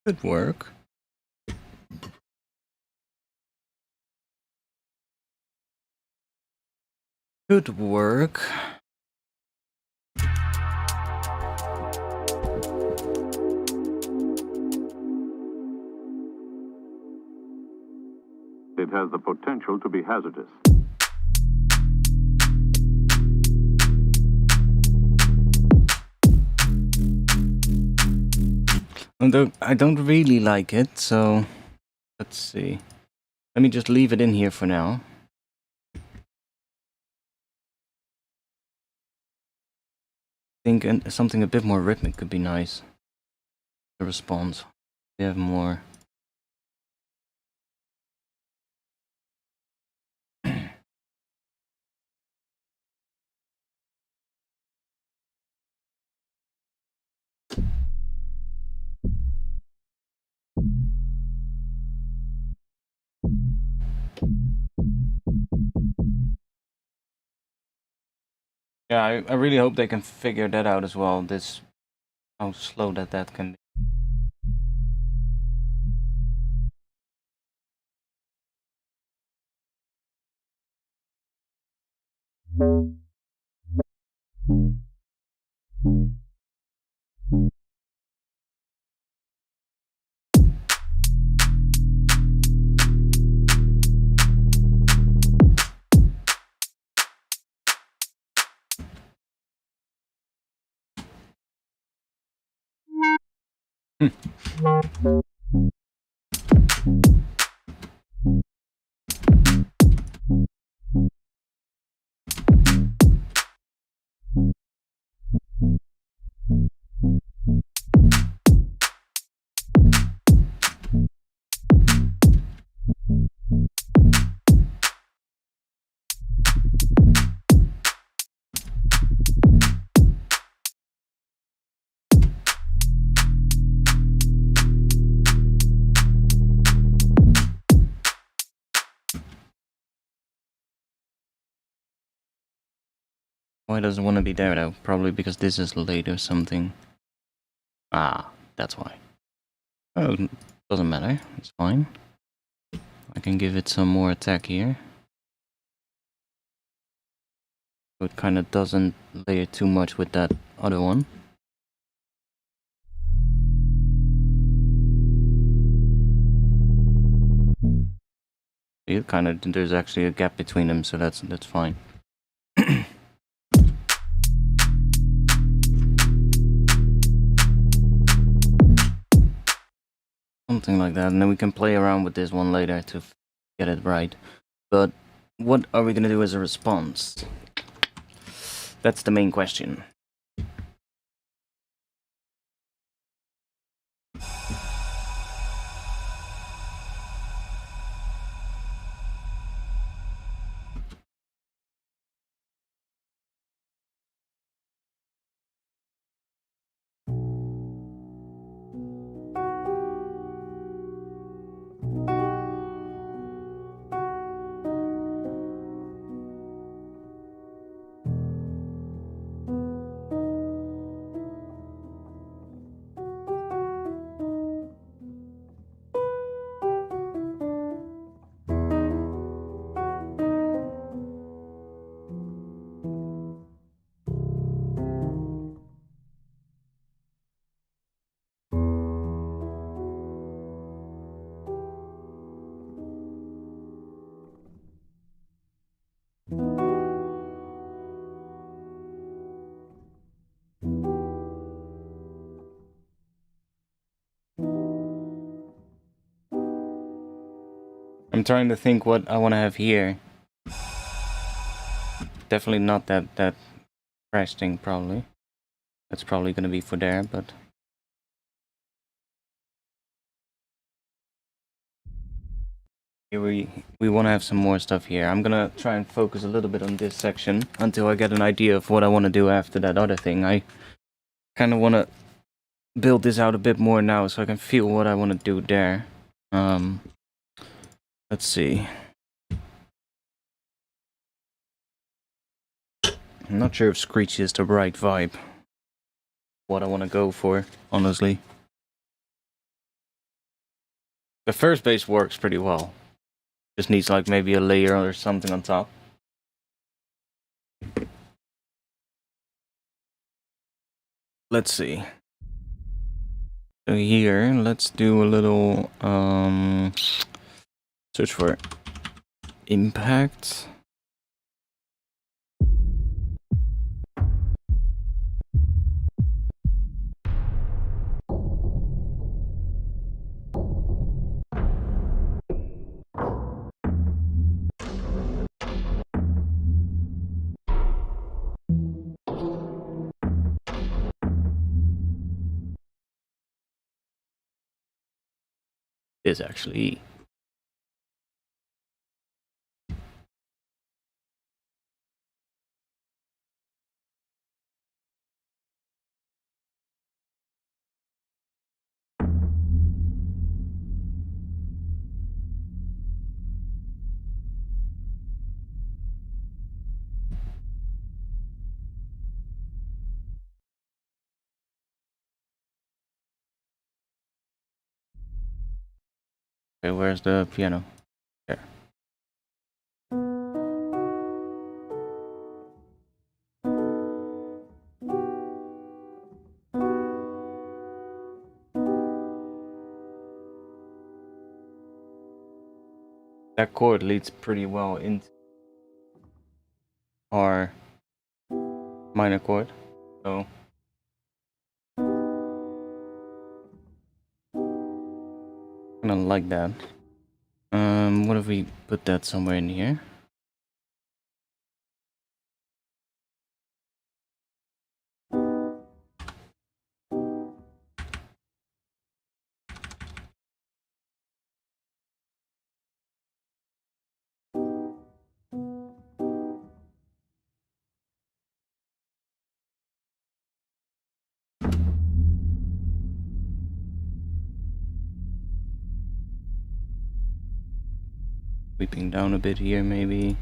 Good work. Good work. It has the potential to be hazardous. I don't really like it, so let's see. Let me just leave it in here for now. I think something a bit more rhythmic could be nice. The response. We have more. Yeah, I really hope they can figure that out as well. How slow that can be. Why does it want to be there though? Probably because this is late or something. Ah, that's why. Oh, doesn't matter. It's fine. I can give it some more attack here. So it kind of doesn't layer too much with that other one. It kind of, there's actually a gap between them, so that's fine. Something like that, and then we can play around with this one later to get it right. But what are we gonna do as a response? That's the main question. I'm trying to think what I want to have here. Definitely not that crash thing, probably. That's probably going to be for there, but... Here we want to have some more stuff here. I'm going to try and focus a little bit on this section until I get an idea of what I want to do after that other thing. I kind of want to build this out a bit more now so I can feel what I want to do there. Let's see. I'm not sure if Screech is the right vibe. What I want to go for, honestly. The first bass works pretty well. Just needs like maybe a layer or something on top. Let's see. So here, let's do a little search for impact. Is actually okay. Where's the piano? There. That chord leads pretty well into our minor chord, so I'm gonna like that. What if we put that somewhere in here? Sweeping down a bit here, maybe.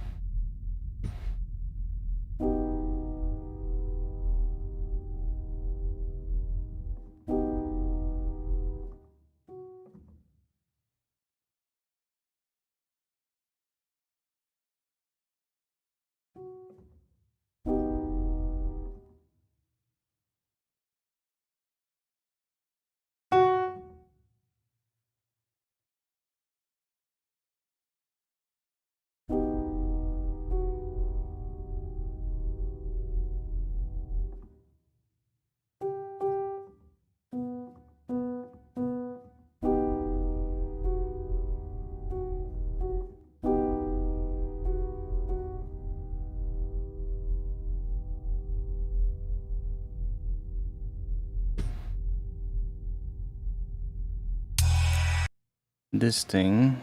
This thing.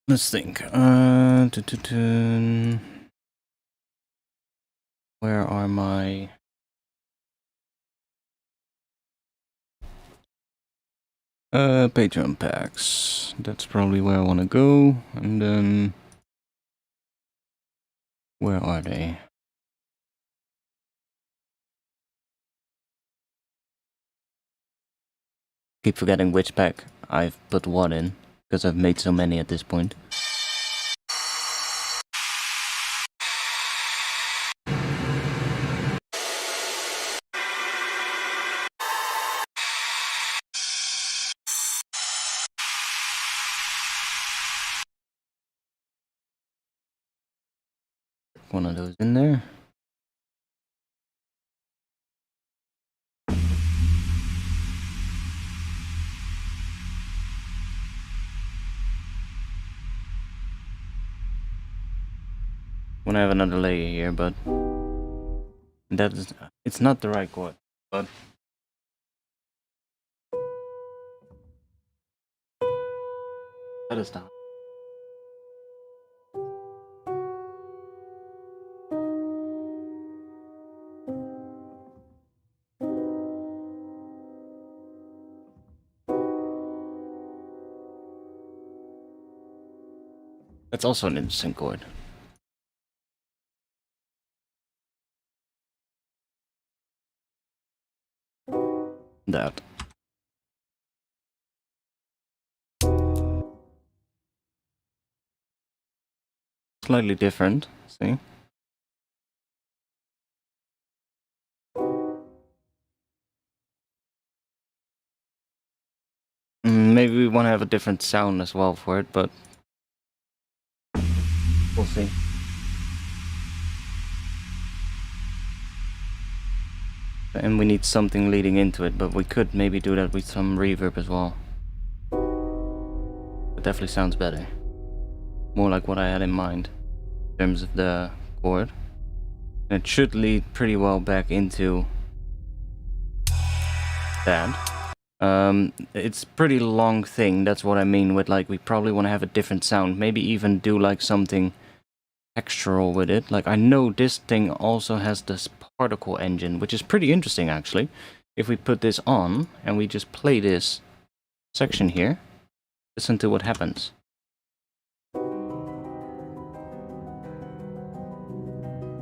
Let's think. Where are my Patreon packs? That's probably where I want to go. And then where are they? Keep forgetting which pack I've put what in, because I've made so many at this point. One of those in there. Want to have another layer here, but it's not the right chord. But that is not. That's also an interesting chord. That. Slightly different, see? Maybe we want to have a different sound as well for it, but we'll see. And we need something leading into it, but we could maybe do that with some reverb as well. It definitely sounds better. More like what I had in mind in terms of the chord. And it should lead pretty well back into that. It's a pretty long thing, that's what I mean with like we probably want to have a different sound. Maybe even do like something textural with it. Like I know this thing also has this particle engine, which is pretty interesting actually. If we put this on and we just play this section here, listen to what happens.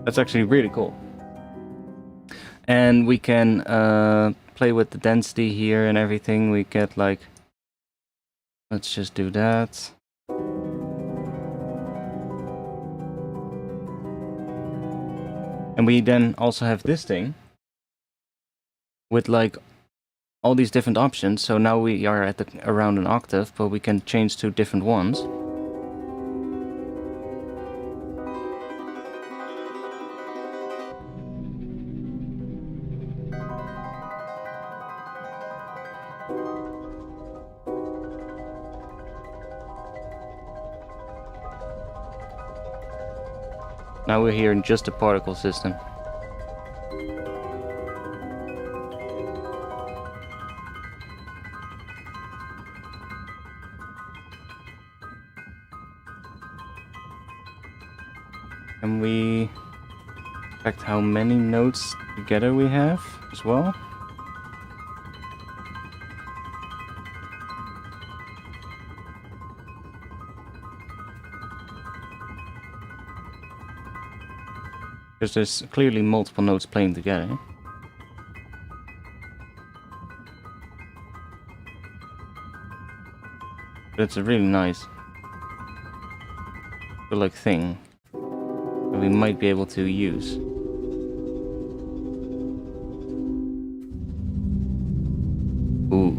That's actually really cool. And we can play with the density here and everything. We get like, let's just do that. And we then also have this thing with like all these different options. So now we are at around an octave, but we can change to different ones. Now we're hearing just the particle system. Can we check how many notes together we have as well? Because there's clearly multiple notes playing together. But it's a really nice like thing that we might be able to use. Ooh.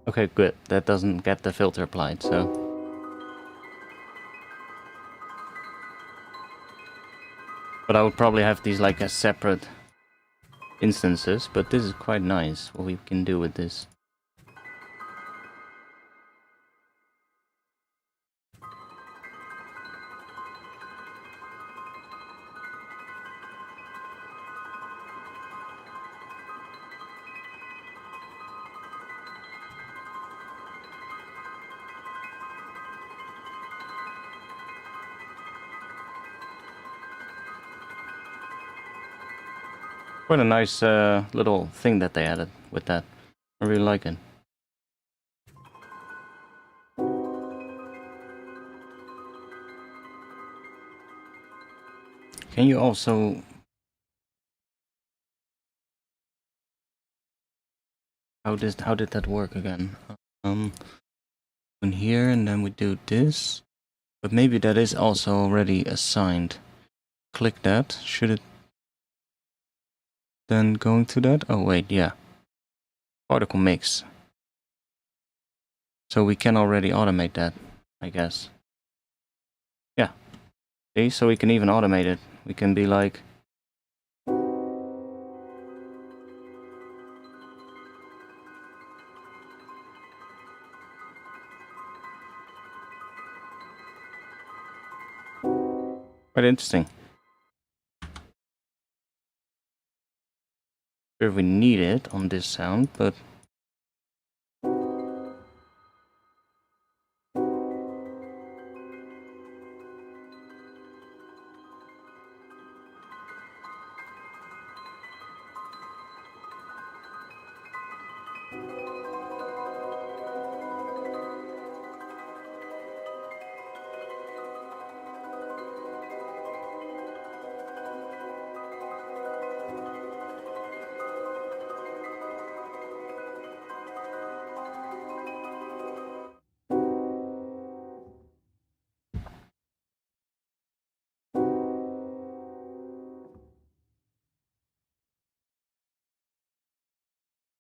Okay, good. That doesn't get the filter applied, so... But I would probably have these like as separate instances, but this is quite nice what we can do with this. Quite a nice little thing that they added with that. I really like it. can you also... How did that work again? In here, and then we do this. But maybe that is also already assigned. Click that. Should it then going to that? Oh wait, yeah. Particle mix. So we can already automate that, I guess. Yeah. See, so we can even automate it. We can be like... Quite interesting. Sure we need it on this sound, but...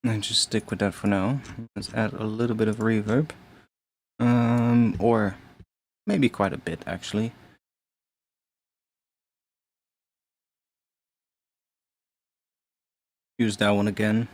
I just stick with that for now. Let's add a little bit of reverb. Or maybe quite a bit, actually. Use that one again.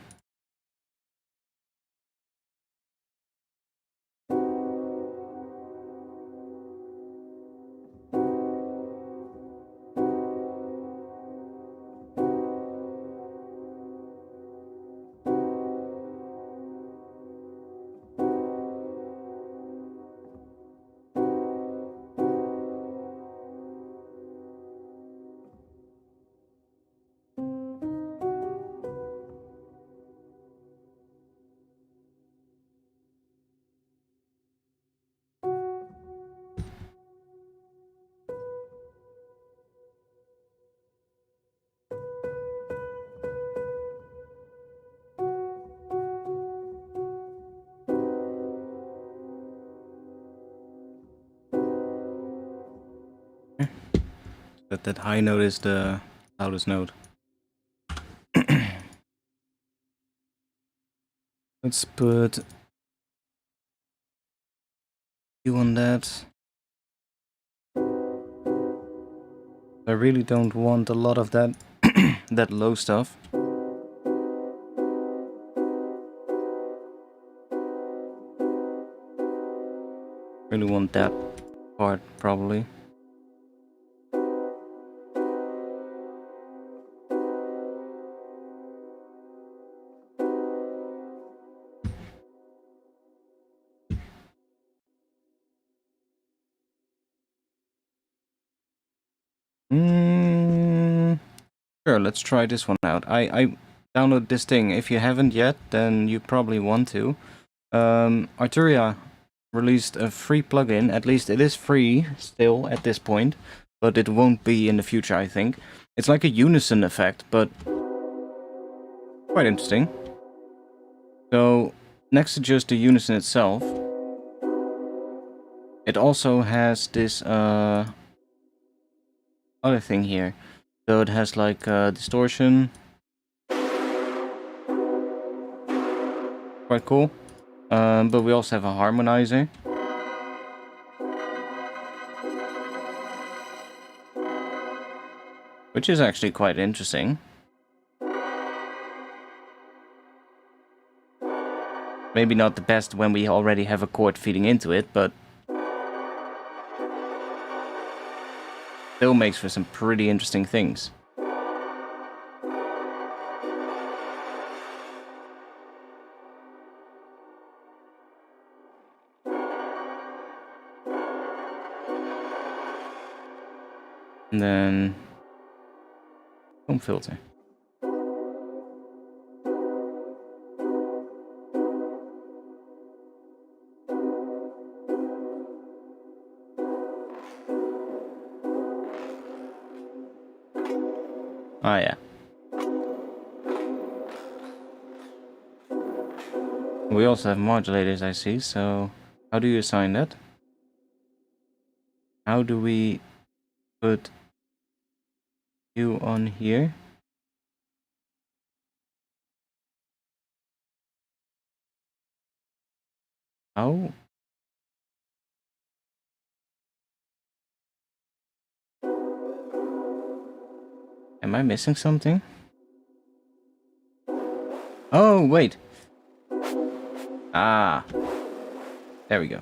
That high note is the loudest note. Let's put you on that. I really don't want a lot of that that low stuff. Really want that part probably. Sure, let's try this one out. I download this thing. If you haven't yet, then you probably want to. Arturia released a free plugin. At least it is free still at this point, but it won't be in the future, I think. It's like a unison effect, but quite interesting. So, next to just the unison itself, it also has this other thing here. So it has like distortion. Quite cool. But we also have a harmonizer. Which is actually quite interesting. Maybe not the best when we already have a chord feeding into it, but still makes for some pretty interesting things. And then foam filter. Oh yeah. We also have modulators, I see, so how do you assign that? How do we put you on here? How? Am I missing something? Oh, wait. Ah. There we go.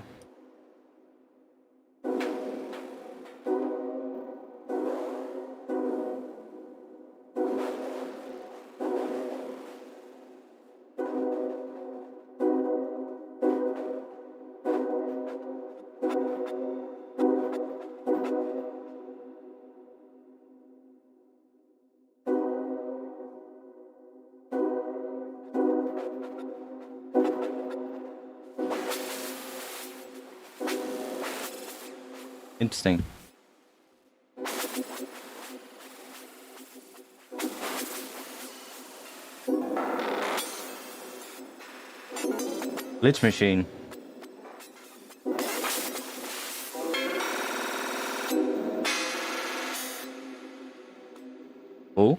Interesting. Glitch machine. Oh.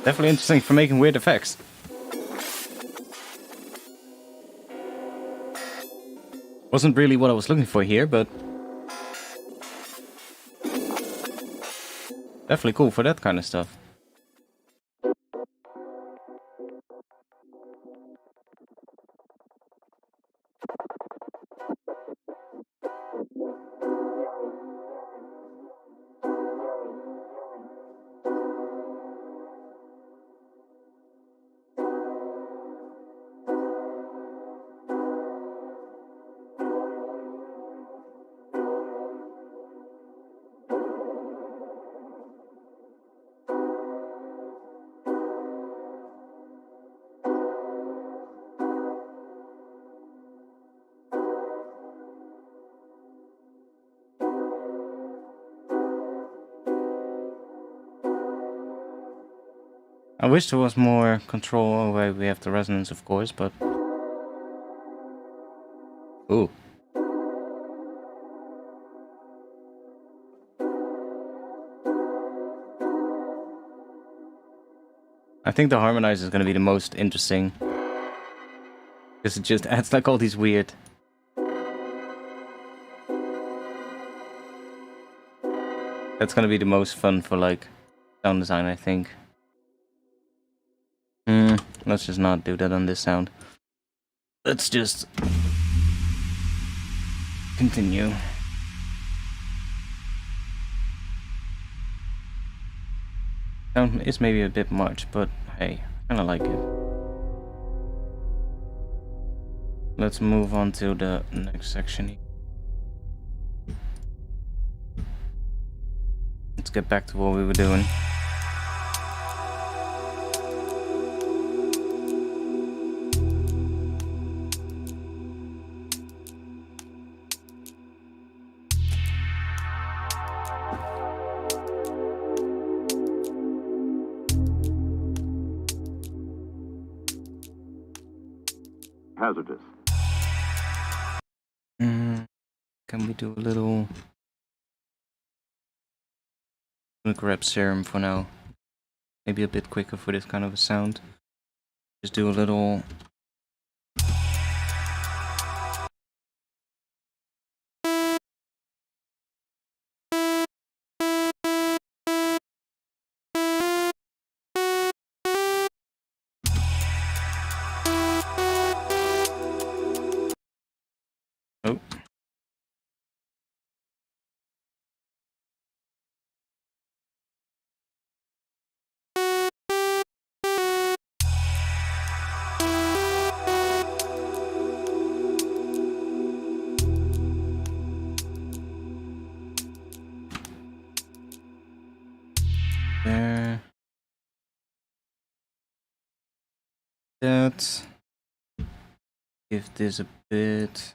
Definitely interesting for making weird effects. Wasn't really what I was looking for here, but definitely cool for that kind of stuff. I wish there was more control over we have the resonance, of course, but... Ooh. I think the harmonizer is going to be the most interesting. Because it just adds like all these weird... That's going to be the most fun for like sound design, I think. Let's just not do that on this sound. Let's just continue. Sound is maybe a bit much, but hey, I kinda like it. Let's move on to the next section. Let's get back to what we were doing. Hazardous. Can we do a little... I'm gonna grab serum for now. Maybe a bit quicker for this kind of a sound. Just do a little... Oh. there. That. Give this a bit.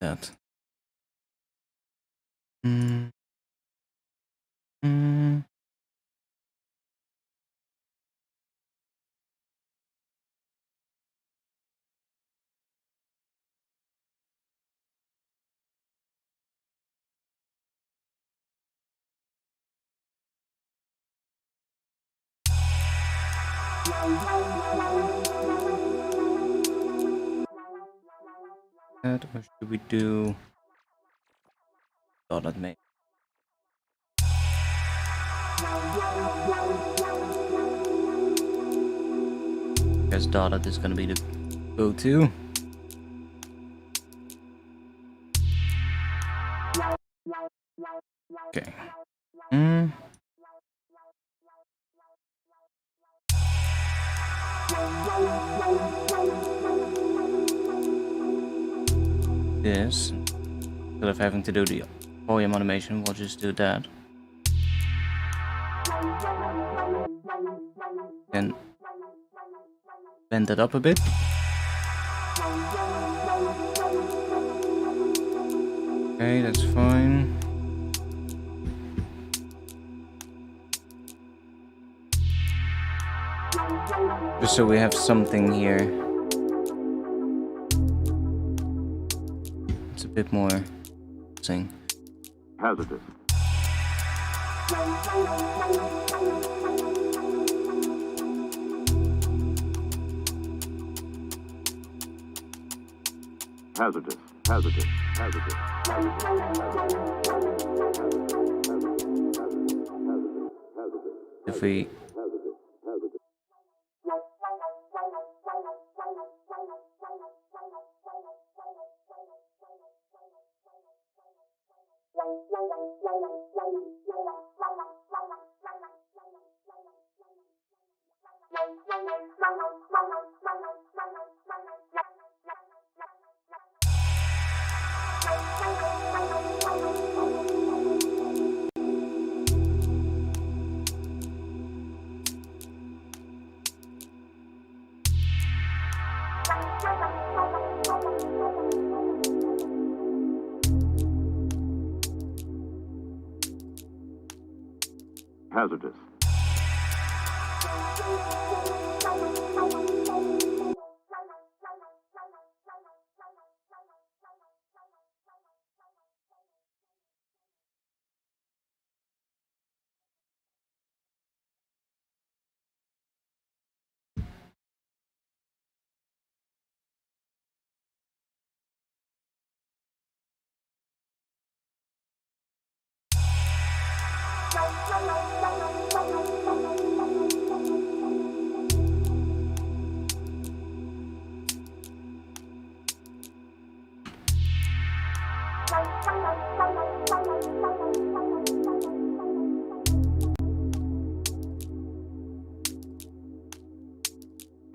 That. That, or should we do dotted maybe? Guess dotted is gonna be the go-to. Okay. This, instead of having to do the volume animation, we'll just do that. And bend it up a bit. Okay, that's fine. Just so we have something here. It's a bit more sing. Hazardous. Hazardous. Hazardous. Hazardous. If we Hazardous.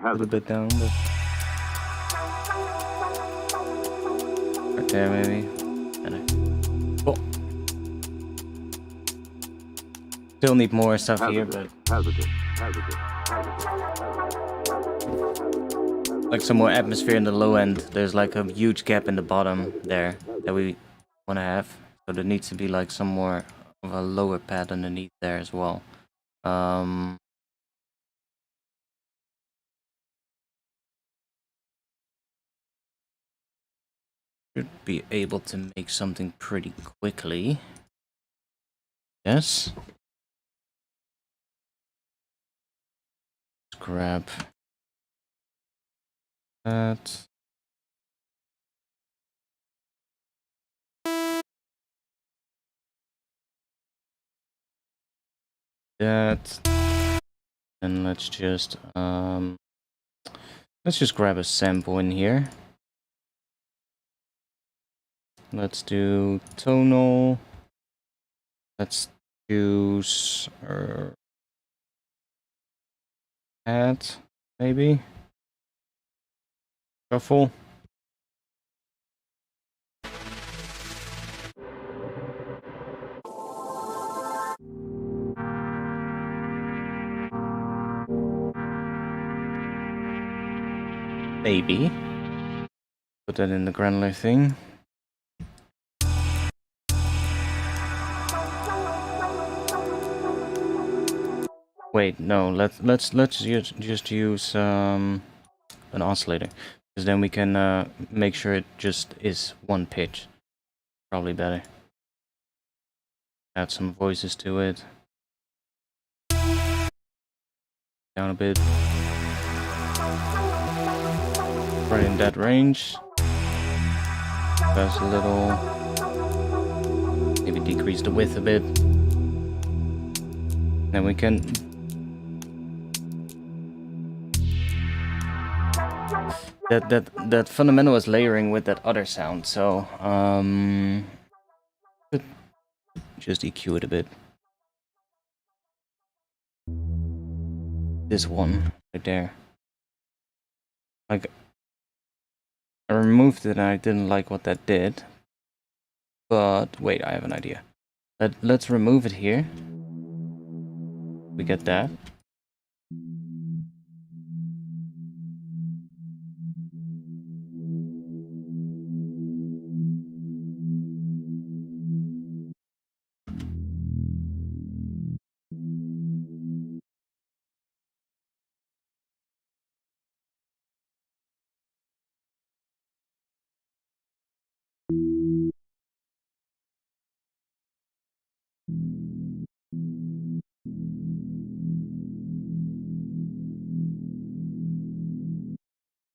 a little bit down, but Right there, maybe. Cool. Still need more stuff here, but like some more atmosphere in the low end. There's like a huge gap in the bottom there that we want to have. So there needs to be like some more of a lower pad underneath there as well. Should be able to make something pretty quickly. Yes. Let's grab that. That. And let's just grab a sample in here. Let's do tonal. Let's choose add, maybe. Shuffle. Maybe. Put that in the granular thing. Wait, no. Let's just use an oscillator, because then we can make sure it just is one pitch. Probably better. Add some voices to it. Down a bit. Right in that range. That's a little. Maybe decrease the width a bit. Then we can. That fundamental is layering with that other sound, so just EQ it a bit. This one right there. Like, I removed it and I didn't like what that did. But wait, I have an idea. Let's remove it here. We get that.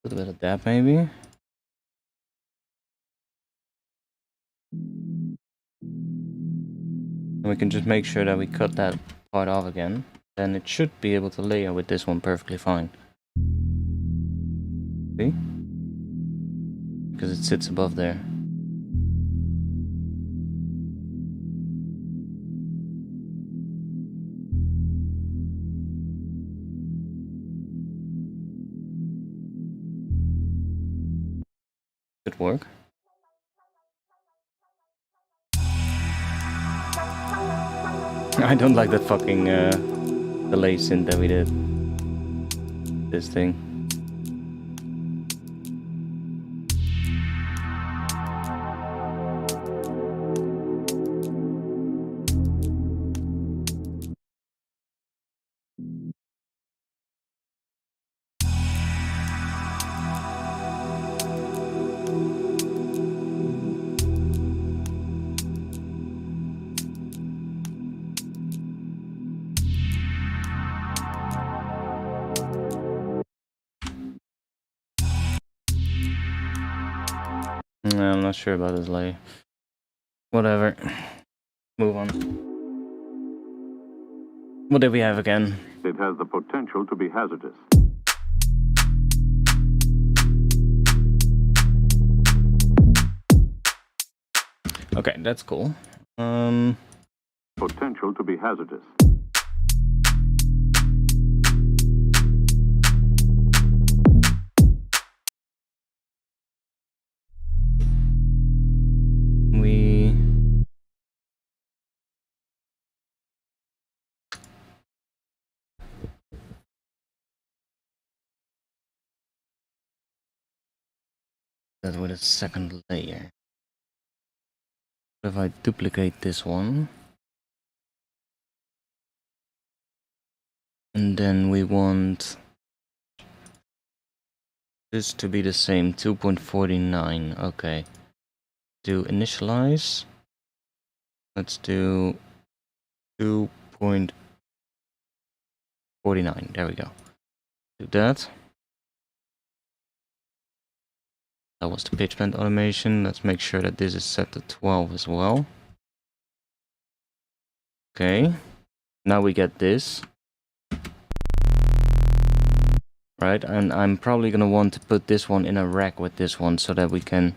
A little bit of that, maybe. And we can just make sure that we cut that part off again. Then it should be able to layer with this one perfectly fine. See? Because it sits above there. Could work. I don't like that fucking delay synth that we did. This thing. No, I'm not sure about this lay. Whatever. Move on. What did we have again? It has the potential to be hazardous. Okay, that's cool. Potential to be hazardous. that with a second layer. If I duplicate this one, and then we want this to be the same, 2.49. Okay. Do initialize. Let's do 2.49. There we go. Do that. That was the pitch bend automation. Let's make sure that this is set to 12 as well. Okay. Now we get this. Right, and I'm probably gonna want to put this one in a rack with this one so that we can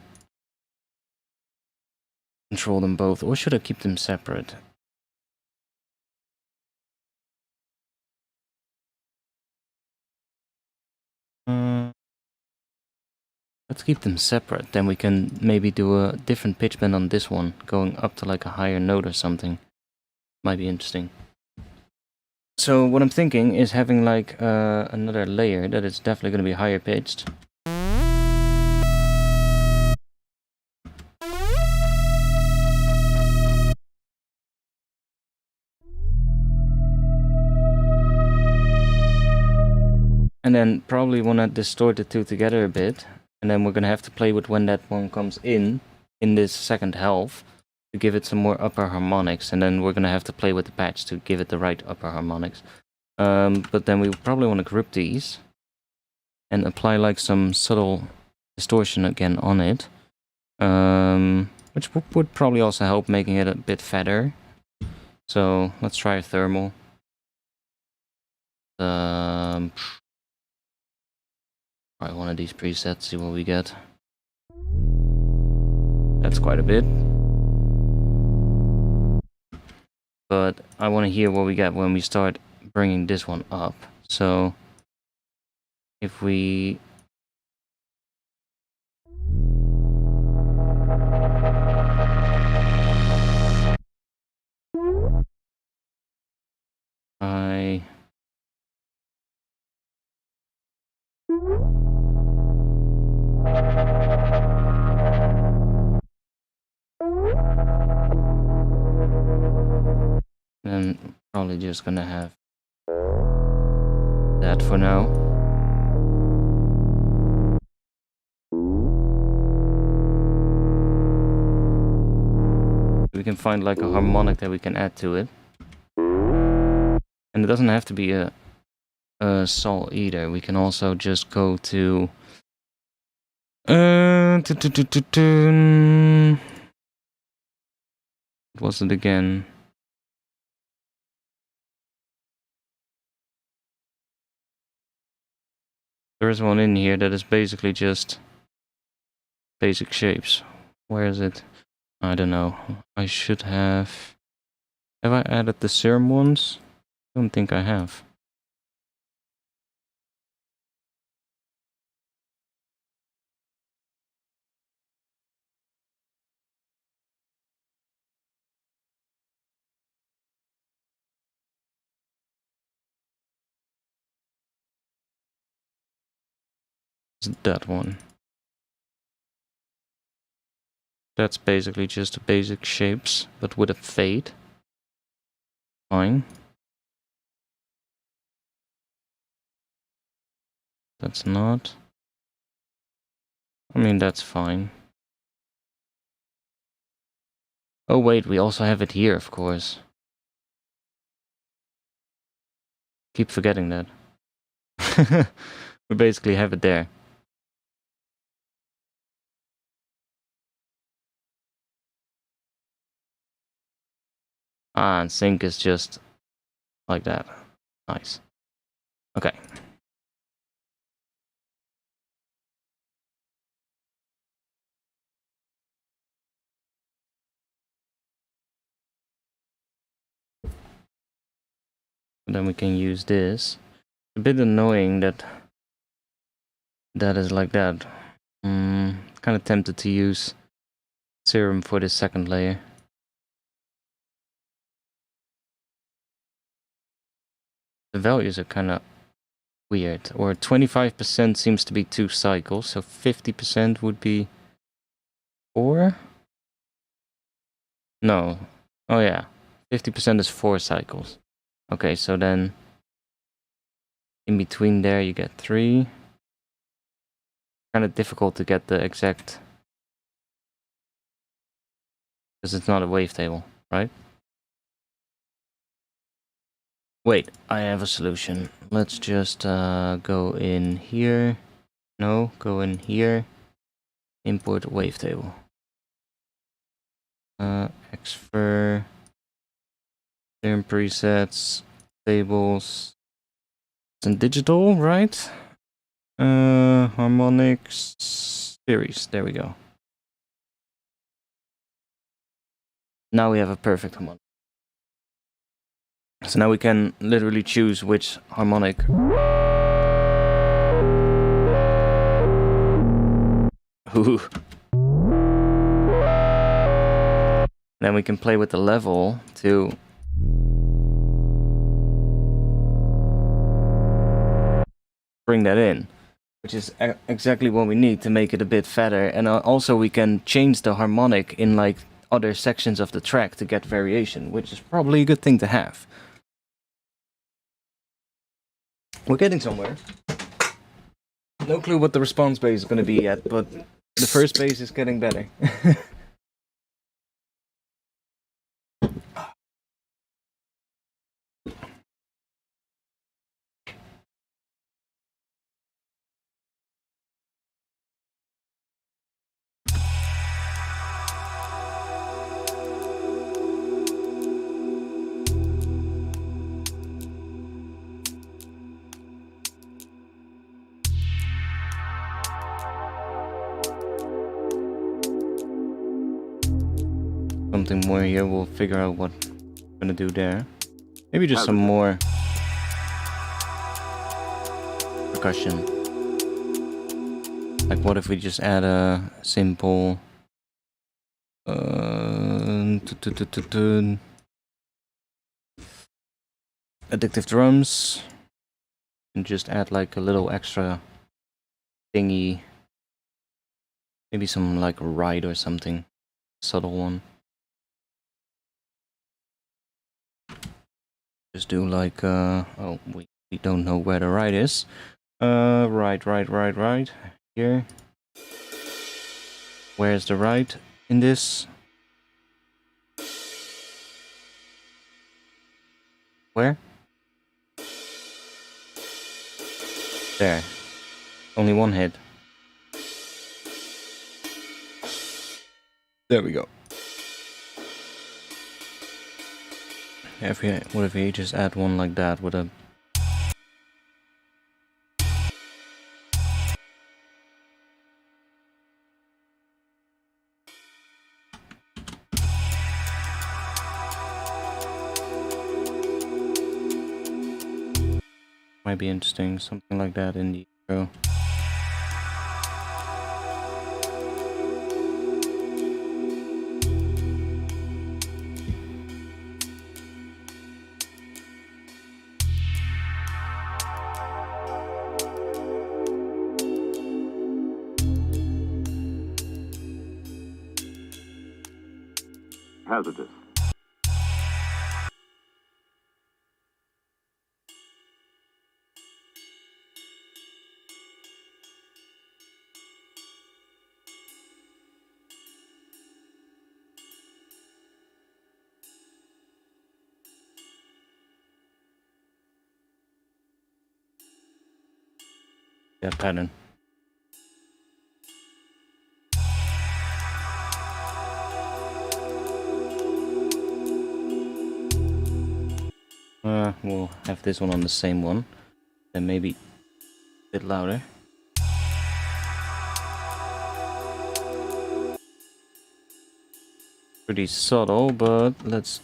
control them both. Or should I keep them separate? Let's keep them separate. Then we can maybe do a different pitch bend on this one, going up to like a higher note or something. Might be interesting. So what I'm thinking is having like another layer that is definitely going to be higher pitched. And then probably want to distort the two together a bit. And then we're going to have to play with when that one comes in this second half, to give it some more upper harmonics. And then we're going to have to play with the patch to give it the right upper harmonics. But then we probably want to group these and apply like some subtle distortion again on it. Which would probably also help making it a bit fatter. So let's try a thermal. Try one of these presets, see what we get. That's quite a bit. But I want to hear what we get when we start bringing this one up. So if we then probably just gonna have that for now. We can find like a harmonic that we can add to it. And it doesn't have to be a sol either. We can also just go to what was it again? There is one in here that is basically just basic shapes. Where is it? I don't know. I should have... Have I added the serum ones? I don't think I have. It's that one. That's basically just the basic shapes, but with a fade. Fine. That's not. I mean, that's fine. Oh wait, we also have it here, of course. Keep forgetting that. We basically have it there. Ah, and sync is just like that. Nice. Okay. Then we can use this. It's a bit annoying that that is like that. Kind of tempted to use serum for this second layer. The values are kind of weird. Or 25% seems to be 2 cycles, so 50% would be 4? No. Oh yeah. 50% is 4 cycles. Okay, so then in between there you get 3. Kind of difficult to get the exact, because it's not a wavetable, right? Wait, I have a solution. Let's just go in here. No, go in here. Import wavetable. Xfer. Turn presets. Tables. It's in digital, right? Harmonics. Series. There we go. Now we have a perfect harmonic. So now we can literally choose which harmonic. Ooh. Then we can play with the level to bring that in, which is exactly what we need to make it a bit fatter. And also we can change the harmonic in like other sections of the track to get variation, which is probably a good thing to have. We're getting somewhere. No clue what the response bass is going to be yet, but the first bass is getting better. Something more here, we'll figure out what we're gonna do there. Maybe just some more percussion. Like what if we just add a simple addictive drums and just add like a little extra thingy, maybe some like ride or something, subtle one. Just do like oh, we don't know where the ride is. Right here. Where's the ride in this? Where? There. Only one hit. There we go. What if we just add one like that with a... Might be interesting, something like that in the intro. Hazardous. That pattern. We'll have this one on the same one, then maybe a bit louder. Pretty subtle, but let's...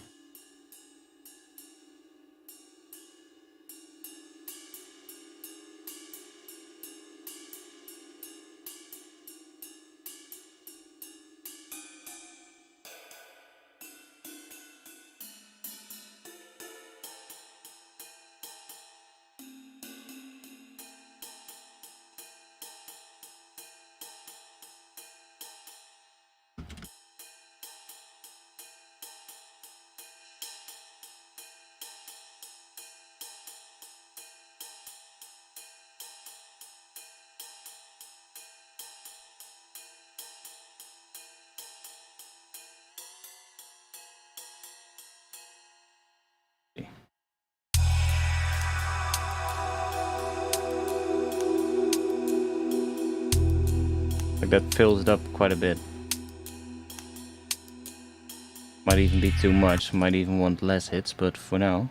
like that fills it up quite a bit. Might even be too much, might even want less hits, but for now.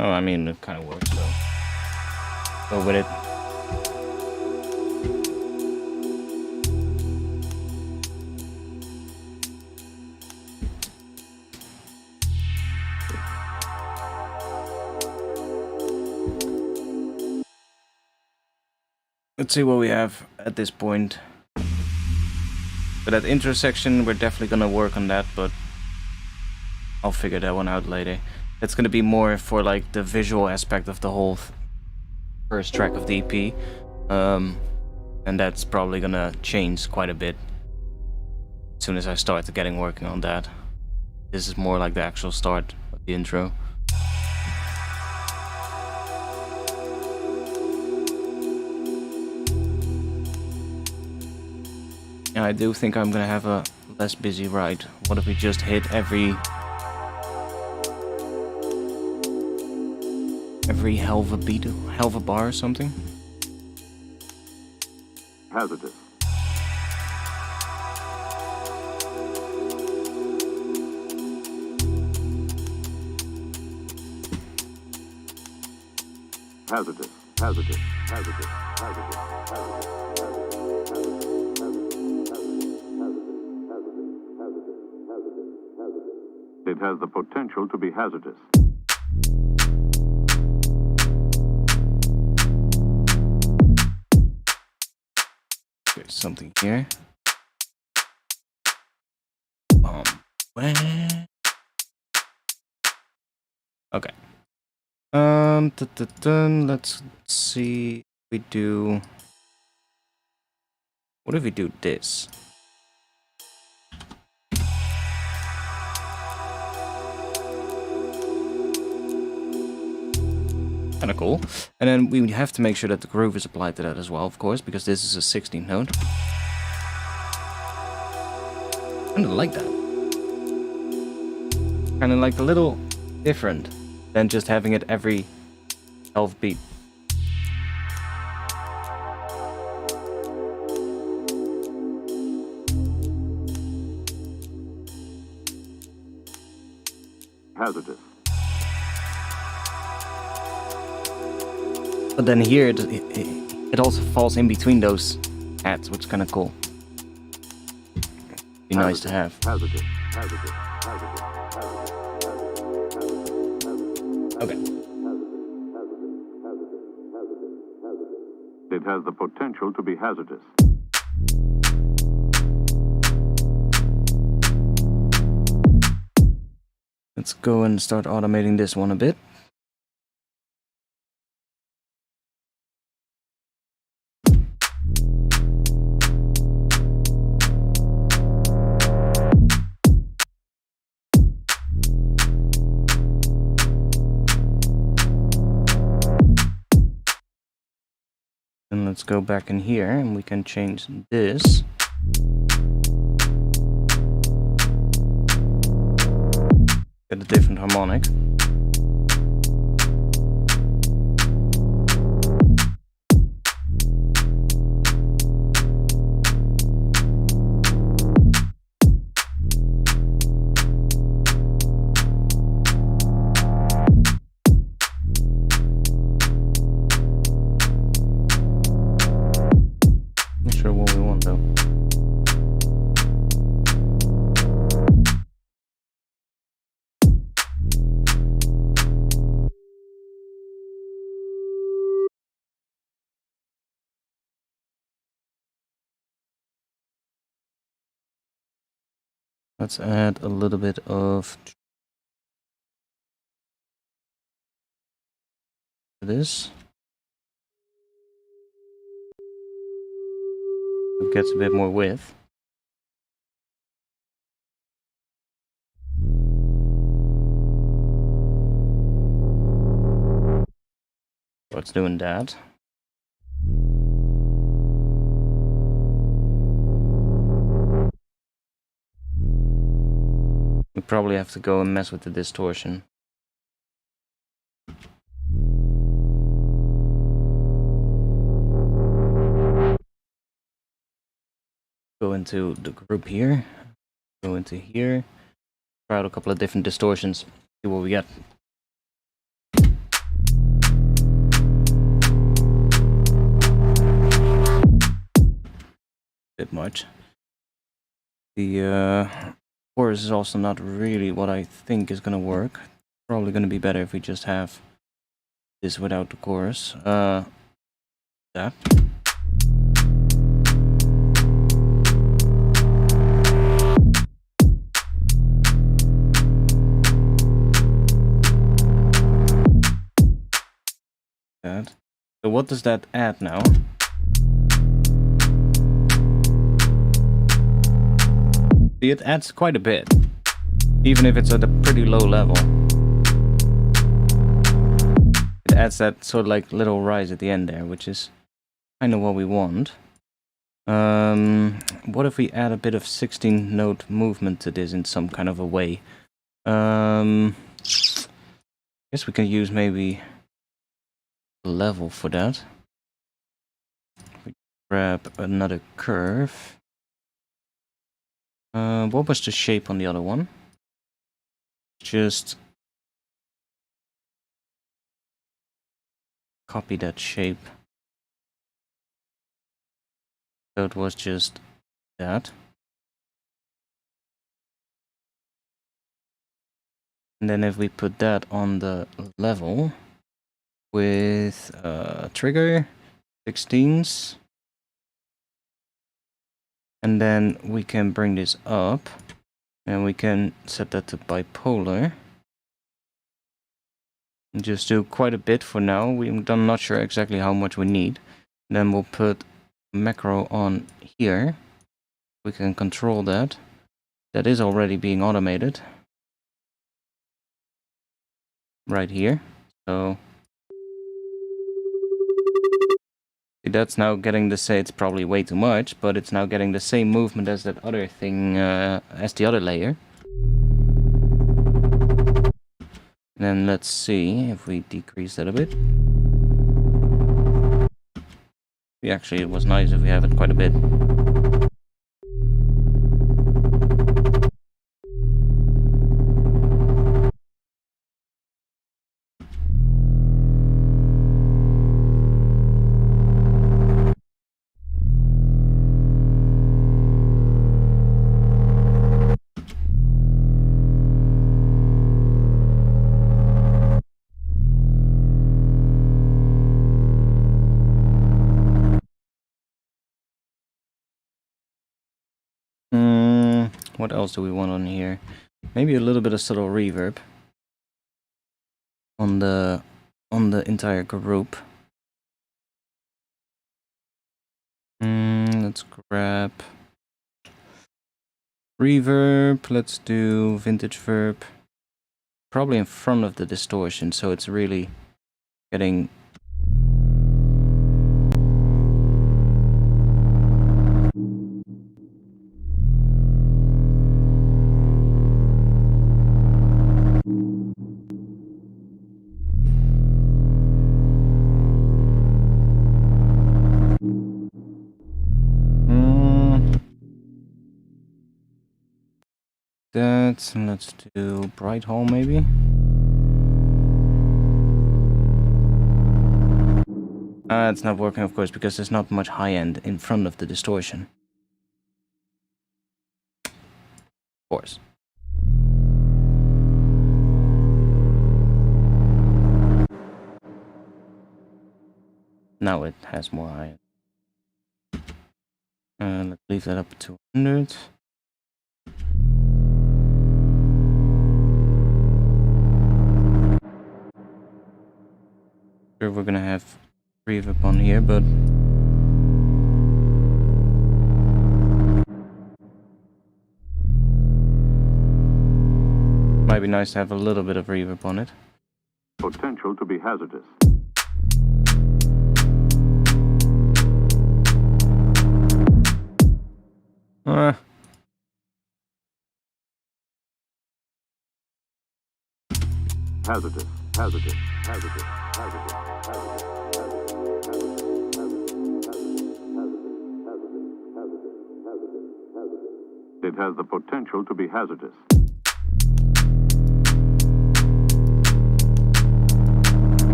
Oh, I mean, it kind of works, so go with it. Let's see what we have at this point. For that intro section, we're definitely gonna work on that, but I'll figure that one out later. It's gonna be more for like the visual aspect of the whole first track of the EP, and that's probably gonna change quite a bit as soon as I start getting working on that. This is more like the actual start of the intro. Yeah, I do think I'm gonna have a less busy ride. What if we just hit every hell of a beat, hell of a bar or something? Hazardous. Hazardous. Hazardous. Hazardous. Hazardous. It has the potential to be hazardous. There's something here. Okay. Let's see. We do. What if we do this? Kind of cool. And then we have to make sure that the groove is applied to that as well, of course, because this is a 16th note. Kind of like that. Kind of like a little different than just having it every 12 beat. Hazardous. But then here it also falls in between those hats, which is kind of cool. Be nice to have. Hazardous. Hazardous. Hazardous. Okay. It has the potential to be hazardous. Let's go and start automating this one a bit. And let's go back in here and we can change this. Get a different harmonic. Not sure what we want though. Let's add a little bit of this. It gets a bit more width. So it's doing that. We probably have to go and mess with the distortion. Go into the group here. Go into here. Try out a couple of different distortions. See what we get. Bit much. The chorus is also not really what I think is gonna work. Probably gonna be better if we just have this without the chorus. That. That. So what does that add now? See, it adds quite a bit, even if it's at a pretty low level. It adds that sort of like little rise at the end there, which is kind of what we want. What if we add a bit of 16-note movement to this in some kind of a way? I guess we can use maybe a level for that. We grab another curve. What was the shape on the other one? Just copy that shape. So it was just that. And then if we put that on the level with trigger, 16s. And then we can bring this up and we can set that to bipolar. And just do quite a bit for now. I'm not sure exactly how much we need. Then we'll put macro on here. We can control that. That is already being automated. Right here. So that's now getting the same, it's probably way too much, but it's now getting the same movement as that other thing, as the other layer. And then let's see if we decrease that a bit. Actually, it was nice if we have it quite a bit. What else do we want on here? Maybe a little bit of subtle reverb on the entire group. Let's grab reverb. Let's do vintage verb. Probably in front of the distortion, so it's really getting. Let's do Bright Hall maybe. It's not working, of course, because there's not much high end in front of the distortion. Of course. Now it has more high end. Let's leave that up to 200. Sure, we're gonna have reverb on here, but might be nice to have a little bit of reverb on it. Potential to be hazardous. Hazardous, hazardous, hazardous, hazardous, hazardous, hazardous, hazardous, hazardous, hazardous, hazardous, hazardous. It has the potential to be hazardous.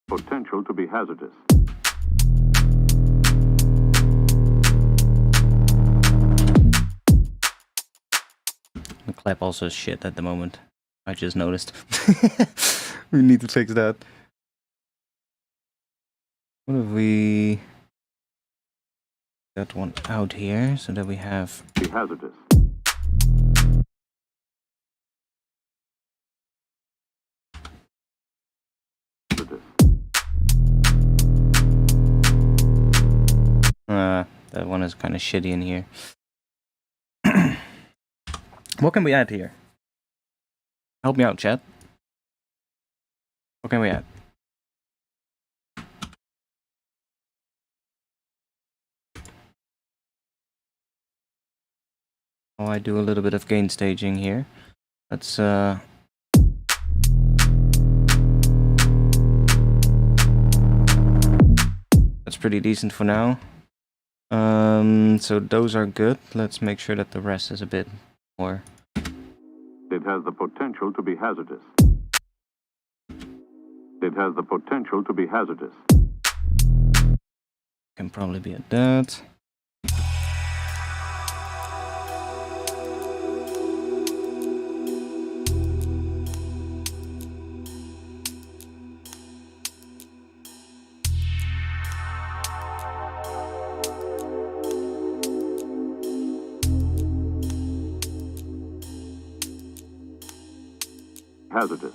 Potential to be hazardous. The clap also is shit at the moment. I just noticed. We need to fix that. What if we got one out here so that we have Be hazardous. that one is kind of shitty in here. What can we add here? Help me out, chat. What can we add? Oh, I do a little bit of gain staging here. That's pretty decent for now. So those are good. Let's make sure that the rest is a bit more. It has the potential to be hazardous. It has the potential to be hazardous. Can probably be at that. Hazardous.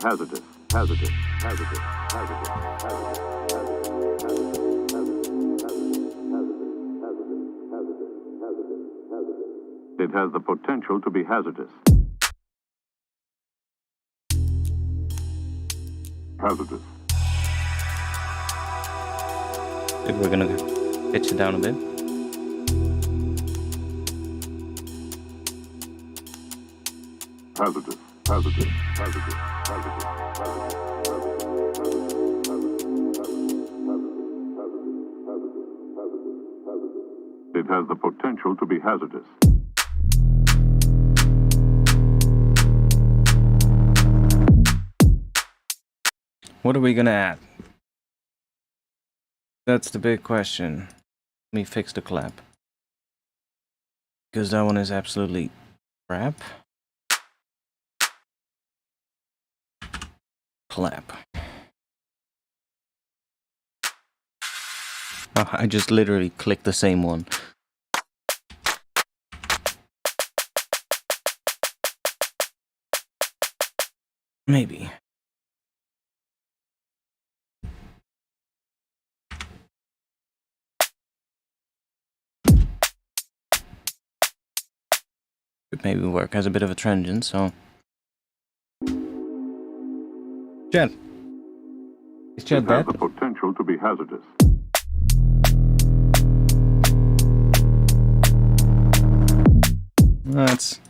Hazardous. Hazardous. Hazardous. Hazardous. It has the potential to be hazardous. Hazardous. If we're gonna pitch it down a bit. Hazardous. Hazardous. Hazardous. Hazardous. It has the potential to be hazardous. What are we gonna add? That's the big question. Let me fix the clap. Because that one is absolutely crap. Clap. Oh, I just literally clicked the same one. Maybe. Could maybe work as a bit of a transient, so. Chat. Is chat It has dead? the potential to be hazardous. That's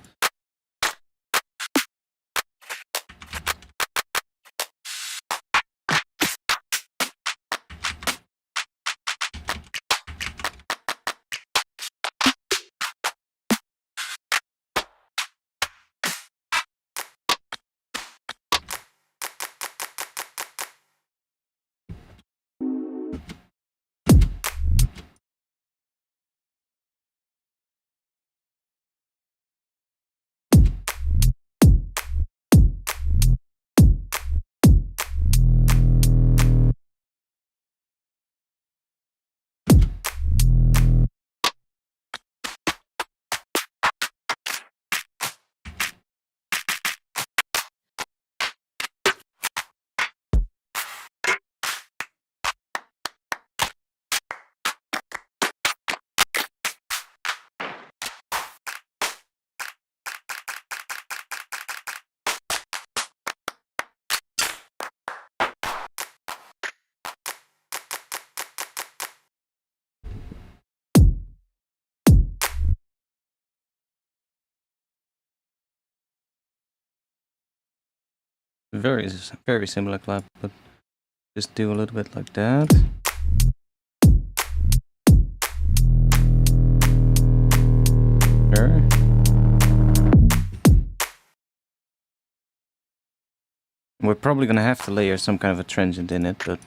very similar clap, but just do a little bit like that. There. We're probably gonna have to layer some kind of a transient in it, but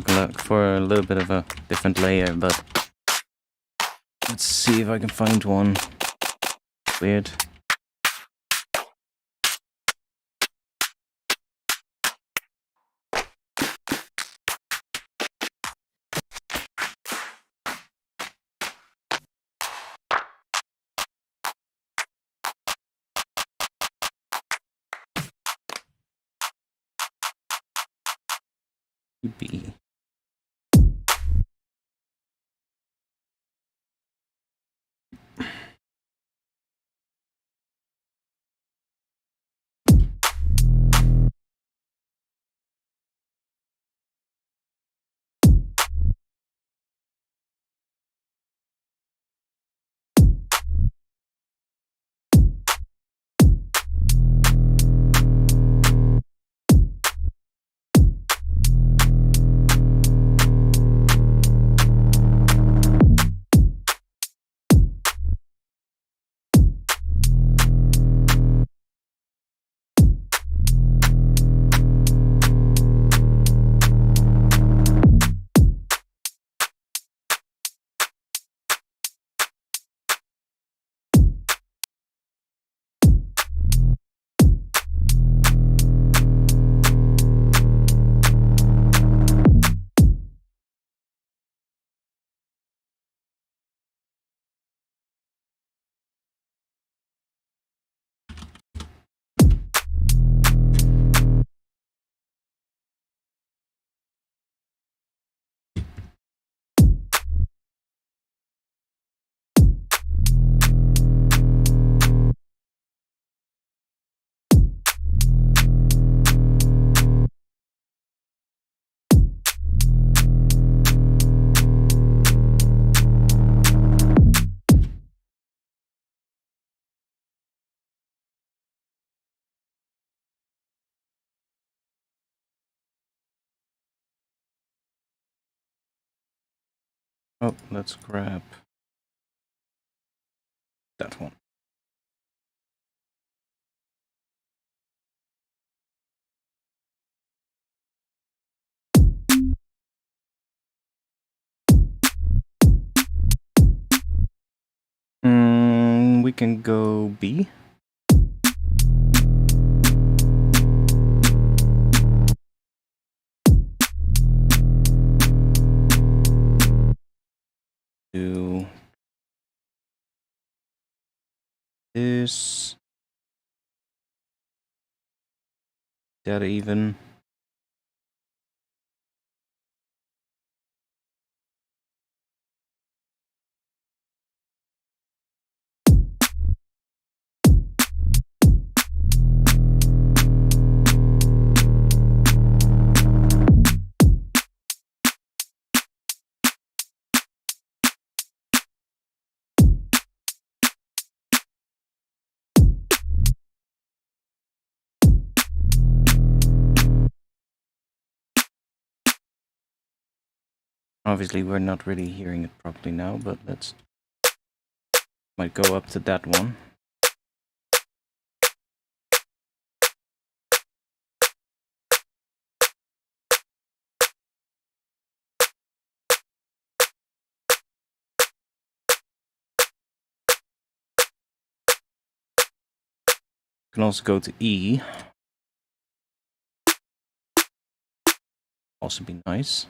look for a little bit of a different layer, but let's see if I can find one. Weird. B. Oh, let's grab that one. We can go B. Do this. That even. Obviously, we're not really hearing it properly now, but let's might go up to that one. Can also go to E. Also be nice.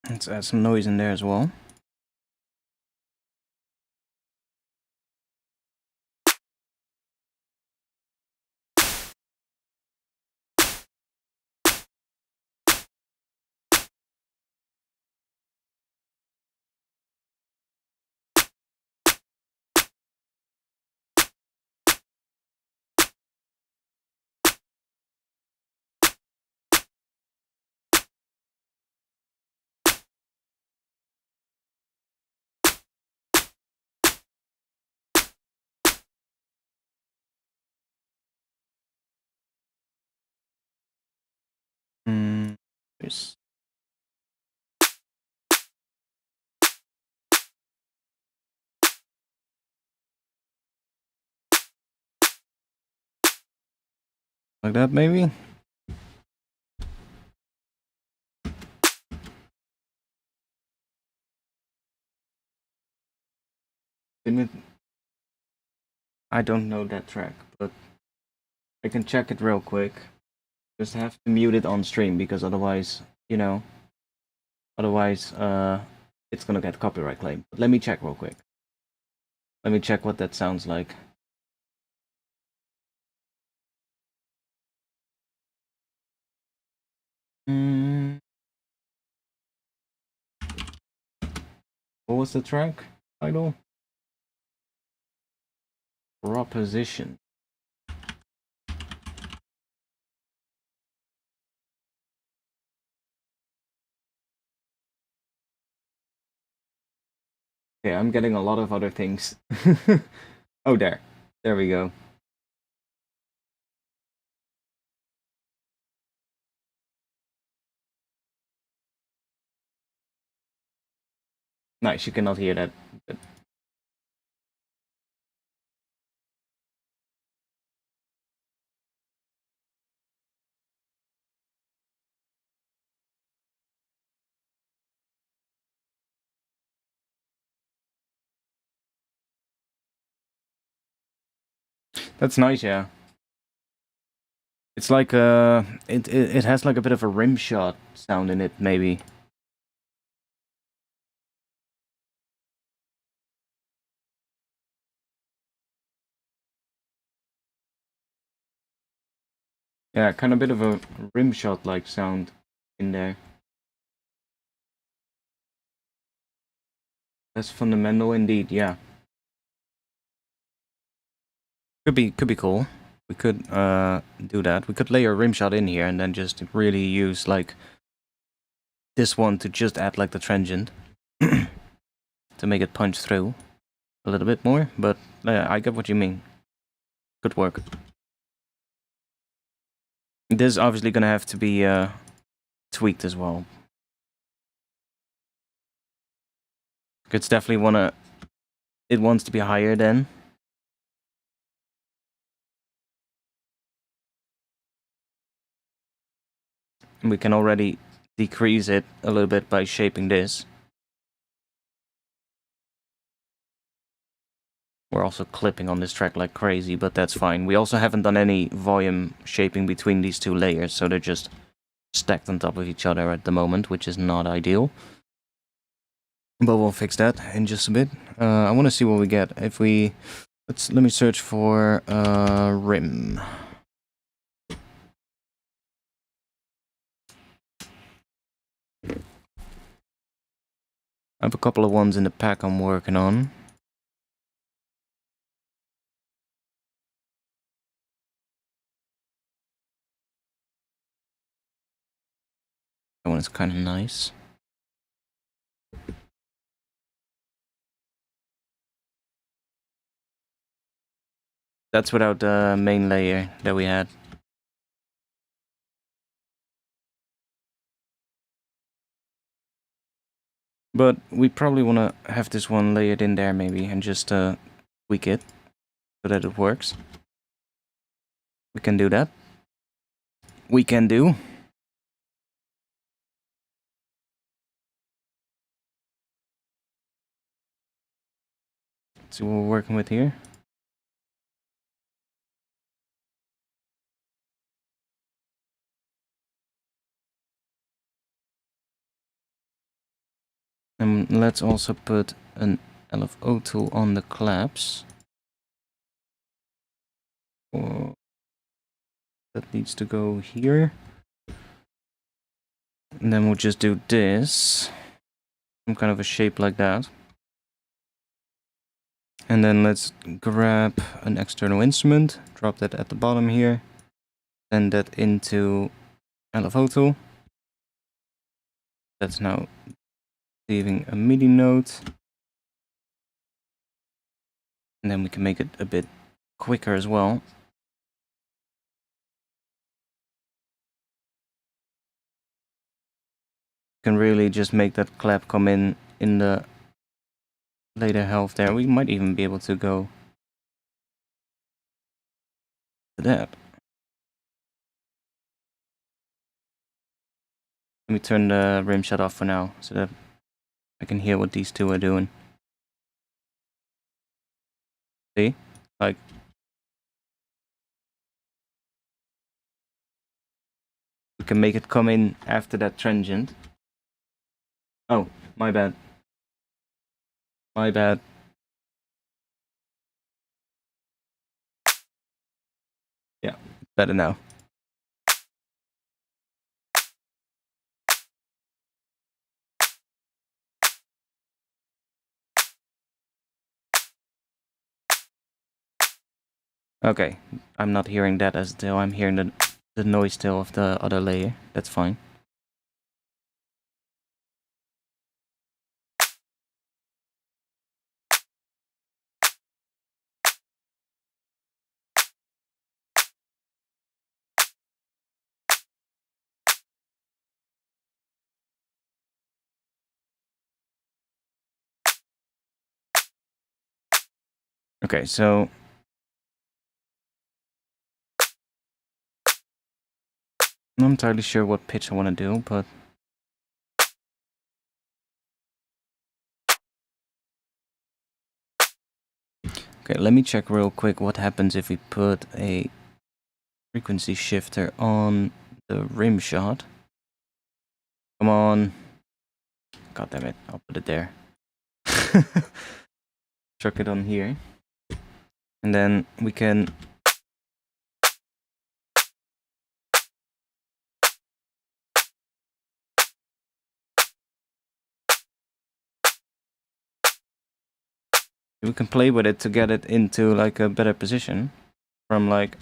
Let's add some noise in there as well. Yes. Like that, maybe? I don't know that track, but I can check it real quick. Just have to mute it on stream because otherwise, you know, it's gonna get copyright claim. But let me check real quick. Let me check what that sounds like. What was the track title? Proposition. Okay, I'm getting a lot of other things. Oh, there we go. Nice, you cannot hear that. But that's nice, yeah. It's like it has like a bit of a rim shot sound in it, maybe. Yeah, kind of a bit of a rim shot like sound in there. That's fundamental indeed, yeah. Could be cool. We could do that. We could lay a rim shot in here and then just really use like this one to just add like the transient to make it punch through a little bit more, but I get what you mean. Good work. This is obviously gonna have to be tweaked as well. It's definitely it wants to be higher then. We can already decrease it a little bit by shaping this. We're also clipping on this track like crazy, but that's fine. We also haven't done any volume shaping between these two layers, so they're just stacked on top of each other at the moment, which is not ideal. But we'll fix that in just a bit. I want to see what we get. If we... let me search for rim. I have a couple of ones in the pack I'm working on. That one is kind of nice. That's without the main layer that we had. But we probably want to have this one layered in there maybe and just tweak it so that it works. We can do that. We can do. Let's see what we're working with here. And let's also put an LFO tool on the claps. Or that needs to go here. And then we'll just do this. Some kind of a shape like that. And then let's grab an external instrument, drop that at the bottom here, send that into LFO tool. That's now receiving a MIDI note. And then we can make it a bit quicker as well. Can really just make that clap come in the later half there. We might even be able to go to that. Let me turn the rim shot off for now so that I can hear what these two are doing. See? Like, we can make it come in after that transient. Oh, my bad. My bad. Yeah, better now. Okay, I'm not hearing that as though I'm hearing the noise still of the other layer. That's fine. Okay, so I'm not entirely sure what pitch I want to do, but okay, let me check real quick what happens if we put a frequency shifter on the rim shot. Come on. God damn it, I'll put it there. Chuck it on here. And then we can play with it to get it into like a better position from like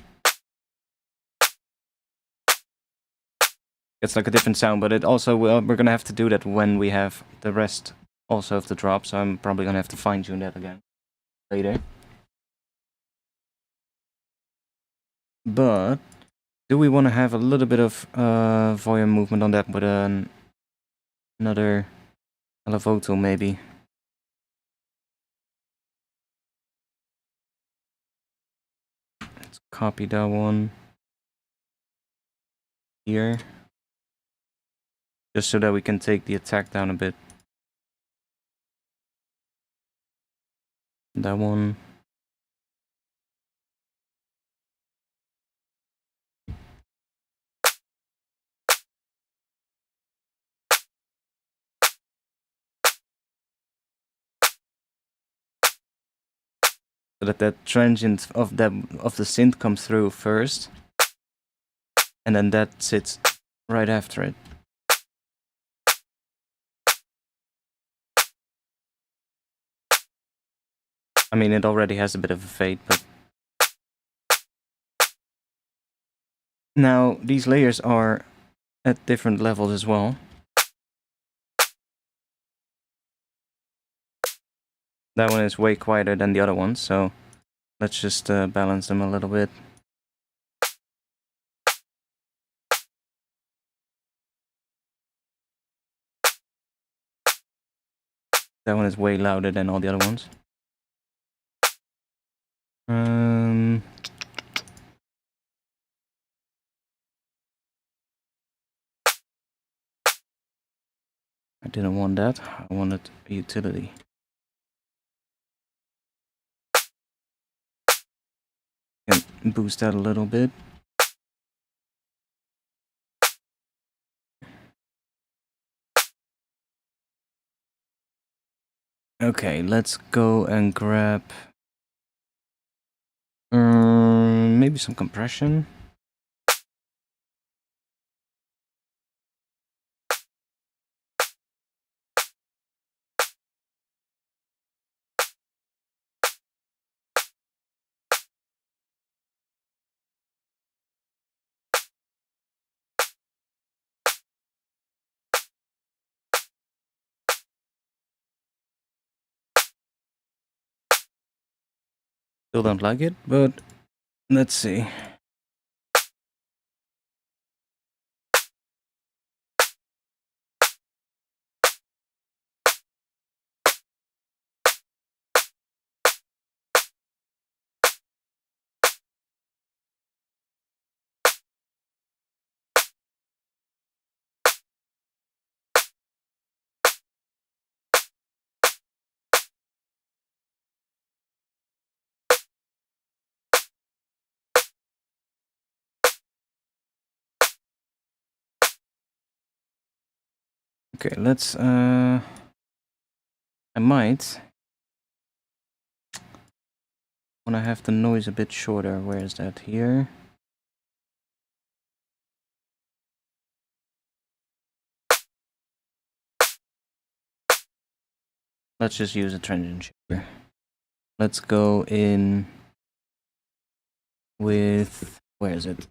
it's like a different sound, but it also we're gonna have to do that when we have the rest also of the drop, so I'm probably gonna have to fine tune that again later. But do we want to have a little bit of volume movement on that with another LFO tool maybe? Let's copy that one here. Just so that we can take the attack down a bit. That one. So that that transient of the synth comes through first, and then that sits right after it. I mean, it already has a bit of a fade, but now these layers are at different levels as well. That one is way quieter than the other one, so Let's just balance them a little bit. That one is way louder than all the other ones. I didn't want that. I wanted a utility. Can boost that a little bit. Okay, let's go and grab maybe some compression. Still don't like it, but let's see. Okay, let's I might want to have the noise a bit shorter. Where is that? Here. Let's just use a transient shaper. Let's go in with, where is it?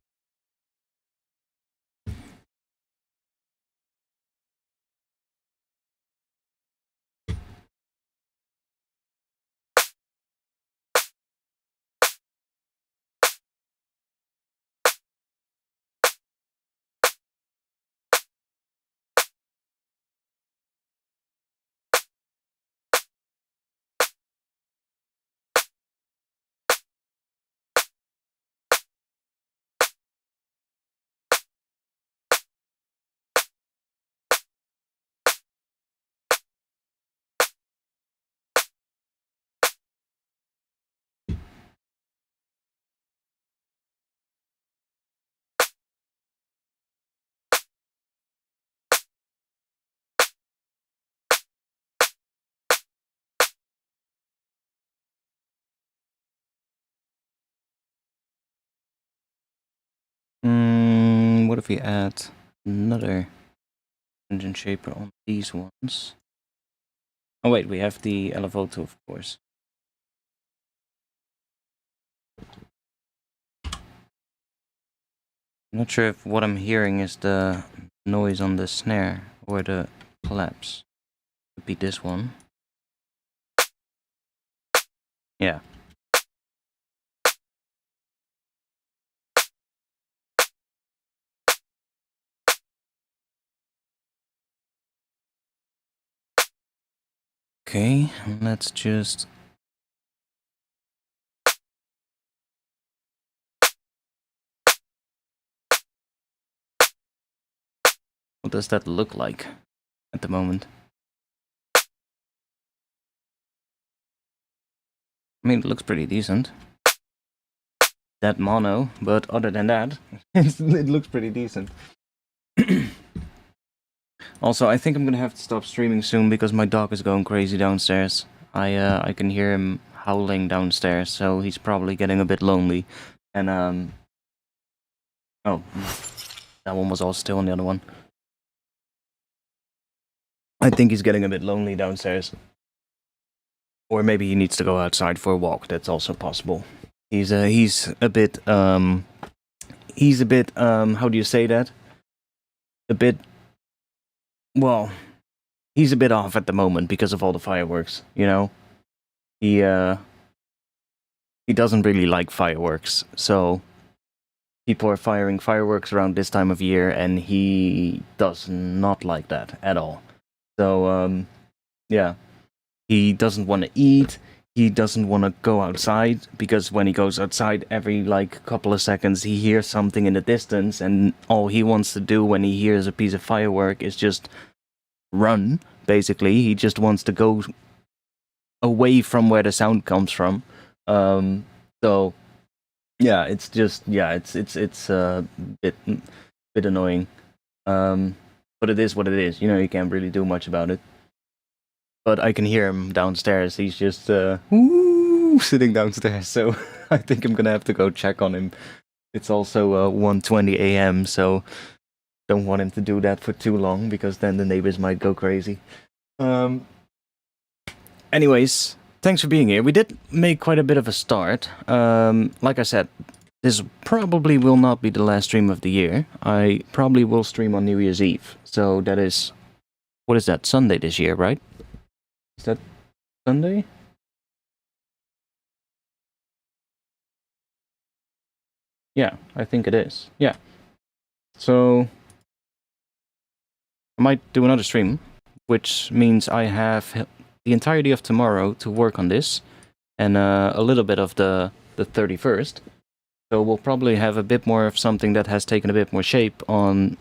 What if we add another engine shaper on these ones? Oh wait, we have the Elevoto, of course. I'm not sure if what I'm hearing is the noise on the snare or the collapse. Could be this one. Yeah. Okay, let's just... What does that look like at the moment? I mean, it looks pretty decent. That mono, but other than that, it looks pretty decent. Also, I think I'm gonna have to stop streaming soon because my dog is going crazy downstairs. I can hear him howling downstairs, so he's probably getting a bit lonely. And oh, that one was all still on the other one. I think he's getting a bit lonely downstairs. Or maybe he needs to go outside for a walk. That's also possible. He's a bit how do you say that? A bit, well, he's a bit off at the moment because of all the fireworks, you know? He's he doesn't really like fireworks. So people are firing fireworks around this time of year, and he does not like that at all. So yeah, he doesn't want to eat. He doesn't want to go outside, because when he goes outside, every like couple of seconds he hears something in the distance, and all he wants to do when he hears a piece of firework is just run. Basically, he just wants to go away from where the sound comes from. So yeah, it's a bit annoying. But it is what it is. You know, you can't really do much about it. But I can hear him downstairs. He's just sitting downstairs. So I think I'm gonna have to go check on him. It's also 1:20 a.m. So don't want him to do that for too long, because then the neighbors might go crazy. Anyways, thanks for being here. We did make quite a bit of a start. Like I said, this probably will not be the last stream of the year. I probably will stream on New Year's Eve. So that is, what is that, Sunday this year, right? Is that Sunday? Yeah, I think it is. Yeah. So I might do another stream, which means I have the entirety of tomorrow to work on this, and a little bit of the 31st. So we'll probably have a bit more of something that has taken a bit more shape on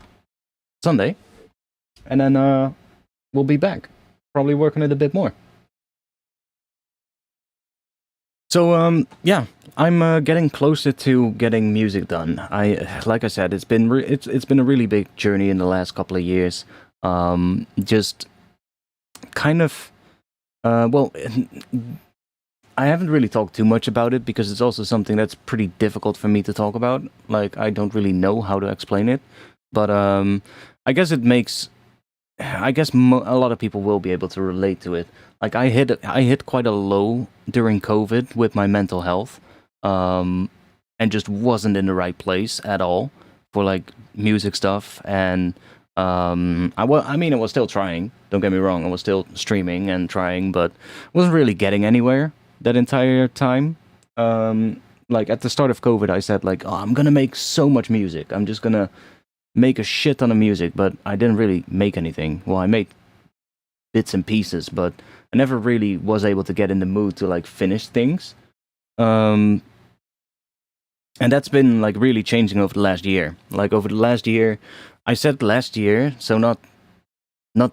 Sunday, and then we'll be back, probably work on it a bit more. So yeah, I'm getting closer to getting music done. Like I said, it's been it's been a really big journey in the last couple of years. Just kind of well, I haven't really talked too much about it, because it's also something that's pretty difficult for me to talk about. Like, I don't really know how to explain it, but I guess it makes, I guess a lot of people will be able to relate to it. Like, I hit quite a low during COVID with my mental health, and just wasn't in the right place at all for like music stuff. And I mean, I was still trying. Don't get me wrong. I was still streaming and trying, but wasn't really getting anywhere that entire time. Like, at the start of COVID, I said like, oh, I'm gonna make so much music. I'm just gonna make a shit ton of music, but I didn't really make anything. Well, I made bits and pieces, but I never really was able to get in the mood to like finish things. And that's been like really changing over the last year. Like, over the last year, I said last year, so not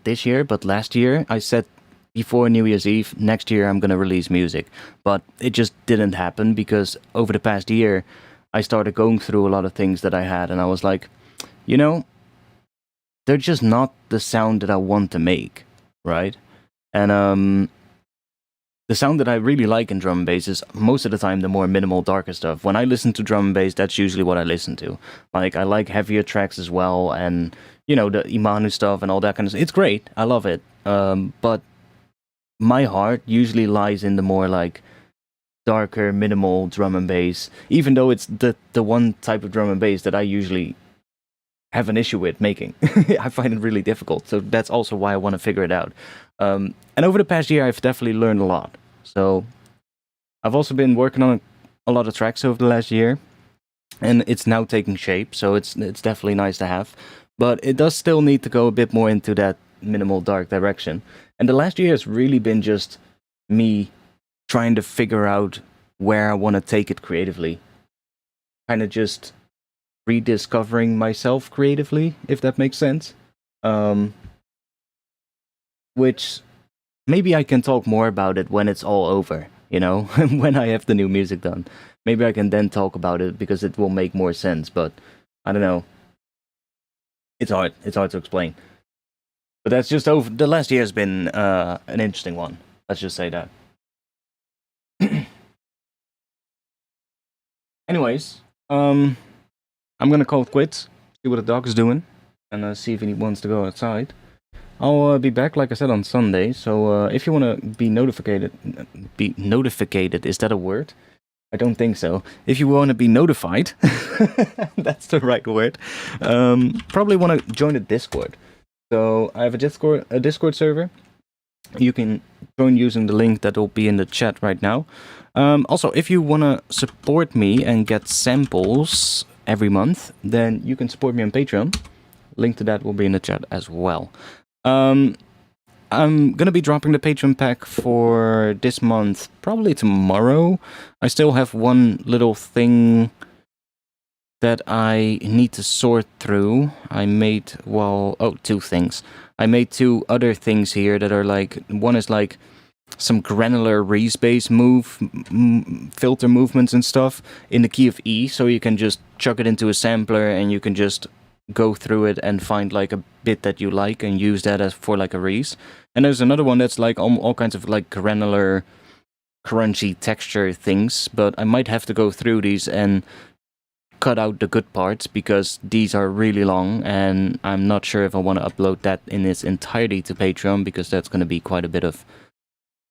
this year, but last year, I said before New Year's Eve, next year I'm gonna release music. But it just didn't happen, because over the past year, I started going through a lot of things that I had, and I was like, you know, they're just not the sound that I want to make, right? And the sound that I really like in drum and bass is most of the time the more minimal, darker stuff. When I listen to drum and bass, that's usually what I listen to. Like, I like heavier tracks as well, and, you know, the Imanu stuff and all that kind of stuff. It's great. I love it. But my heart usually lies in the more, like, darker, minimal drum and bass, even though it's the one type of drum and bass that I usually have an issue with making. I find it really difficult. So that's also why I want to figure it out. And over the past year, I've definitely learned a lot. So I've also been working on a lot of tracks over the last year, and it's now taking shape. So it's definitely nice to have, but it does still need to go a bit more into that minimal dark direction. And the last year has really been just me trying to figure out where I want to take it creatively. Kind of just rediscovering myself creatively, if that makes sense. Which maybe I can talk more about it when it's all over, you know, when I have the new music done. Maybe I can then talk about it, because it will make more sense, but I don't know. It's hard to explain. But that's just over. The last year has been an interesting one. Let's just say that. Anyways, I'm gonna call it quits, see what the dog is doing, and see if he wants to go outside. I'll be back, like I said, on Sunday. So if you want to be notified, is that a word? I don't think so. If you want to be notified, that's the right word. Probably want to join the Discord. So I have a Discord server. you can join using the link that will be in the chat right now. Also, if you want to support me and get samples every month, then you can support me on Patreon. Link to that will be in the chat as well. I'm going to be dropping the Patreon pack for this month, probably tomorrow. I still have one little thing that I need to sort through. I made, two things. I made two other things here that are like, one is like some granular respace filter movements and stuff in the key of E, so you can just chuck it into a sampler and you can just go through it and find like a bit that you like and use that as for like a res. And there's another one that's like all kinds of like granular, crunchy texture things, but I might have to go through these and cut out the good parts because these are really long and I'm not sure if I want to upload that in its entirety to Patreon because that's going to be quite a bit of...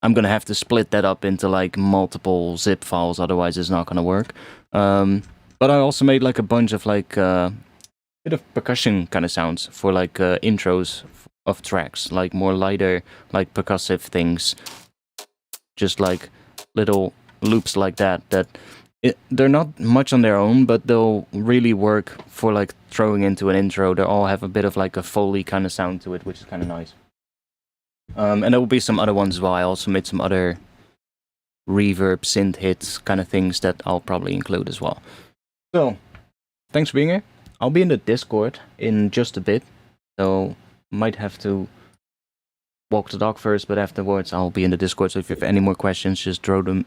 I'm going to have to split that up into like multiple zip files, otherwise it's not going to work. But I also made like a bunch of like bit of percussion kind of sounds for like intros of tracks, like more lighter, like percussive things, just like little loops like that they're not much on their own, but they'll really work for like throwing into an intro. They all have a bit of like a Foley kind of sound to it, which is kind of nice. And there will be some other ones as well. I also made some other reverb, synth hits kind of things that I'll probably include as well. So, thanks for being here. I'll be in the Discord in just a bit, so might have to walk the dog first, but afterwards I'll be in the Discord, so if you have any more questions, just throw them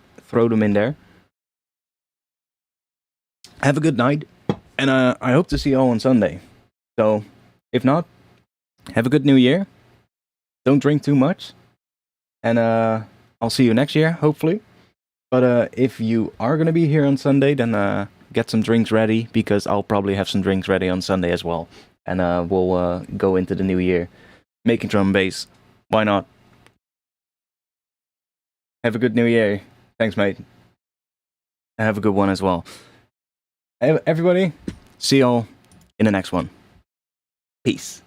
in there. Have a good night, and I hope to see you all on Sunday. So, if not, have a good new year. Don't drink too much, and I'll see you next year, hopefully. But if you are going to be here on Sunday, then get some drinks ready, because I'll probably have some drinks ready on Sunday as well. And we'll go into the new year making drum and bass. Why not? Have a good new year. Thanks, mate. And have a good one as well. Everybody, see y'all in the next one. Peace.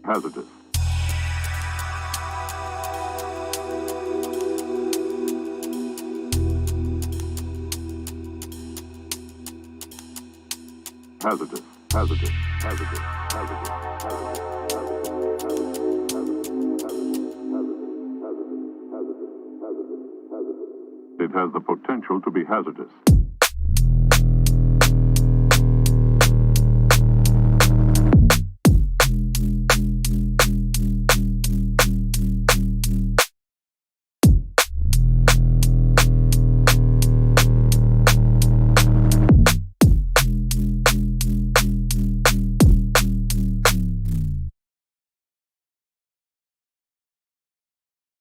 Hazardous. Hazardous, hazardous, hazardous, hazardous, hazardous, hazardous. It has the potential to be hazardous.